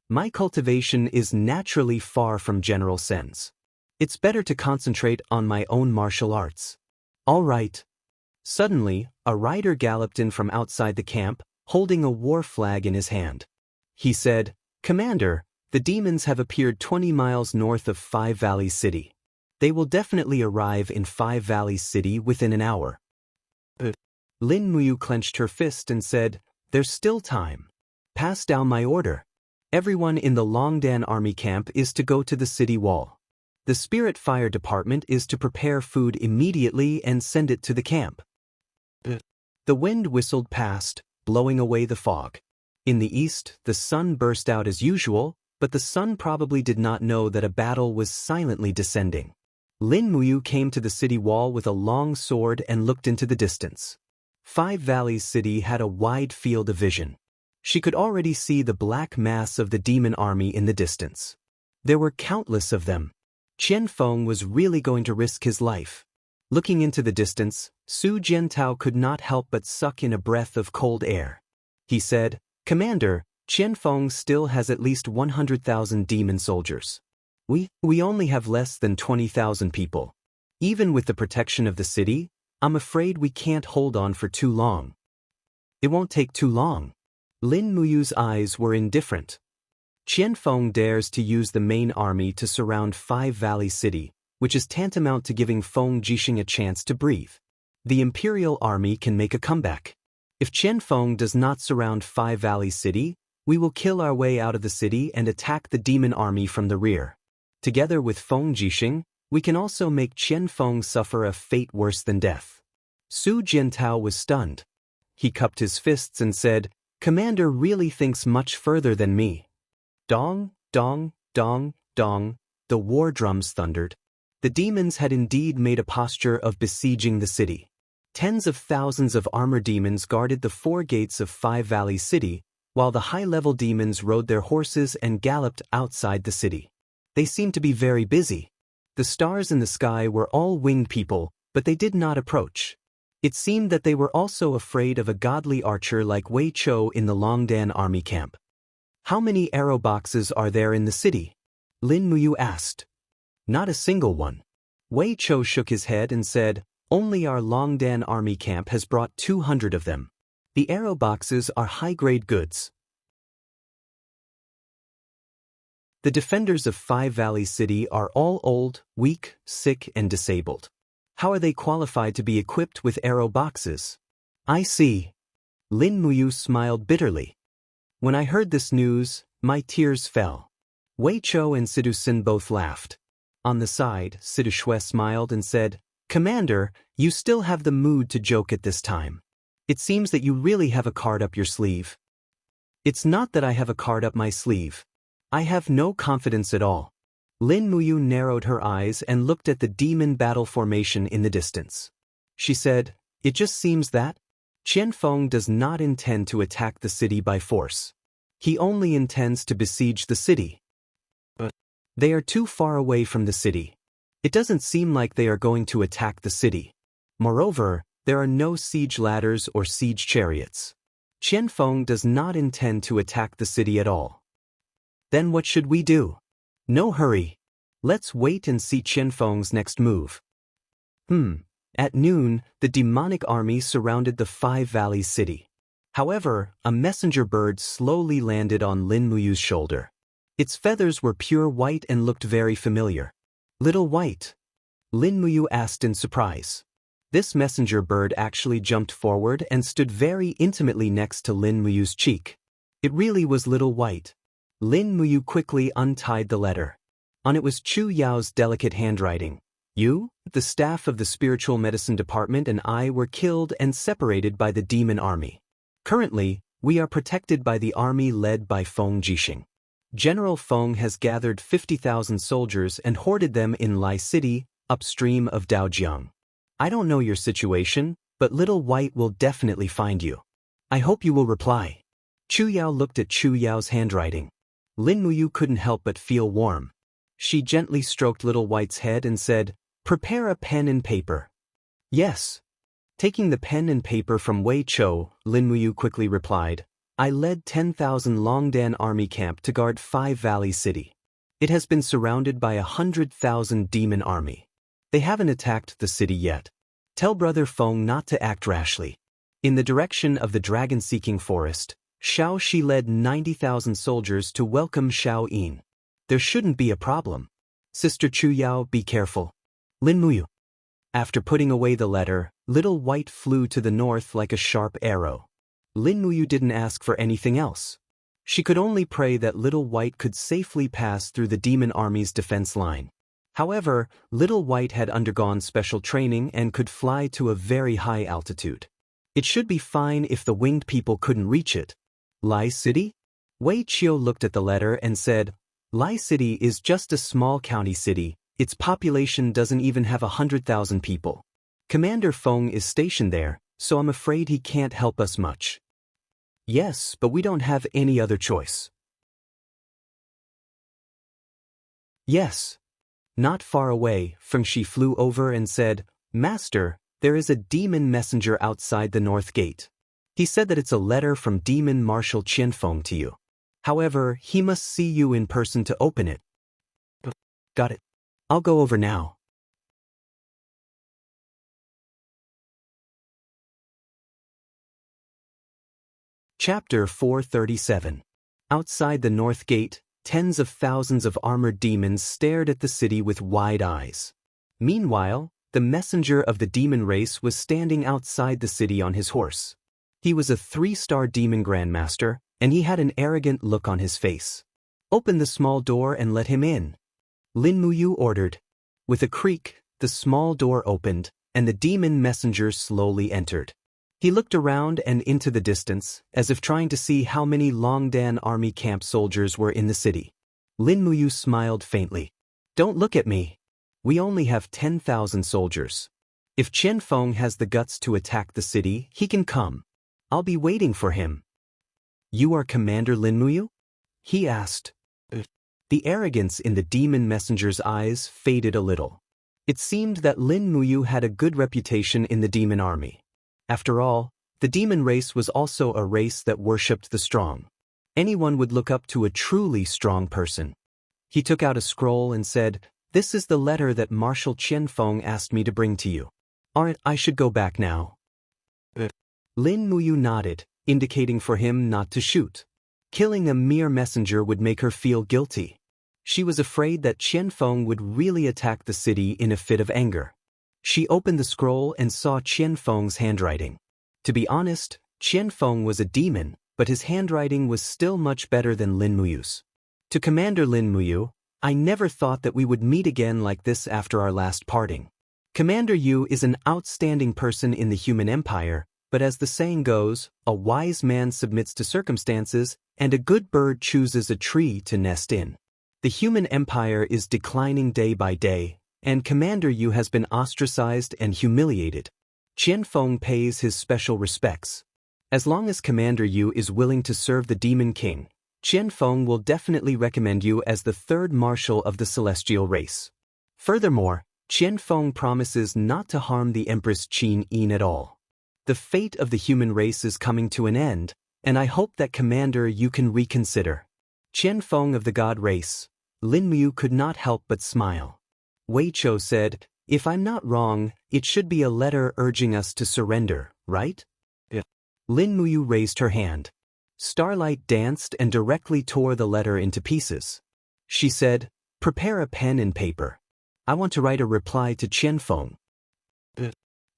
My cultivation is naturally far from general sense. It's better to concentrate on my own martial arts. All right. Suddenly, a rider galloped in from outside the camp, holding a war flag in his hand. He said, Commander, the demons have appeared 20 miles north of 5 Valleys City. They will definitely arrive in 5 Valleys City within an hour. Lin Muyu clenched her fist and said, there's still time. Pass down my order. Everyone in the Longdan army camp is to go to the city wall. The Spirit Fire Department is to prepare food immediately and send it to the camp. The wind whistled past, blowing away the fog. In the east, the sun burst out as usual, but the sun probably did not know that a battle was silently descending. Lin Muyu came to the city wall with a long sword and looked into the distance. 5 Valleys City had a wide field of vision. She could already see the black mass of the demon army in the distance. There were countless of them. Qianfeng was really going to risk his life. Looking into the distance, Su Jiantao could not help but suck in a breath of cold air. He said, Commander, Qianfeng still has at least 100,000 demon soldiers. We only have less than 20,000 people. Even with the protection of the city, I'm afraid we can't hold on for too long. It won't take too long. Lin Muyu's eyes were indifferent. Qianfeng dares to use the main army to surround Five Valley City, which is tantamount to giving Feng Jixing a chance to breathe. The Imperial Army can make a comeback. If Qianfeng does not surround Five Valley City, we will kill our way out of the city and attack the demon army from the rear. Together with Feng Jixing, we can also make Qianfeng suffer a fate worse than death. Su Jiantao was stunned. He cupped his fists and said, "Commander really thinks much further than me." Dong, dong, dong, dong, the war drums thundered. The demons had indeed made a posture of besieging the city. Tens of thousands of armored demons guarded the four gates of Five Valley City, while the high-level demons rode their horses and galloped outside the city. They seemed to be very busy. The stars in the sky were all winged people, but they did not approach. It seemed that they were also afraid of a godly archer like Wei Chou in the Longdan army camp. "How many arrow boxes are there in the city?" Lin Muyu asked. "Not a single one." Wei Chou shook his head and said, "Only our Longdan army camp has brought 200 of them. The arrow boxes are high-grade goods." The defenders of Five Valley City are all old, weak, sick, and disabled. How are they qualified to be equipped with arrow boxes? I see. Lin Muyu smiled bitterly. When I heard this news, my tears fell. Wei Chou and Sidu Sin both laughed. On the side, Sidu Shui smiled and said, "Commander, you still have the mood to joke at this time. It seems that you really have a card up your sleeve." "It's not that I have a card up my sleeve. I have no confidence at all." Lin Muyu narrowed her eyes and looked at the demon battle formation in the distance. She said, "It just seems that Qianfeng does not intend to attack the city by force. He only intends to besiege the city. But they are too far away from the city. It doesn't seem like they are going to attack the city. Moreover, there are no siege ladders or siege chariots. Qianfeng does not intend to attack the city at all. Then what should we do? No hurry. Let's wait and see Qianfeng's next move." At noon, the demonic army surrounded the Five Valleys city. However, a messenger bird slowly landed on Lin Muyu's shoulder. Its feathers were pure white and looked very familiar. "Little White?" Lin Muyu asked in surprise. This messenger bird actually jumped forward and stood very intimately next to Lin Muyu's cheek. It really was Little White. Lin Muyu quickly untied the letter. On it was Chu Yao's delicate handwriting. "You, the staff of the spiritual medicine department, and I were killed and separated by the demon army. Currently, we are protected by the army led by Feng Jixing. General Feng has gathered 50,000 soldiers and hoarded them in Lai City, upstream of Daojiang. I don't know your situation, but Little White will definitely find you. I hope you will reply." Chu Yao looked at Chu Yao's handwriting. Lin Muyu couldn't help but feel warm. She gently stroked Little White's head and said, "Prepare a pen and paper." "Yes." Taking the pen and paper from Wei Chou, Lin Muyu quickly replied, "I led 10,000 Longdan army camp to guard Five Valley City. It has been surrounded by 100,000 demon army. They haven't attacked the city yet. Tell Brother Feng not to act rashly." In the direction of the dragon-seeking forest, Shao Shi led 90,000 soldiers to welcome Shao Yin. "There shouldn't be a problem. Sister Chu Yao, be careful." Lin Muyu. After putting away the letter, Little White flew to the north like a sharp arrow. Lin Muyu didn't ask for anything else. She could only pray that Little White could safely pass through the demon army's defense line. However, Little White had undergone special training and could fly to a very high altitude. It should be fine if the winged people couldn't reach it. Lai City? Wei Chou looked at the letter and said, "Lai City is just a small county city. Its population doesn't even have 100,000 people. Commander Feng is stationed there, so I'm afraid he can't help us much." "Yes, but we don't have any other choice." "Yes." Not far away, Feng Shi flew over and said, "Master, there is a demon messenger outside the north gate. He said that it's a letter from Demon Marshal Qianfeng to you. However, he must see you in person to open it." Got it. I'll go over now. Chapter 437. Outside the North Gate, tens of thousands of armored demons stared at the city with wide eyes. Meanwhile, the messenger of the demon race was standing outside the city on his horse. He was a 3-star demon grandmaster, and he had an arrogant look on his face. "Open the small door and let him in," Lin Muyu ordered. With a creak, the small door opened, and the demon messenger slowly entered. He looked around and into the distance, as if trying to see how many Longdan army camp soldiers were in the city. Lin Muyu smiled faintly. "Don't look at me. We only have 10,000 soldiers. If Qian Feng has the guts to attack the city, he can come. I'll be waiting for him." "You are Commander Lin Muyu?" he asked. The arrogance in the demon messenger's eyes faded a little. It seemed that Lin Muyu had a good reputation in the demon army. After all, the demon race was also a race that worshipped the strong. Anyone would look up to a truly strong person. He took out a scroll and said, "This is the letter that Marshal Qian Feng asked me to bring to you. Aren't I should go back now?" Lin Muyu nodded, indicating for him not to shoot. Killing a mere messenger would make her feel guilty. She was afraid that Qian Feng would really attack the city in a fit of anger. She opened the scroll and saw Qian Feng's handwriting. To be honest, Qian Feng was a demon, but his handwriting was still much better than Lin Muyu's. "To Commander Lin Muyu, I never thought that we would meet again like this after our last parting. Commander Yu is an outstanding person in the human empire, but as the saying goes, a wise man submits to circumstances, and a good bird chooses a tree to nest in. The human empire is declining day by day, and Commander Yu has been ostracized and humiliated. Qian Feng pays his special respects. As long as Commander Yu is willing to serve the Demon King, Qian Feng will definitely recommend you as the 3rd marshal of the celestial race. Furthermore, Qian Feng promises not to harm the Empress Qin Yin at all. The fate of the human race is coming to an end, and I hope that Commander Yu can reconsider." Qian Feng of the God race. Lin Muyu could not help but smile. Wei Chou said, "If I'm not wrong, it should be a letter urging us to surrender, right?" Yeah. Lin Muyu raised her hand. Starlight danced and directly tore the letter into pieces. She said, "Prepare a pen and paper. I want to write a reply to Qian Feng."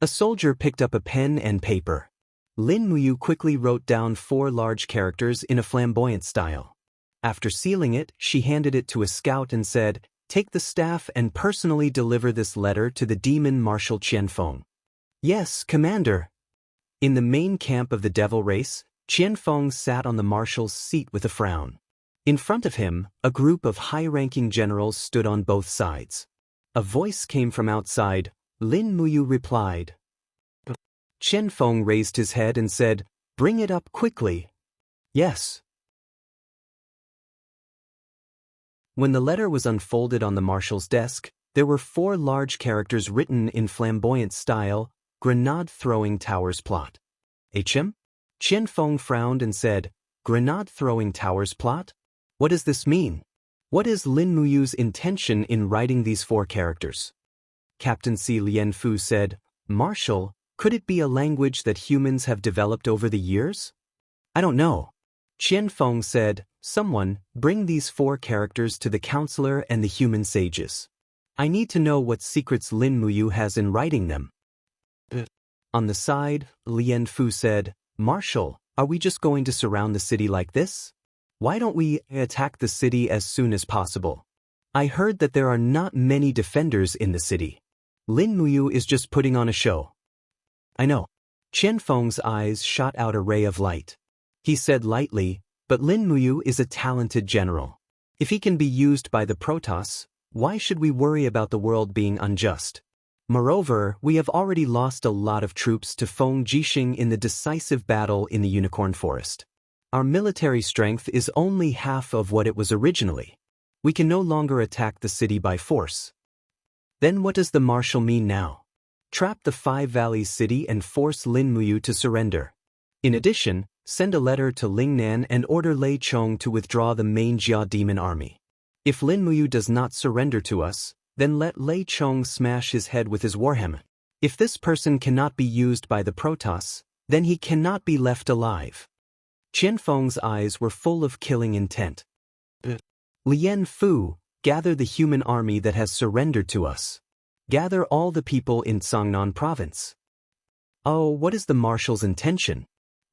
A soldier picked up a pen and paper. Lin Muyu quickly wrote down 4 large characters in a flamboyant style. After sealing it, she handed it to a scout and said, "Take the staff and personally deliver this letter to the demon Marshal Qian Feng." "Yes, Commander." In the main camp of the devil race, Qian Feng sat on the marshal's seat with a frown. In front of him, a group of high-ranking generals stood on both sides. A voice came from outside. Lin Muyu replied. Qian Feng raised his head and said, "Bring it up quickly." "Yes." When the letter was unfolded on the marshal's desk, there were 4 large characters written in flamboyant style, "Grenade-throwing towers plot." "HM?" Qian Feng frowned and said, "Grenade-throwing towers plot? What does this mean? What is Lin Muyu's intention in writing these 4 characters?" Captain Si Lianfu said, "Marshal, could it be a language that humans have developed over the years?" "I don't know." Qian Feng said, "Someone, bring these 4 characters to the counselor and the human sages. I need to know what secrets Lin Muyu has in writing them." On the side, Lian Fu said, "Marshal, are we just going to surround the city like this? Why don't we attack the city as soon as possible? I heard that there are not many defenders in the city. Lin Muyu is just putting on a show." "I know." Qian Feng's eyes shot out a ray of light. He said lightly, "But Lin Muyu is a talented general. If he can be used by the Protoss, why should we worry about the world being unjust? Moreover, we have already lost a lot of troops to Feng Jixing in the decisive battle in the Unicorn Forest. Our military strength is only half of what it was originally. We can no longer attack the city by force. Then what does the marshal mean now? Trap the 5 Valleys city and force Lin Muyu to surrender. In addition, send a letter to Lingnan and order Lei Chong to withdraw the main Jia demon army. If Lin Muyu does not surrender to us, then let Lei Chong smash his head with his warhammer. If this person cannot be used by the Protoss, then he cannot be left alive. Qian Feng's eyes were full of killing intent. Lien Fu, gather the human army that has surrendered to us. Gather all the people in Sangnan province. Oh, what is the marshal's intention?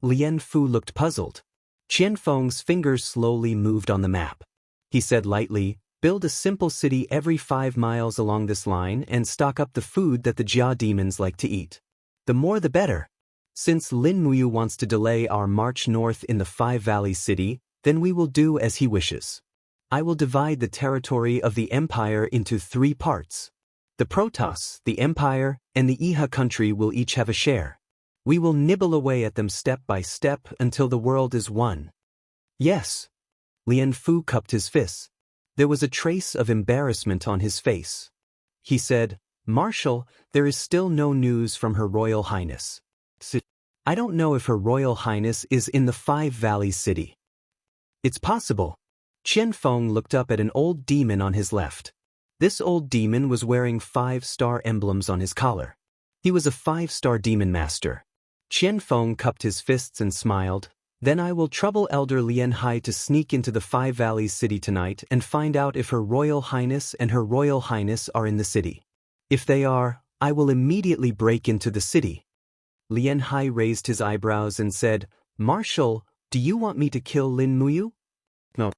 Lien Fu looked puzzled. Qian Feng's fingers slowly moved on the map. He said lightly, build a simple city every 5 miles along this line and stock up the food that the Jia demons like to eat. The more the better. Since Lin Muyu wants to delay our march north in the Five Valleys city, then we will do as he wishes. I will divide the territory of the empire into 3 parts. The Protoss, the empire, and the Iha country will each have a share. We will nibble away at them step by step until the world is one. Yes. Lien Fu cupped his fists. There was a trace of embarrassment on his face. He said, Marshal, there is still no news from Her Royal Highness. I don't know if Her Royal Highness is in the Five Valleys city. It's possible. Qian Feng looked up at an old demon on his left. This old demon was wearing 5-star emblems on his collar. He was a 5-star demon master. Qian Feng cupped his fists and smiled. Then I will trouble Elder Lien Hai to sneak into the Five Valleys city tonight and find out if Her Royal Highness and Her Royal Highness are in the city. If they are, I will immediately break into the city. Lien Hai raised his eyebrows and said, Marshal, do you want me to kill Lin Muyu? No.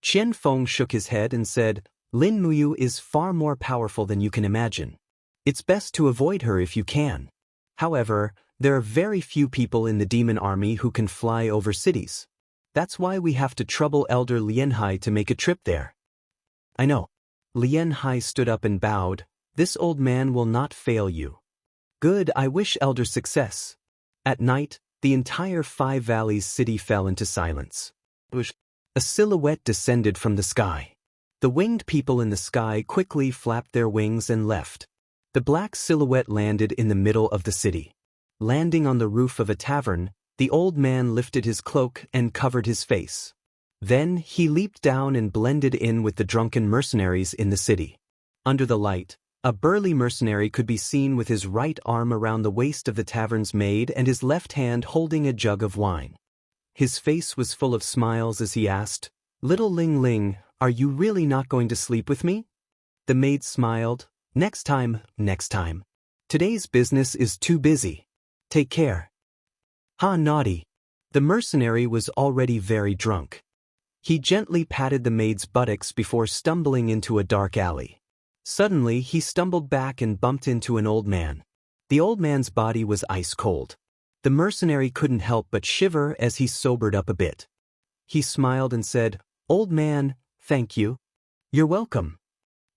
Qian Feng shook his head and said, Lin Muyu is far more powerful than you can imagine. It's best to avoid her if you can. However, there are very few people in the demon army who can fly over cities. That's why we have to trouble Elder Lien Hai to make a trip there. I know. Lien Hai stood up and bowed. This old man will not fail you. Good, I wish Elder success. At night, the entire Five Valleys city fell into silence. A silhouette descended from the sky. The winged people in the sky quickly flapped their wings and left. The black silhouette landed in the middle of the city. Landing on the roof of a tavern, the old man lifted his cloak and covered his face. Then he leaped down and blended in with the drunken mercenaries in the city. Under the light, a burly mercenary could be seen with his right arm around the waist of the tavern's maid and his left hand holding a jug of wine. His face was full of smiles as he asked, Little Ling Ling, are you really not going to sleep with me? The maid smiled, Next time, next time. Today's business is too busy. Take care. Ha, naughty. The mercenary was already very drunk. He gently patted the maid's buttocks before stumbling into a dark alley. Suddenly he stumbled back and bumped into an old man. The old man's body was ice cold. The mercenary couldn't help but shiver as he sobered up a bit. He smiled and said, Old man, thank you. You're welcome.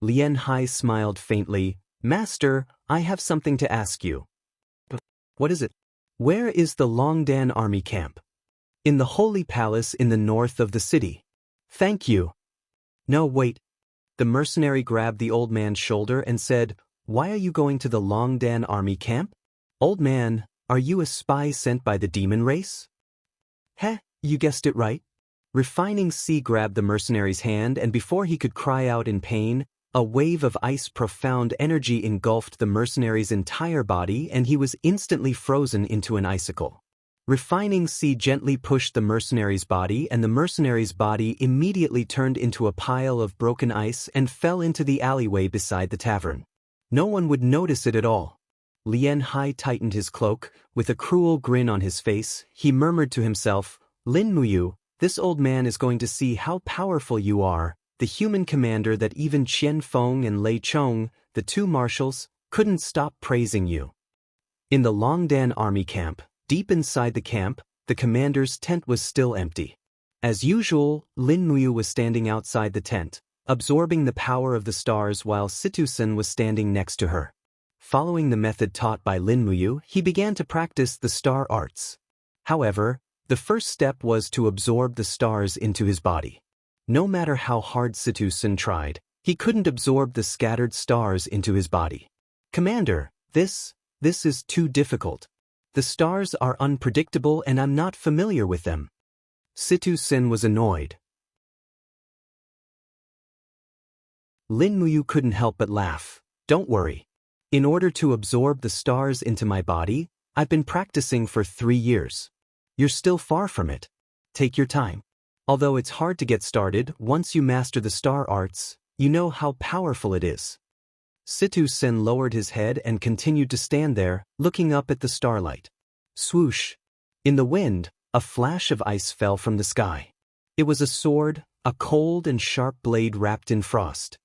Lien Hai smiled faintly. Master, I have something to ask you. What is it? Where is the Longdan army camp? In the Holy Palace in the north of the city. Thank you. No, wait. The mercenary grabbed the old man's shoulder and said, Why are you going to the Longdan army camp? Old man, are you a spy sent by the demon race? Heh, you guessed it right. Refining Sea grabbed the mercenary's hand and before he could cry out in pain, a wave of ice profound energy engulfed the mercenary's entire body and he was instantly frozen into an icicle. Refining Sea gently pushed the mercenary's body and the mercenary's body immediately turned into a pile of broken ice and fell into the alleyway beside the tavern. No one would notice it at all. Lien Hai tightened his cloak. With a cruel grin on his face, he murmured to himself, Lin Muyu, this old man is going to see how powerful you are, the human commander that even Qian Feng and Lei Chong, the 2 marshals, couldn't stop praising you. In the Longdan army camp, deep inside the camp, the commander's tent was still empty. As usual, Lin Muyu was standing outside the tent, absorbing the power of the stars while Situsen was standing next to her. Following the method taught by Lin Muyu, he began to practice the star arts. However, the first step was to absorb the stars into his body. No matter how hard Situsen tried, he couldn't absorb the scattered stars into his body. Commander, this is too difficult. The stars are unpredictable and I'm not familiar with them. Situ Sin was annoyed. Lin Muyu couldn't help but laugh. Don't worry. In order to absorb the stars into my body, I've been practicing for 3 years. You're still far from it. Take your time. Although it's hard to get started, once you master the star arts, you know how powerful it is. Situ Sin lowered his head and continued to stand there, looking up at the starlight. Swoosh! In the wind, a flash of ice fell from the sky. It was a sword, a cold and sharp blade wrapped in frost.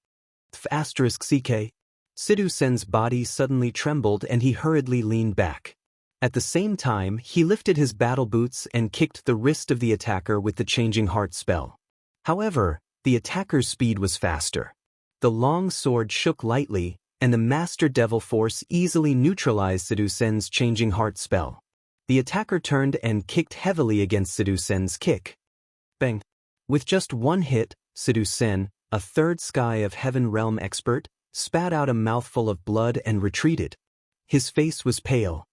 *CK. Situ Sin's body suddenly trembled and he hurriedly leaned back. At the same time, he lifted his battle boots and kicked the wrist of the attacker with the Changing Heart spell. However, the attacker's speed was faster. The long sword shook lightly, and the Master Devil Force easily neutralized Situ Sin's Changing Heart spell. The attacker turned and kicked heavily against Situ Sin's kick. Bang! With just one hit, Situ Sin, a third Sky of Heaven realm expert, spat out a mouthful of blood and retreated. His face was pale.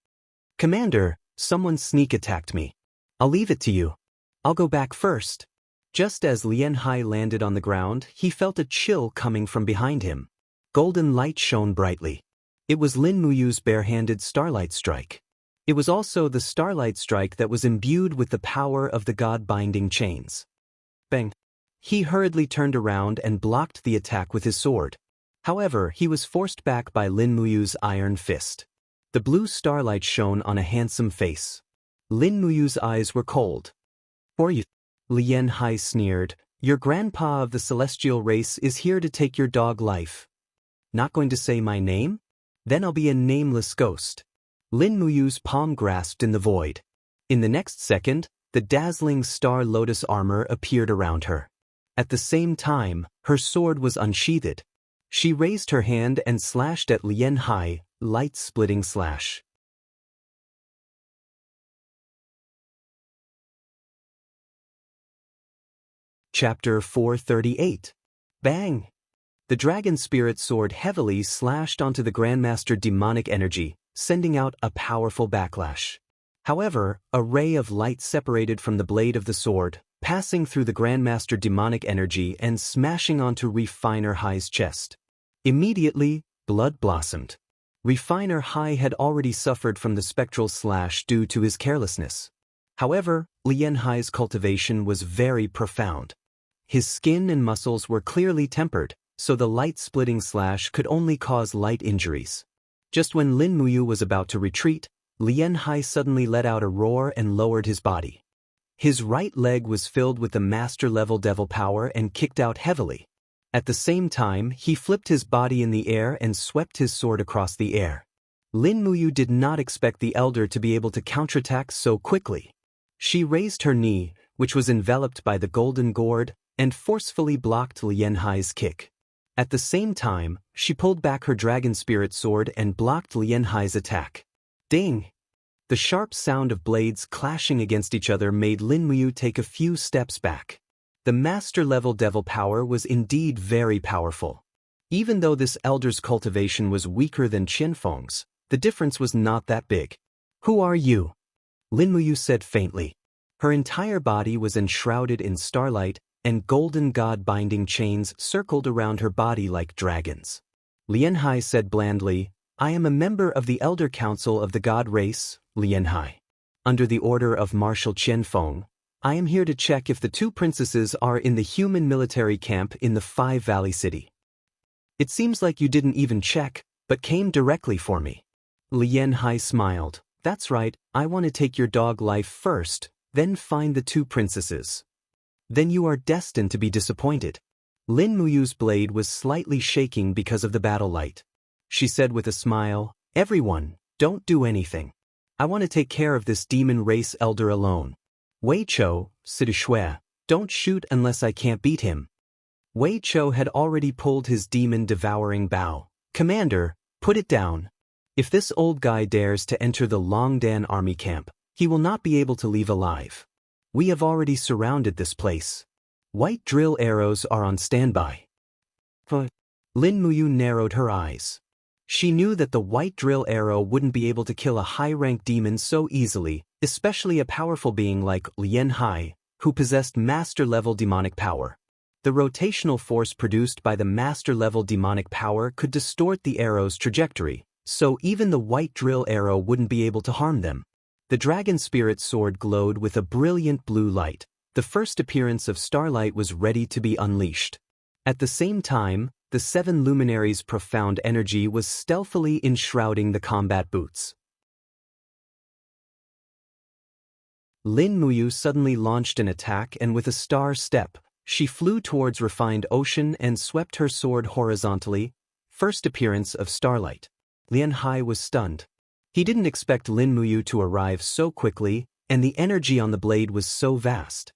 Commander, someone sneak attacked me. I'll leave it to you. I'll go back first. Just as Lian Hai landed on the ground, he felt a chill coming from behind him. Golden light shone brightly. It was Lin Muyu's barehanded Starlight Strike. It was also the Starlight Strike that was imbued with the power of the God-binding chains. Bang! He hurriedly turned around and blocked the attack with his sword. However, he was forced back by Lin Muyu's iron fist. The blue starlight shone on a handsome face. Lin Muyu's eyes were cold. For you, Lian Hai sneered, your grandpa of the celestial race is here to take your dog life. Not going to say my name? Then I'll be a nameless ghost. Lin Muyu's palm grasped in the void. In the next second, the dazzling star lotus armor appeared around her. At the same time, her sword was unsheathed. She raised her hand and slashed at Lian Hai, light-splitting slash. Chapter 438. Bang! The dragon spirit sword heavily slashed onto the Grandmaster demonic energy, sending out a powerful backlash. However, a ray of light separated from the blade of the sword, passing through the Grandmaster demonic energy and smashing onto Refiner Hai's chest. Immediately, blood blossomed. Refiner Hai had already suffered from the spectral slash due to his carelessness. However, Lian Hai's cultivation was very profound. His skin and muscles were clearly tempered, so the light-splitting slash could only cause light injuries. Just when Lin Muyu was about to retreat, Lian Hai suddenly let out a roar and lowered his body. His right leg was filled with the master-level devil power and kicked out heavily. At the same time, he flipped his body in the air and swept his sword across the air. Lin Muyu did not expect the elder to be able to counterattack so quickly. She raised her knee, which was enveloped by the golden gourd, and forcefully blocked Lian Hai's kick. At the same time, she pulled back her dragon spirit sword and blocked Lian Hai's attack. Ding! The sharp sound of blades clashing against each other made Lin Muyu take a few steps back. The master-level devil power was indeed very powerful. Even though this elder's cultivation was weaker than Qianfeng's, the difference was not that big. Who are you? Lin Muyu said faintly. Her entire body was enshrouded in starlight, and golden god-binding chains circled around her body like dragons. Lian Hai said blandly, I am a member of the Elder Council of the God Race, Lian Hai. Under the order of Marshal Qianfeng, I am here to check if the 2 princesses are in the human military camp in the Five Valley City. It seems like you didn't even check, but came directly for me. Lian Hai smiled. That's right, I want to take your dog life first, then find the 2 princesses. Then you are destined to be disappointed. Lin Muyu's blade was slightly shaking because of the battle light. She said with a smile, everyone, don't do anything. I want to take care of this demon race elder alone. Wei Chou, Situ Shui, don't shoot unless I can't beat him. Wei Chou had already pulled his demon-devouring bow. Commander, put it down. If this old guy dares to enter the Longdan army camp, he will not be able to leave alive. We have already surrounded this place. White drill arrows are on standby. Lin Muyu narrowed her eyes. She knew that the white drill arrow wouldn't be able to kill a high-rank demon so easily, especially a powerful being like Lian Hai, who possessed master-level demonic power. The rotational force produced by the master-level demonic power could distort the arrow's trajectory, so even the white drill arrow wouldn't be able to harm them. The dragon spirit sword glowed with a brilliant blue light. The first appearance of starlight was ready to be unleashed. At the same time, the seven luminaries' profound energy was stealthily enshrouding the combat boots. Lin Muyu suddenly launched an attack, and with a star step, she flew towards refined ocean and swept her sword horizontally. First appearance of starlight. Lian Hai was stunned. He didn't expect Lin Muyu to arrive so quickly, and the energy on the blade was so vast.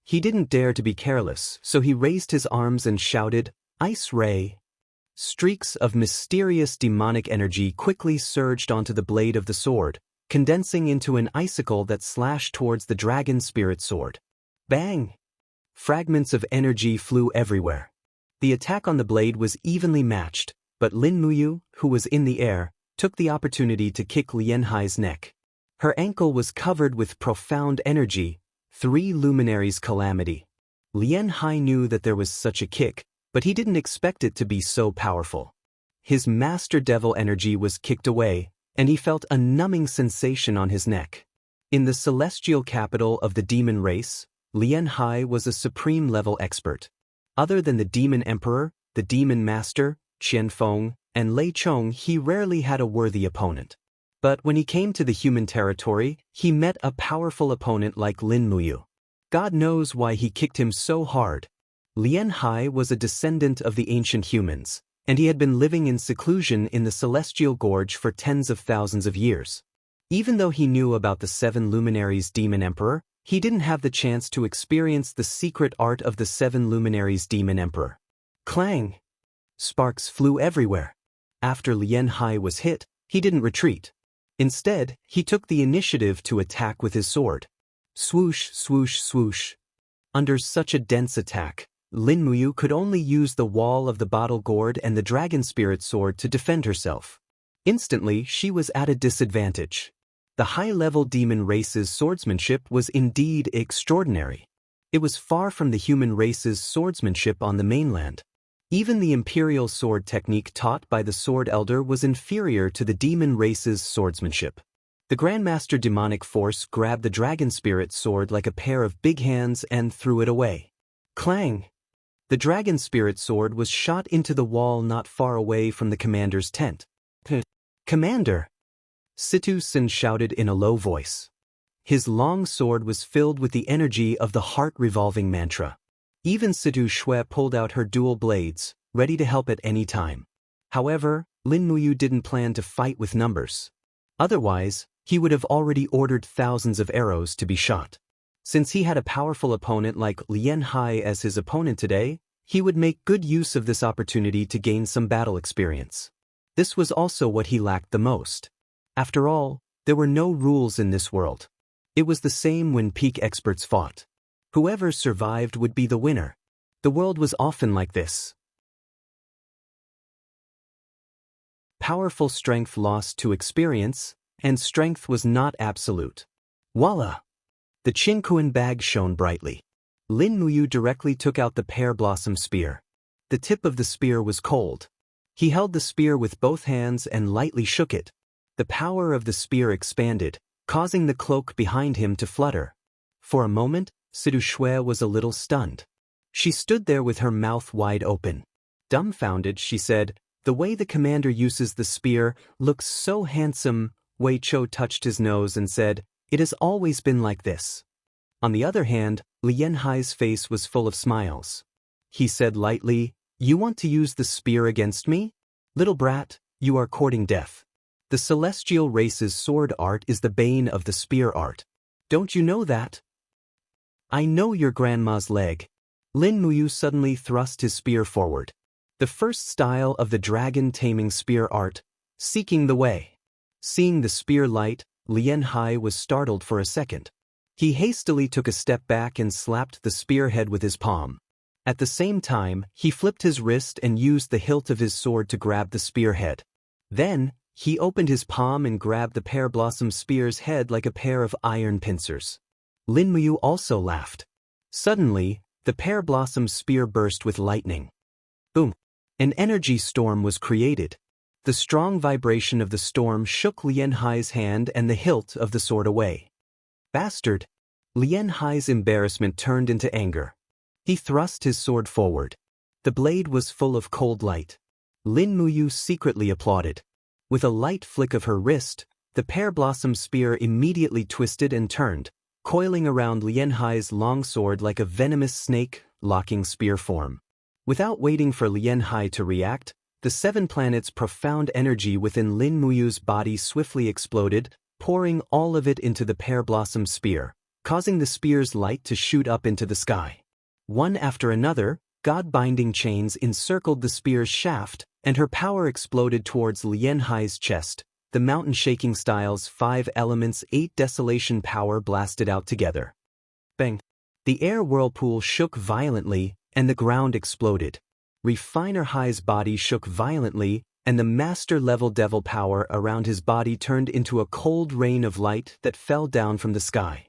He didn't dare to be careless, so he raised his arms and shouted, "Ice Ray!" Streaks of mysterious demonic energy quickly surged onto the blade of the sword, condensing into an icicle that slashed towards the dragon spirit sword. Bang! Fragments of energy flew everywhere. The attack on the blade was evenly matched, but Lin Muyu, who was in the air, took the opportunity to kick Lian Hai's neck. Her ankle was covered with profound energy, three luminaries' calamity. Lian Hai knew that there was such a kick, but he didn't expect it to be so powerful. His master devil energy was kicked away, and he felt a numbing sensation on his neck. In the celestial capital of the demon race, Lian Hai was a supreme-level expert. Other than the demon emperor, the demon master, Qian Feng, and Lei Chong, he rarely had a worthy opponent. But when he came to the human territory, he met a powerful opponent like Lin Muyu. God knows why he kicked him so hard. Lian Hai was a descendant of the ancient humans, and he had been living in seclusion in the Celestial Gorge for tens of thousands of years. Even though he knew about the seven luminaries' demon emperor, he didn't have the chance to experience the secret art of the seven luminaries' demon emperor. Clang! Sparks flew everywhere. After Lian Hai was hit, he didn't retreat. Instead, he took the initiative to attack with his sword. Swoosh, swoosh, swoosh. Under such a dense attack, Lin Muyu could only use the wall of the bottle gourd and the dragon spirit sword to defend herself. Instantly, she was at a disadvantage. The high-level demon race's swordsmanship was indeed extraordinary. It was far from the human race's swordsmanship on the mainland. Even the imperial sword technique taught by the Sword Elder was inferior to the demon race's swordsmanship. The Grandmaster Demonic Force grabbed the dragon spirit sword like a pair of big hands and threw it away. Clang! The dragon spirit sword was shot into the wall not far away from the commander's tent. Commander! Situ Sin shouted in a low voice. His long sword was filled with the energy of the heart-revolving mantra. Even Situ Shui pulled out her dual blades, ready to help at any time. However, Lin Muyu didn't plan to fight with numbers. Otherwise, he would have already ordered thousands of arrows to be shot. Since he had a powerful opponent like Lian Hai as his opponent today, he would make good use of this opportunity to gain some battle experience. This was also what he lacked the most. After all, there were no rules in this world. It was the same when peak experts fought. Whoever survived would be the winner. The world was often like this. Powerful strength lost to experience, and strength was not absolute. Voila! The Qinkuan bag shone brightly. Lin Muyu directly took out the pear blossom spear. The tip of the spear was cold. He held the spear with both hands and lightly shook it. The power of the spear expanded, causing the cloak behind him to flutter. For a moment, Situ Shui was a little stunned. She stood there with her mouth wide open. Dumbfounded, she said, "The way the commander uses the spear looks so handsome." Wei Chou touched his nose and said, "It has always been like this." On the other hand, Lian Hai's face was full of smiles. He said lightly, "You want to use the spear against me? Little brat, you are courting death. The celestial race's sword art is the bane of the spear art. Don't you know that? I know your grandma's leg." Lin Muyu suddenly thrust his spear forward. The first style of the dragon-taming spear art, seeking the way. Seeing the spear light, Lian Hai was startled for a second. He hastily took a step back and slapped the spearhead with his palm. At the same time, he flipped his wrist and used the hilt of his sword to grab the spearhead. Then, he opened his palm and grabbed the pear blossom spear's head like a pair of iron pincers. Lin Muyu also laughed. Suddenly, the pear blossom spear burst with lightning. Boom! An energy storm was created. The strong vibration of the storm shook Lian Hai's hand and the hilt of the sword away. Bastard! Lian Hai's embarrassment turned into anger. He thrust his sword forward. The blade was full of cold light. Lin Muyu secretly applauded. With a light flick of her wrist, the pear blossom spear immediately twisted and turned, coiling around Lian Hai's long sword like a venomous snake, locking spear form. Without waiting for Lian Hai to react, the 7 planets' profound energy within Lin Muyu's body swiftly exploded, pouring all of it into the pear blossom spear, causing the spear's light to shoot up into the sky. One after another, God-binding chains encircled the spear's shaft, and her power exploded towards Lian Hai's chest. The mountain-shaking style's 5 elements 8 desolation power blasted out together. Bang! The air whirlpool shook violently, and the ground exploded. Refiner Hai's body shook violently, and the master-level devil power around his body turned into a cold rain of light that fell down from the sky.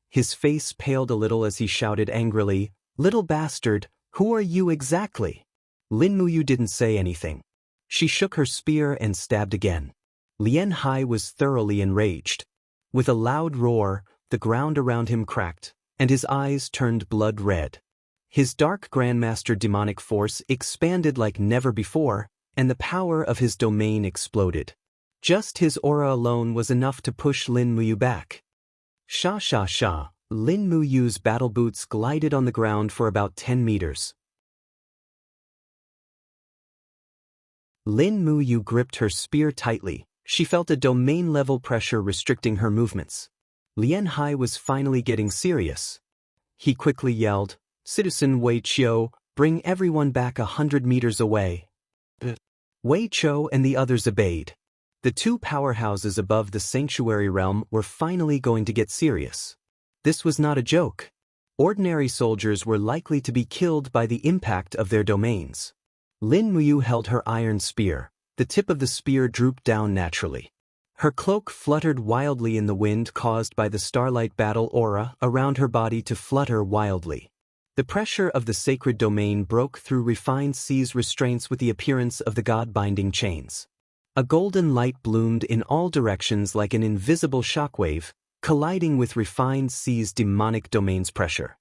His face paled a little as he shouted angrily, "Little bastard, who are you exactly?" Lin Muyu didn't say anything. She shook her spear and stabbed again. Lian Hai was thoroughly enraged. With a loud roar, the ground around him cracked, and his eyes turned blood red. His dark Grandmaster demonic force expanded like never before, and the power of his domain exploded. Just his aura alone was enough to push Lin Muyu back. Sha sha sha, Lin Muyu's battle boots glided on the ground for about 10 meters. Lin Muyu gripped her spear tightly. She felt a domain-level pressure restricting her movements. Lian Hai was finally getting serious. He quickly yelled, "Citizen Wei Qiu, bring everyone back 100 meters away." Wei Qiu and the others obeyed. The 2 powerhouses above the sanctuary realm were finally going to get serious. This was not a joke. Ordinary soldiers were likely to be killed by the impact of their domains. Lin Muyu held her iron spear. The tip of the spear drooped down naturally. Her cloak fluttered wildly in the wind caused by the starlight battle aura around her body to flutter wildly. The pressure of the sacred domain broke through refined sea's restraints with the appearance of the god-binding chains. A golden light bloomed in all directions like an invisible shockwave, colliding with refined sea's demonic domain's pressure.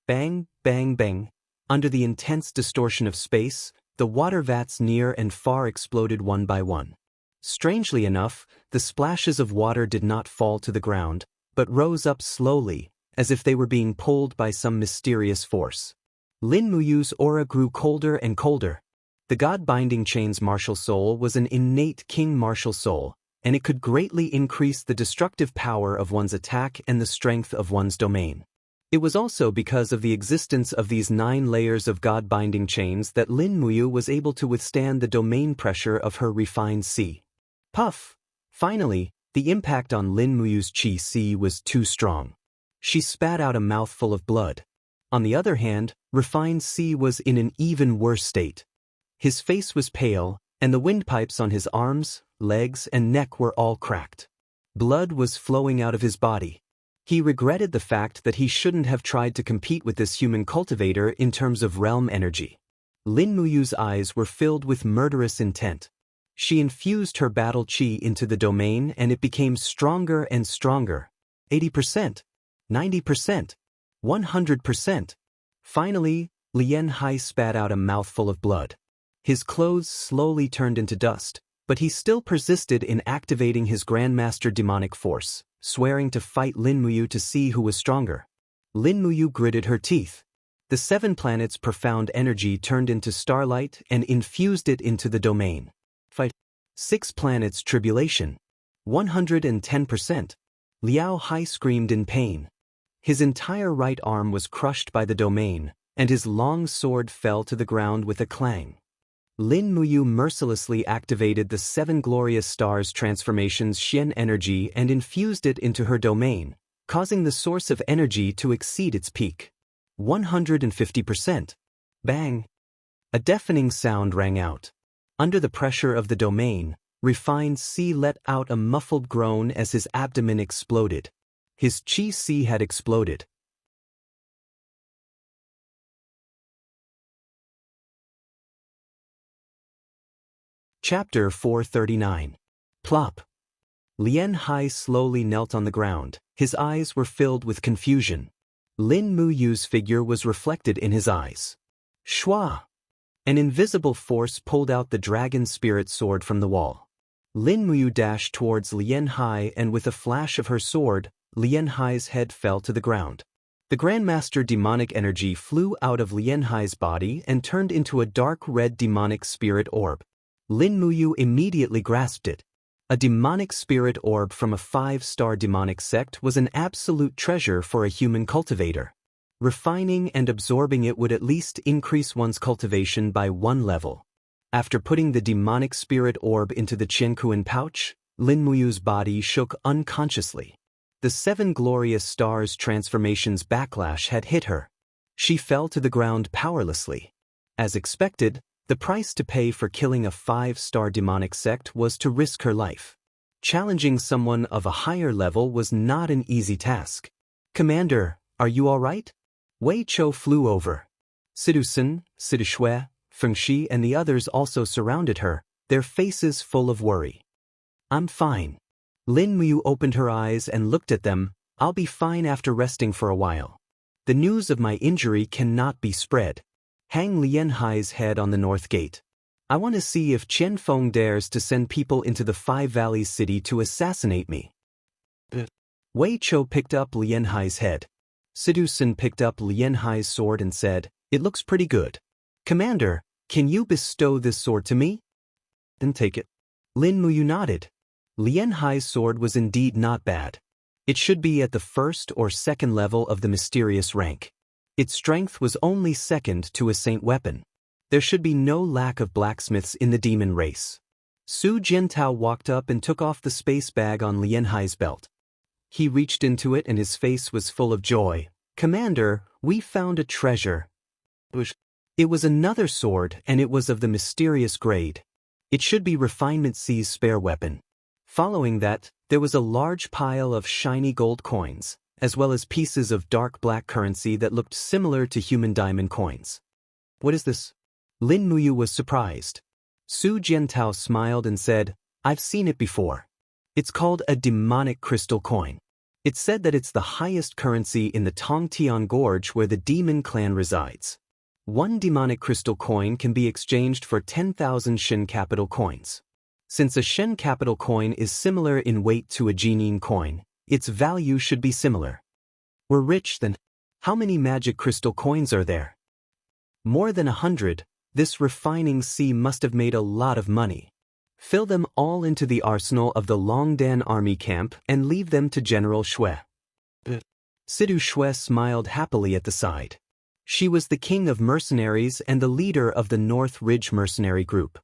Bang, bang, bang. Under the intense distortion of space, the water vats near and far exploded one by one. Strangely enough, the splashes of water did not fall to the ground, but rose up slowly, as if they were being pulled by some mysterious force. Lin Muyu's aura grew colder and colder. The god-binding chain's martial soul was an innate king martial soul, and it could greatly increase the destructive power of one's attack and the strength of one's domain. It was also because of the existence of these 9 layers of god-binding chains that Lin Muyu was able to withstand the domain pressure of her refined Si. Puff! Finally, the impact on Lin Muyu's Qi Si was too strong. She spat out a mouthful of blood. On the other hand, refined Si was in an even worse state. His face was pale, and the windpipes on his arms, legs, and neck were all cracked. Blood was flowing out of his body. He regretted the fact that he shouldn't have tried to compete with this human cultivator in terms of realm energy. Lin Muyu's eyes were filled with murderous intent. She infused her battle qi into the domain and it became stronger and stronger. 80%, 90%, 100%. Finally, Lian Hai spat out a mouthful of blood. His clothes slowly turned into dust, but he still persisted in activating his Grandmaster demonic force, swearing to fight Lin Muyu to see who was stronger. Lin Muyu gritted her teeth. The 7 planets' profound energy turned into starlight and infused it into the domain. Fight. 6 planets' tribulation. 110%. Liao Hai screamed in pain. His entire right arm was crushed by the domain, and his long sword fell to the ground with a clang. Lin Muyu mercilessly activated the 7 glorious stars' transformation's Xian energy and infused it into her domain, causing the source of energy to exceed its peak. 150%. Bang! A deafening sound rang out. Under the pressure of the domain, refined Si let out a muffled groan as his abdomen exploded. His Qi Si had exploded. Chapter 439. Plop. Lien Hai slowly knelt on the ground. His eyes were filled with confusion. Lin Muyu's figure was reflected in his eyes. Shua! An invisible force pulled out the dragon spirit sword from the wall. Lin Muyu dashed towards Lien Hai, and with a flash of her sword, Lien Hai's head fell to the ground. The Grandmaster demonic energy flew out of Lien Hai's body and turned into a dark red demonic spirit orb. Lin Muyu immediately grasped it. A demonic spirit orb from a 5-star demonic sect was an absolute treasure for a human cultivator. Refining and absorbing it would at least increase one's cultivation by 1 level. After putting the demonic spirit orb into the Qiankuan pouch, Lin Muyu's body shook unconsciously. The 7 glorious stars transformation's backlash had hit her. She fell to the ground powerlessly. As expected, the price to pay for killing a 5-star demonic sect was to risk her life. Challenging someone of a higher level was not an easy task. "Commander, are you all right?" Wei Chou flew over. Sidu Sun, Sidu Shui, Feng Shi and the others also surrounded her, their faces full of worry. "I'm fine." Lin Muyu opened her eyes and looked at them. "I'll be fine after resting for a while. The news of my injury cannot be spread. Hang Lien Hai's head on the north gate. I want to see if Qian Feng dares to send people into the 5 Valleys city to assassinate me." Wei Chou picked up Lien Hai's head. Sidu Sun picked up Lien Hai's sword and said, "It looks pretty good. Commander, can you bestow this sword to me?" "Then take it." Lin Muyu nodded. Lien Hai's sword was indeed not bad. It should be at the 1st or 2nd level of the mysterious rank. Its strength was only 2nd to a saint weapon. There should be no lack of blacksmiths in the demon race. Su Jiantao walked up and took off the space bag on Lien Hai's belt. He reached into it and his face was full of joy. "Commander, we found a treasure." It was another sword and it was of the mysterious grade. It should be Refinement C's spare weapon. Following that, there was a large pile of shiny gold coins, as well as pieces of dark black currency that looked similar to human diamond coins. "What is this?" Lin Muyu was surprised. Su Jiantao smiled and said, "I've seen it before. It's called a demonic crystal coin. It's said that it's the highest currency in the Tongtian Gorge where the demon clan resides. 1 demonic crystal coin can be exchanged for 10,000 Shen capital coins. Since a Shen capital coin is similar in weight to a Jinin coin, its value should be similar. We're rich then. How many magic crystal coins are there?" "More than 100. This refining sea must have made a lot of money. Fill them all into the arsenal of the Longdan army camp and leave them to General Shui." Sidu Shui smiled happily at the side. She was the king of mercenaries and the leader of the North Ridge mercenary group.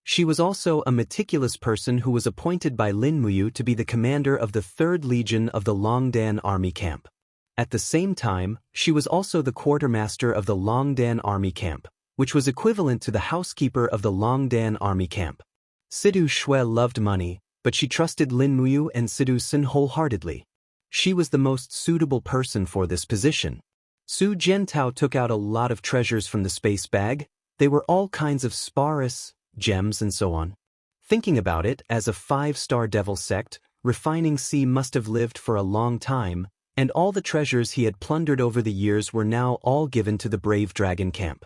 She was also a meticulous person who was appointed by Lin Muyu to be the commander of the 3rd Legion of the Longdan army camp. At the same time, she was also the quartermaster of the Longdan army camp, which was equivalent to the housekeeper of the Longdan army camp. Sidu Shui loved money, but she trusted Lin Muyu and Sidu Sun wholeheartedly. She was the most suitable person for this position. Su Jiantao took out a lot of treasures from the space bag. They were all kinds of sparus, gems and so on. Thinking about it, as a 5-star devil sect, Refining Sea must have lived for a long time, and all the treasures he had plundered over the years were now all given to the brave dragon camp.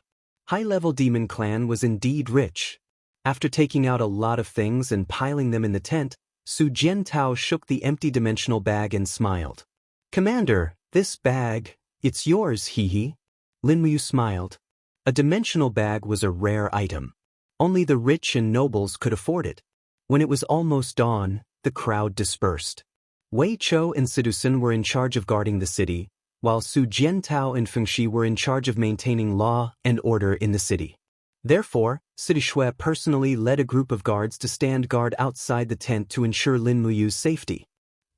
High-level demon clan was indeed rich. After taking out a lot of things and piling them in the tent, Su Jiantao shook the empty dimensional bag and smiled. "Commander, this bag, it's yours, hee." Lin Muyu smiled. A dimensional bag was a rare item. Only the rich and nobles could afford it. When it was almost dawn, the crowd dispersed. Wei Chou and Sidu Sun were in charge of guarding the city, while Su Jiantao and Feng Shi were in charge of maintaining law and order in the city. Therefore, Sidu Shui personally led a group of guards to stand guard outside the tent to ensure Lin Muyu's safety.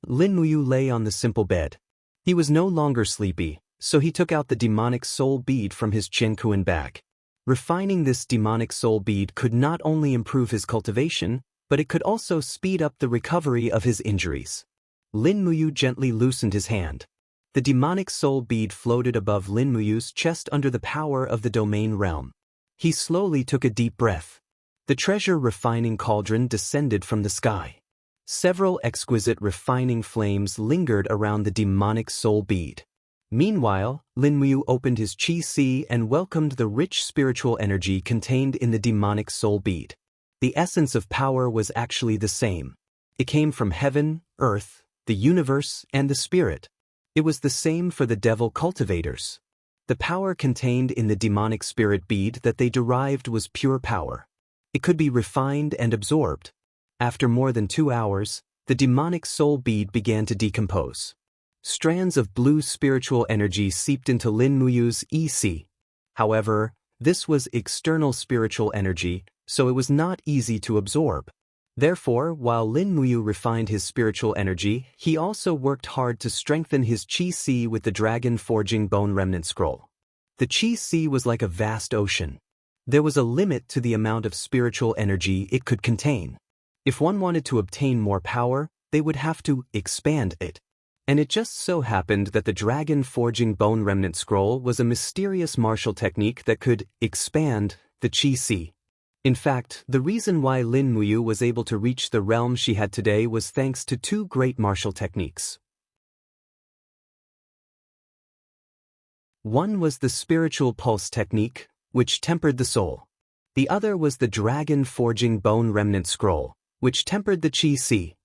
Lin Muyu lay on the simple bed. He was no longer sleepy, so he took out the demonic soul bead from his Qiankuan bag. Refining this demonic soul bead could not only improve his cultivation, but it could also speed up the recovery of his injuries. Lin Muyu gently loosened his hand. The demonic soul bead floated above Lin Muyu's chest under the power of the domain realm. He slowly took a deep breath. The treasure-refining cauldron descended from the sky. Several exquisite refining flames lingered around the demonic soul bead. Meanwhile, Lin Muyu opened his Qi Si and welcomed the rich spiritual energy contained in the demonic soul bead. The essence of power was actually the same. It came from heaven, earth, the universe, and the spirit. It was the same for the devil cultivators. The power contained in the demonic spirit bead that they derived was pure power. It could be refined and absorbed. After more than 2 hours, the demonic soul bead began to decompose. Strands of blue spiritual energy seeped into Lin Muyu's EC. However, this was external spiritual energy, so it was not easy to absorb. Therefore, while Lin Muyu refined his spiritual energy, he also worked hard to strengthen his Qi Si with the Dragon Forging Bone Remnant Scroll. The Qi Si was like a vast ocean. There was a limit to the amount of spiritual energy it could contain. If one wanted to obtain more power, they would have to expand it. And it just so happened that the Dragon Forging Bone Remnant Scroll was a mysterious martial technique that could expand the Qi Si. In fact, the reason why Lin Muyu was able to reach the realm she had today was thanks to 2 great martial techniques. One was the spiritual pulse technique, which tempered the soul. The other was the Dragon Forging Bone Remnant Scroll, which tempered the Qi Si.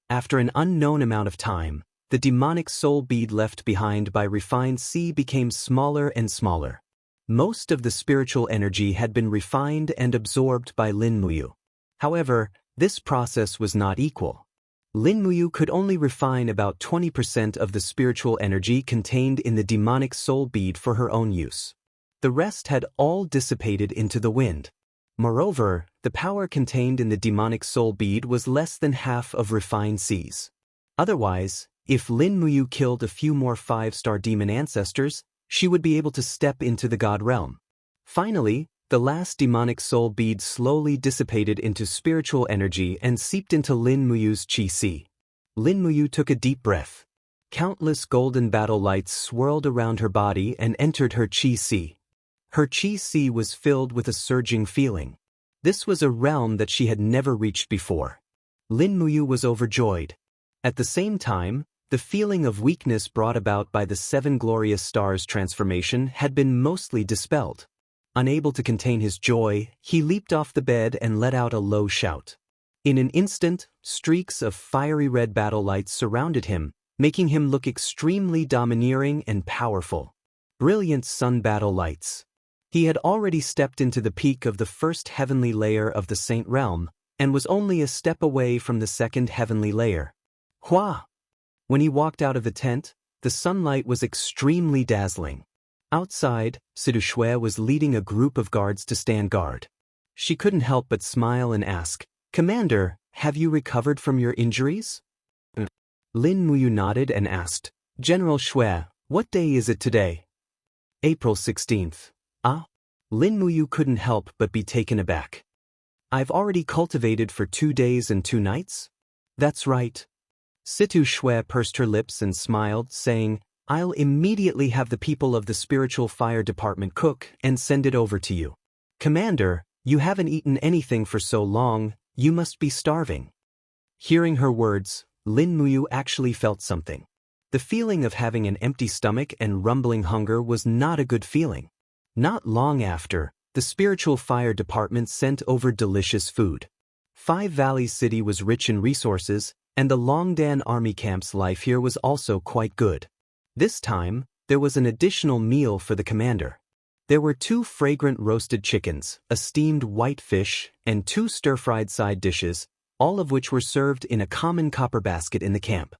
After an unknown amount of time, the demonic soul bead left behind by refined Si became smaller and smaller. Most of the spiritual energy had been refined and absorbed by Lin Muyu. However, this process was not equal. Lin Muyu could only refine about 20% of the spiritual energy contained in the demonic soul bead for her own use. The rest had all dissipated into the wind. Moreover, the power contained in the demonic soul bead was less than half of refined Cs. Otherwise, if Lin Muyu killed a few more 5-star demon ancestors, she would be able to step into the god realm. Finally, the last demonic soul bead slowly dissipated into spiritual energy and seeped into Lin Muyu's Qi Si. Lin Muyu took a deep breath. Countless golden battle lights swirled around her body and entered her Qi Si. Her Qi Si was filled with a surging feeling. This was a realm that she had never reached before. Lin Muyu was overjoyed. At the same time, the feeling of weakness brought about by the 7 glorious stars transformation had been mostly dispelled. Unable to contain his joy, he leaped off the bed and let out a low shout. In an instant, streaks of fiery red battle lights surrounded him, making him look extremely domineering and powerful. Brilliant sun battle lights. He had already stepped into the peak of the first heavenly layer of the Saint Realm, and was only a step away from the second heavenly layer. Hua! When he walked out of the tent, the sunlight was extremely dazzling. Outside, Sidu Shui was leading a group of guards to stand guard. She couldn't help but smile and ask, "Commander, have you recovered from your injuries?" Lin Muyu nodded and asked, "General Shui, what day is it today?" "April 16th. Lin Muyu couldn't help but be taken aback. "I've already cultivated for 2 days and 2 nights?" "That's right." Situ Shui pursed her lips and smiled, saying, "I'll immediately have the people of the Spiritual Fire Department cook and send it over to you." "Commander, you haven't eaten anything for so long, you must be starving." Hearing her words, Lin Muyu actually felt something. The feeling of having an empty stomach and rumbling hunger was not a good feeling. Not long after, the Spiritual Fire Department sent over delicious food. Five Valleys City was rich in resources, and the Longdan army camp's life here was also quite good. This time, there was an additional meal for the commander. There were 2 fragrant roasted chickens, a steamed white fish, and 2 stir-fried side dishes, all of which were served in a common copper basket in the camp.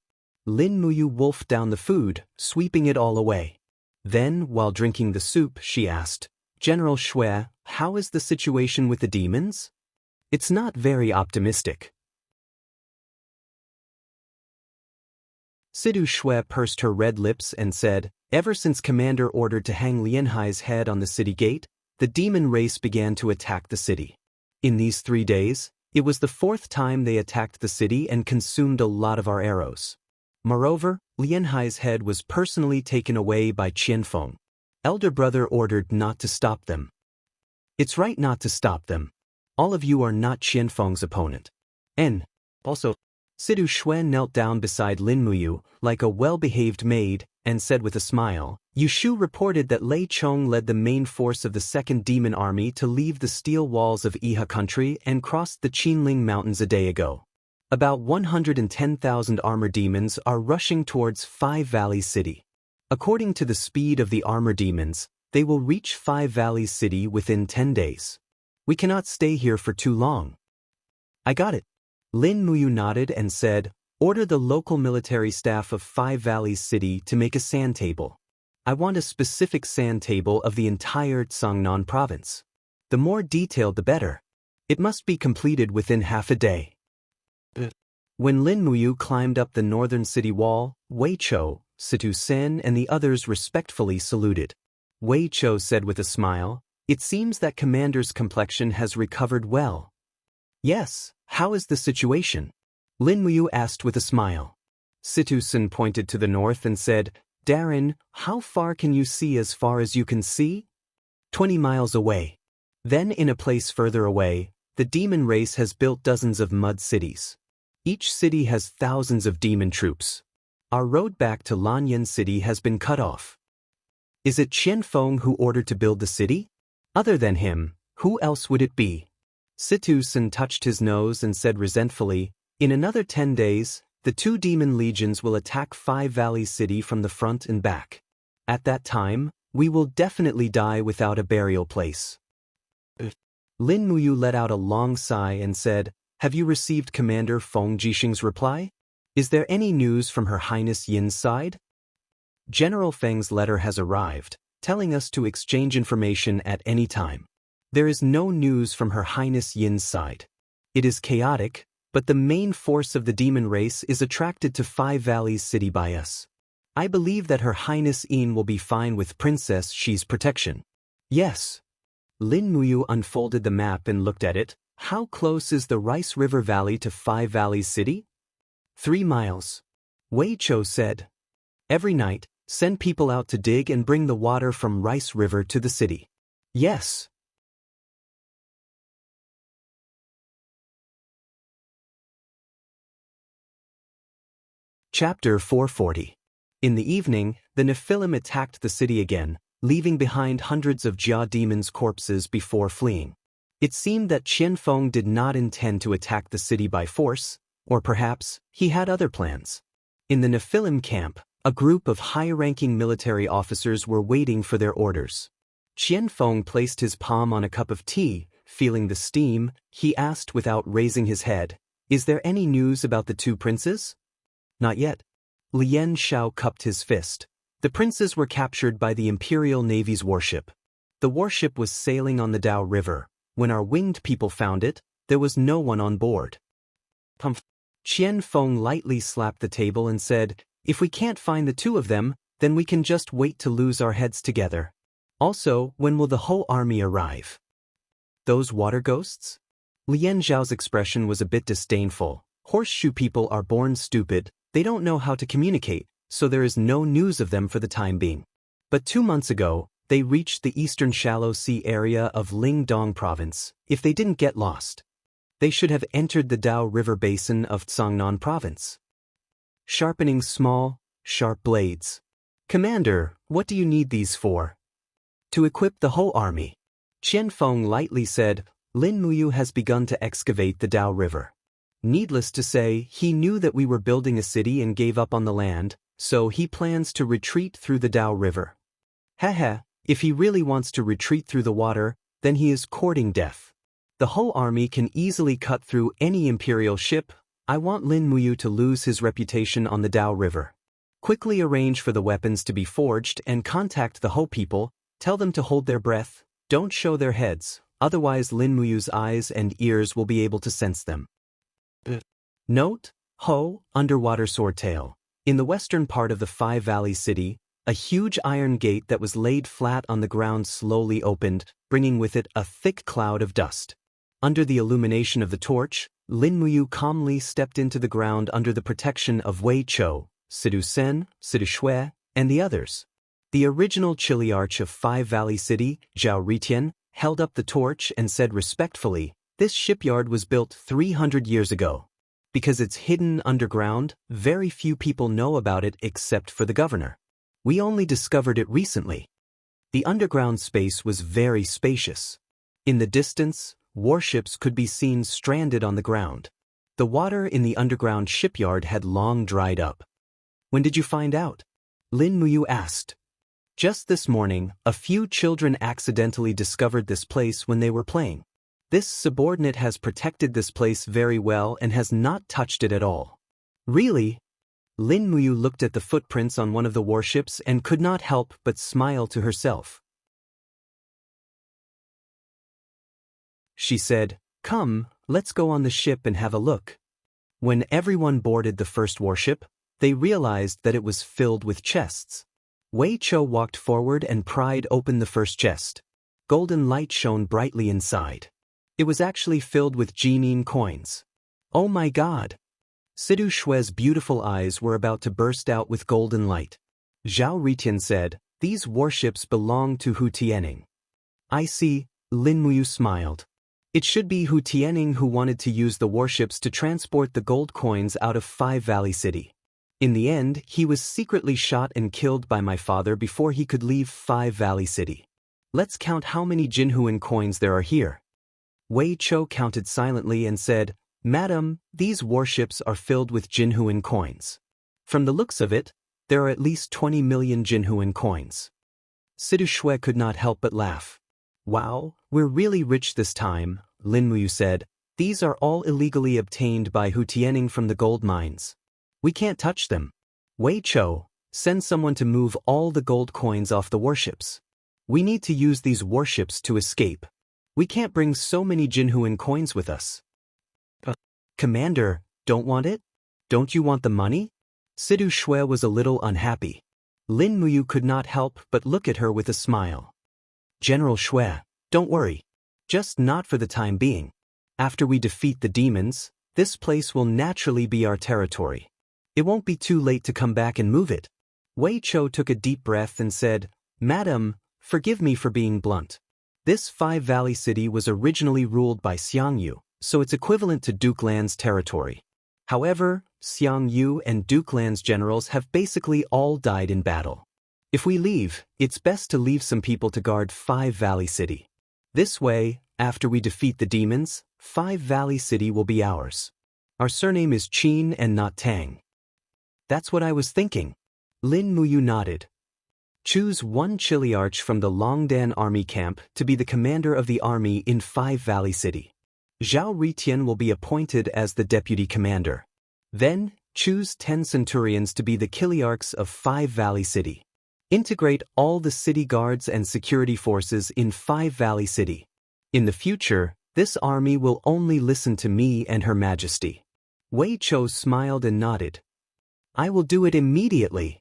Lin Muyu wolfed down the food, sweeping it all away. Then, while drinking the soup, she asked, "General Shui, how is the situation with the demons?" "It's not very optimistic." Sidu Shui pursed her red lips and said, "Ever since Commander ordered to hang Lianhai's head on the city gate, the demon race began to attack the city. In these 3 days, it was the 4th time they attacked the city and consumed a lot of our arrows. Moreover, Lianhai's head was personally taken away by Qianfeng. Elder brother ordered not to stop them." It's right not to stop them. All of you are not Xianfeng's opponent. And, also, Sidu Xue knelt down beside Lin Muyu, like a well-behaved maid, and said with a smile, Yushu reported that Lei Chong led the main force of the second demon army to leave the steel walls of Iha country and crossed the Qinling Mountains a day ago. About 110,000 armor demons are rushing towards Five Valleys City. According to the speed of the armor demons, they will reach Five Valleys City within 10 days. We cannot stay here for too long. I got it. Lin Muyu nodded and said, order the local military staff of Five Valleys City to make a sand table. I want a specific sand table of the entire Cangnan province. The more detailed the better. It must be completed within half a day. When Lin Muyu climbed up the northern city wall, Wei Chou, Situ Sen and the others respectfully saluted. Wei Chou said with a smile, it seems that Commander's complexion has recovered well. Yes, how is the situation? Lin Muyu asked with a smile. Situ Sen pointed to the north and said, Darren, how far can you see as far as you can see? 20 miles away. Then in a place further away, the demon race has built dozens of mud cities. Each city has thousands of demon troops. Our road back to Lanyan City has been cut off. Is it Qianfeng who ordered to build the city? Other than him, who else would it be? Situ Sen touched his nose and said resentfully, in another 10 days, the two demon legions will attack Five Valleys City from the front and back. At that time, we will definitely die without a burial place. Lin Muyu let out a long sigh and said, have you received Commander Feng Jixing's reply? Is there any news from Her Highness Yin's side? General Feng's letter has arrived, telling us to exchange information at any time. There is no news from Her Highness Yin's side. It is chaotic, but the main force of the demon race is attracted to Five Valleys City by us. I believe that Her Highness Yin will be fine with Princess Xi's protection. Yes. Lin Muyu unfolded the map and looked at it. How close is the Rice River Valley to Five Valleys City? 3 miles. Wei Chou said. Every night, send people out to dig and bring the water from Rice River to the city. Yes. Chapter 440. In the evening, the Nephilim attacked the city again, leaving behind hundreds of Jia demons' corpses before fleeing. It seemed that Qianfeng did not intend to attack the city by force, or perhaps he had other plans. In the Nephilim camp, a group of high-ranking military officers were waiting for their orders. Qianfeng placed his palm on a cup of tea, feeling the steam. He asked without raising his head, is there any news about the two princes? Not yet. Lian Xiao cupped his fist. The princes were captured by the Imperial Navy's warship. The warship was sailing on the Dao River. When our winged people found it, there was no one on board. Qianfeng lightly slapped the table and said, if we can't find the two of them, then we can just wait to lose our heads together. Also, when will the whole army arrive? Those water ghosts? Lian Zhao's expression was a bit disdainful. Horseshoe people are born stupid, they don't know how to communicate, so there is no news of them for the time being. But 2 months ago, they reached the eastern shallow sea area of Lingdong province. If they didn't get lost, they should have entered the Dao River basin of Cangnan province. Sharpening small, sharp blades. Commander, what do you need these for? To equip the whole army. Qianfeng lightly said, Lin Muyu has begun to excavate the Dao River. Needless to say, he knew that we were building a city and gave up on the land, so he plans to retreat through the Dao River. Haha, if he really wants to retreat through the water, then he is courting death. The whole army can easily cut through any imperial ship. I want Lin Muyu to lose his reputation on the Dao River. Quickly arrange for the weapons to be forged and contact the Ho people, tell them to hold their breath, don't show their heads, otherwise Lin Muyu's eyes and ears will be able to sense them. Note, Ho, underwater swordtail. In the western part of the Five Valleys City, a huge iron gate that was laid flat on the ground slowly opened, bringing with it a thick cloud of dust. Under the illumination of the torch, Lin Muyu calmly stepped into the ground under the protection of Wei Chou, Sidu Sen, Sidu Xue, and the others. The original chiliarch of Five Valley City, Zhao Ritian, held up the torch and said respectfully, "This shipyard was built 300 years ago. Because it's hidden underground, very few people know about it except for the governor. We only discovered it recently." The underground space was very spacious. In the distance, warships could be seen stranded on the ground. The water in the underground shipyard had long dried up. "When did you find out?" Lin Muyu asked. "Just this morning, a few children accidentally discovered this place when they were playing. This subordinate has protected this place very well and has not touched it at all." "Really?" Lin Muyu looked at the footprints on one of the warships and could not help but smile to herself. She said, "Come, let's go on the ship and have a look." When everyone boarded the first warship, they realized that it was filled with chests. Wei Chou walked forward and pried open the first chest. Golden light shone brightly inside. It was actually filled with Jinin coins. "Oh my God!" Sidu Shue's beautiful eyes were about to burst out with golden light. Zhao Ritian said, "These warships belong to Hu Tianning." "I see," Lin Muyu smiled. "It should be Hu Tianning who wanted to use the warships to transport the gold coins out of Five Valley City. In the end, he was secretly shot and killed by my father before he could leave Five Valley City. Let's count how many Jinhuan coins there are here." Wei Chou counted silently and said, "Madam, these warships are filled with Jinhuan coins. From the looks of it, there are at least 20 million Jinhuan coins." Sidu Shui could not help but laugh. "Wow, we're really rich this time," Lin Muyu said. "These are all illegally obtained by Hu Tianning from the gold mines. We can't touch them. Wei Chou, send someone to move all the gold coins off the warships. We need to use these warships to escape. We can't bring so many Jinhuan coins with us." "Commander, don't want it? Don't you want the money?" Sidu Shui was a little unhappy. Lin Muyu could not help but look at her with a smile. "General Shui, don't worry. Just not for the time being. After we defeat the demons, this place will naturally be our territory. It won't be too late to come back and move it." Wei Chou took a deep breath and said, "Madam, forgive me for being blunt. This Five Valley City was originally ruled by Xianxia, so it's equivalent to Duke Land's territory. However, Xianxia and Duke Land's generals have basically all died in battle. If we leave, it's best to leave some people to guard Five Valley City. This way, after we defeat the demons, Five Valley City will be ours. Our surname is Qin and not Tang." "That's what I was thinking." Lin Muyu nodded. "Choose one Chiliarch from the Longdan army camp to be the commander of the army in Five Valley City. Zhao Ritian will be appointed as the deputy commander. Then, choose 10 centurions to be the Chiliarchs of Five Valley City. Integrate all the city guards and security forces in Five Valley City. In the future, this army will only listen to me and Her Majesty." Wei Chou smiled and nodded. "I will do it immediately."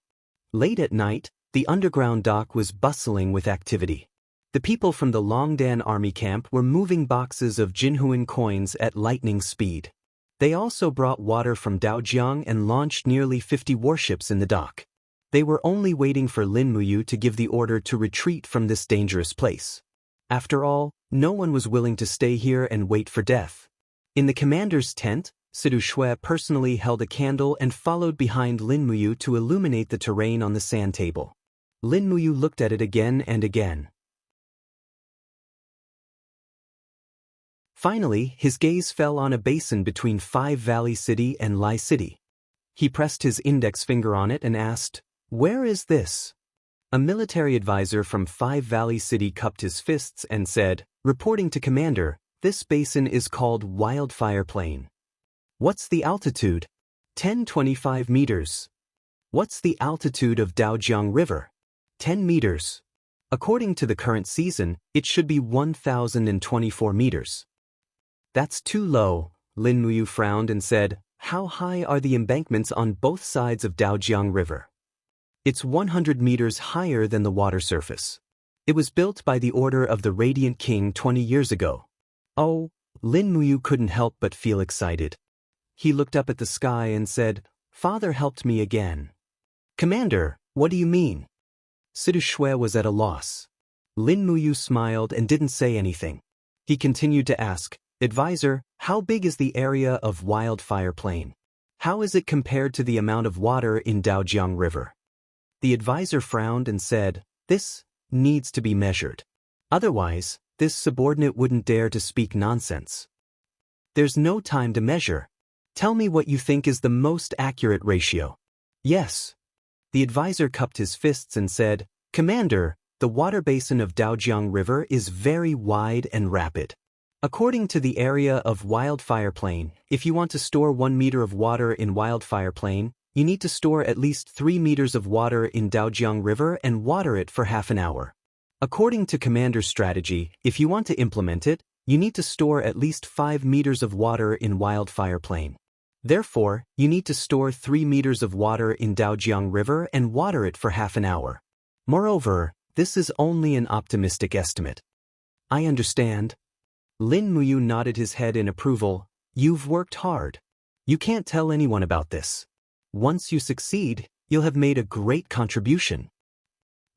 Late at night, the underground dock was bustling with activity. The people from the Longdan army camp were moving boxes of Jinhuan coins at lightning speed. They also brought water from Daojiang and launched nearly 50 warships in the dock. They were only waiting for Lin Muyu to give the order to retreat from this dangerous place. After all, no one was willing to stay here and wait for death. In the commander's tent, Sidu Shui personally held a candle and followed behind Lin Muyu to illuminate the terrain on the sand table. Lin Muyu looked at it again and again. Finally, his gaze fell on a basin between Five Valley City and Lai City. He pressed his index finger on it and asked, "Where is this?" A military advisor from Five Valley City cupped his fists and said, "Reporting to Commander, this basin is called Wildfire Plain." "What's the altitude?" 1025 meters. "What's the altitude of Daojiang River?" 10 meters. According to the current season, it should be 1024 meters. "That's too low," Lin Muyu frowned and said, "How high are the embankments on both sides of Daojiang River?" "It's 100 meters higher than the water surface. It was built by the order of the Radiant King 20 years ago." "Oh," Lin Muyu couldn't help but feel excited. He looked up at the sky and said, "Father helped me again." "Commander, what do you mean?" Sidu Shui was at a loss. Lin Muyu smiled and didn't say anything. He continued to ask, "Advisor, how big is the area of Wildfire Plain? How is it compared to the amount of water in Daojiang River?" The advisor frowned and said, "This needs to be measured. Otherwise, this subordinate wouldn't dare to speak nonsense. There's no time to measure. Tell me what you think is the most accurate ratio." "Yes." The advisor cupped his fists and said, "Commander, the water basin of Daojiang River is very wide and rapid. According to the area of Wildfire Plain, if you want to store 1 meter of water in Wildfire Plain, you need to store at least 3 meters of water in Daojiang River and water it for half an hour. According to Commander's strategy, if you want to implement it, you need to store at least 5 meters of water in Wildfire Plain. Therefore, you need to store 3 meters of water in Daojiang River and water it for half an hour. Moreover, this is only an optimistic estimate." "I understand." Lin Muyu nodded his head in approval. "You've worked hard. You can't tell anyone about this. Once you succeed, you'll have made a great contribution.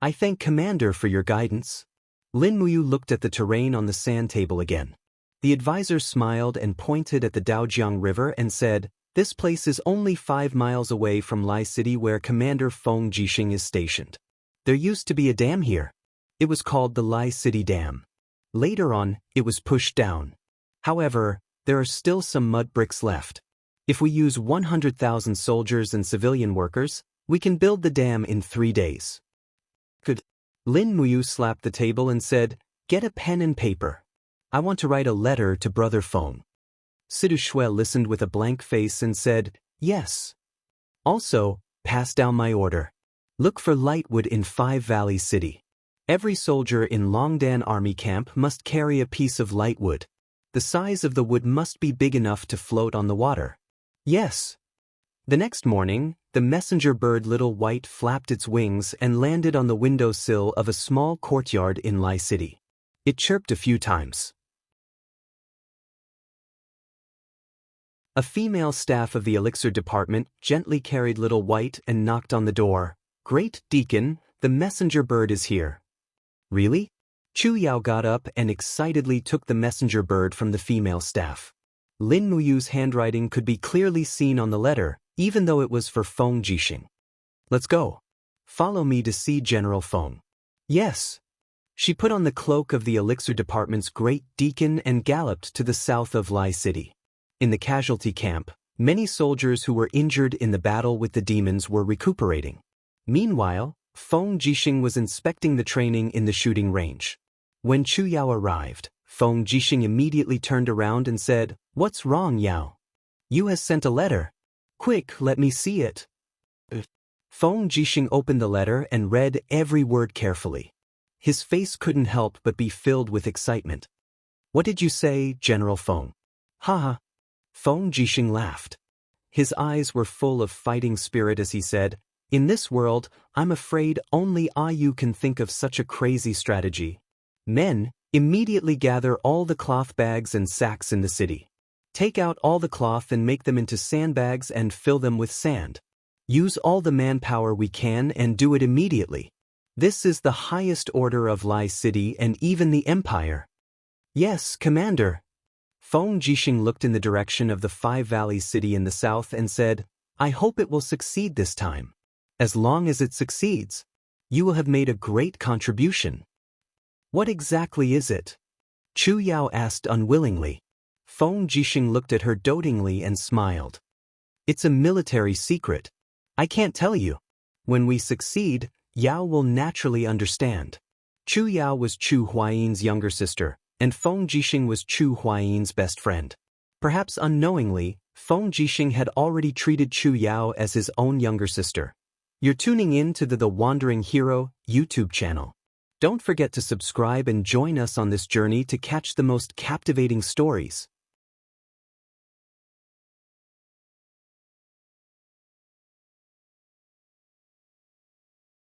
I thank Commander for your guidance." Lin Muyu looked at the terrain on the sand table again. The advisor smiled and pointed at the Daojiang River and said, "This place is only 5 miles away from Lai City where Commander Feng Jixing is stationed. There used to be a dam here. It was called the Lai City Dam. Later on, it was pushed down. However, there are still some mud bricks left. If we use 100,000 soldiers and civilian workers, we can build the dam in 3 days." "Good." Lin Muyu slapped the table and said, "Get a pen and paper. I want to write a letter to Brother Feng." Sidu Shui listened with a blank face and said, "Yes. Also, pass down my order. Look for lightwood in 5 Valley City. Every soldier in Longdan Army Camp must carry a piece of lightwood. The size of the wood must be big enough to float on the water." "Yes." The next morning, the messenger bird Little White flapped its wings and landed on the windowsill of a small courtyard in Lai City. It chirped a few times. A female staff of the elixir department gently carried Little White and knocked on the door. "Great Deacon, the messenger bird is here." "Really?" Chu Yao got up and excitedly took the messenger bird from the female staff. Lin Muyu's handwriting could be clearly seen on the letter, even though it was for Feng Jixing. "Let's go. Follow me to see General Feng." "Yes." She put on the cloak of the elixir department's Great Deacon and galloped to the south of Lai City. In the casualty camp, many soldiers who were injured in the battle with the demons were recuperating. Meanwhile, Feng Jixing was inspecting the training in the shooting range. When Chu Yao arrived, Feng Jixing immediately turned around and said, "What's wrong, Yao? You has sent a letter. Quick, let me see it." Feng Jixing opened the letter and read every word carefully. His face couldn't help but be filled with excitement. "What did you say, General Feng?" "Haha." Feng Jixing laughed. His eyes were full of fighting spirit as he said, "In this world, I'm afraid only you can think of such a crazy strategy. Men, immediately gather all the cloth bags and sacks in the city. Take out all the cloth and make them into sandbags and fill them with sand. Use all the manpower we can and do it immediately. This is the highest order of Lai City and even the Empire." "Yes, Commander." Feng Jixing looked in the direction of the 5 Valleys city in the south and said, "I hope it will succeed this time. As long as it succeeds, you will have made a great contribution." "What exactly is it?" Chu Yao asked unwillingly. Feng Jixing looked at her dotingly and smiled. "It's a military secret. I can't tell you. When we succeed, Yao will naturally understand." Chu Yao was Chu Huayin's younger sister, and Feng Jixing was Chu Huayin's best friend. Perhaps unknowingly, Feng Jixing had already treated Chu Yao as his own younger sister. You're tuning in to the Wandering Hero YouTube channel. Don't forget to subscribe and join us on this journey to catch the most captivating stories.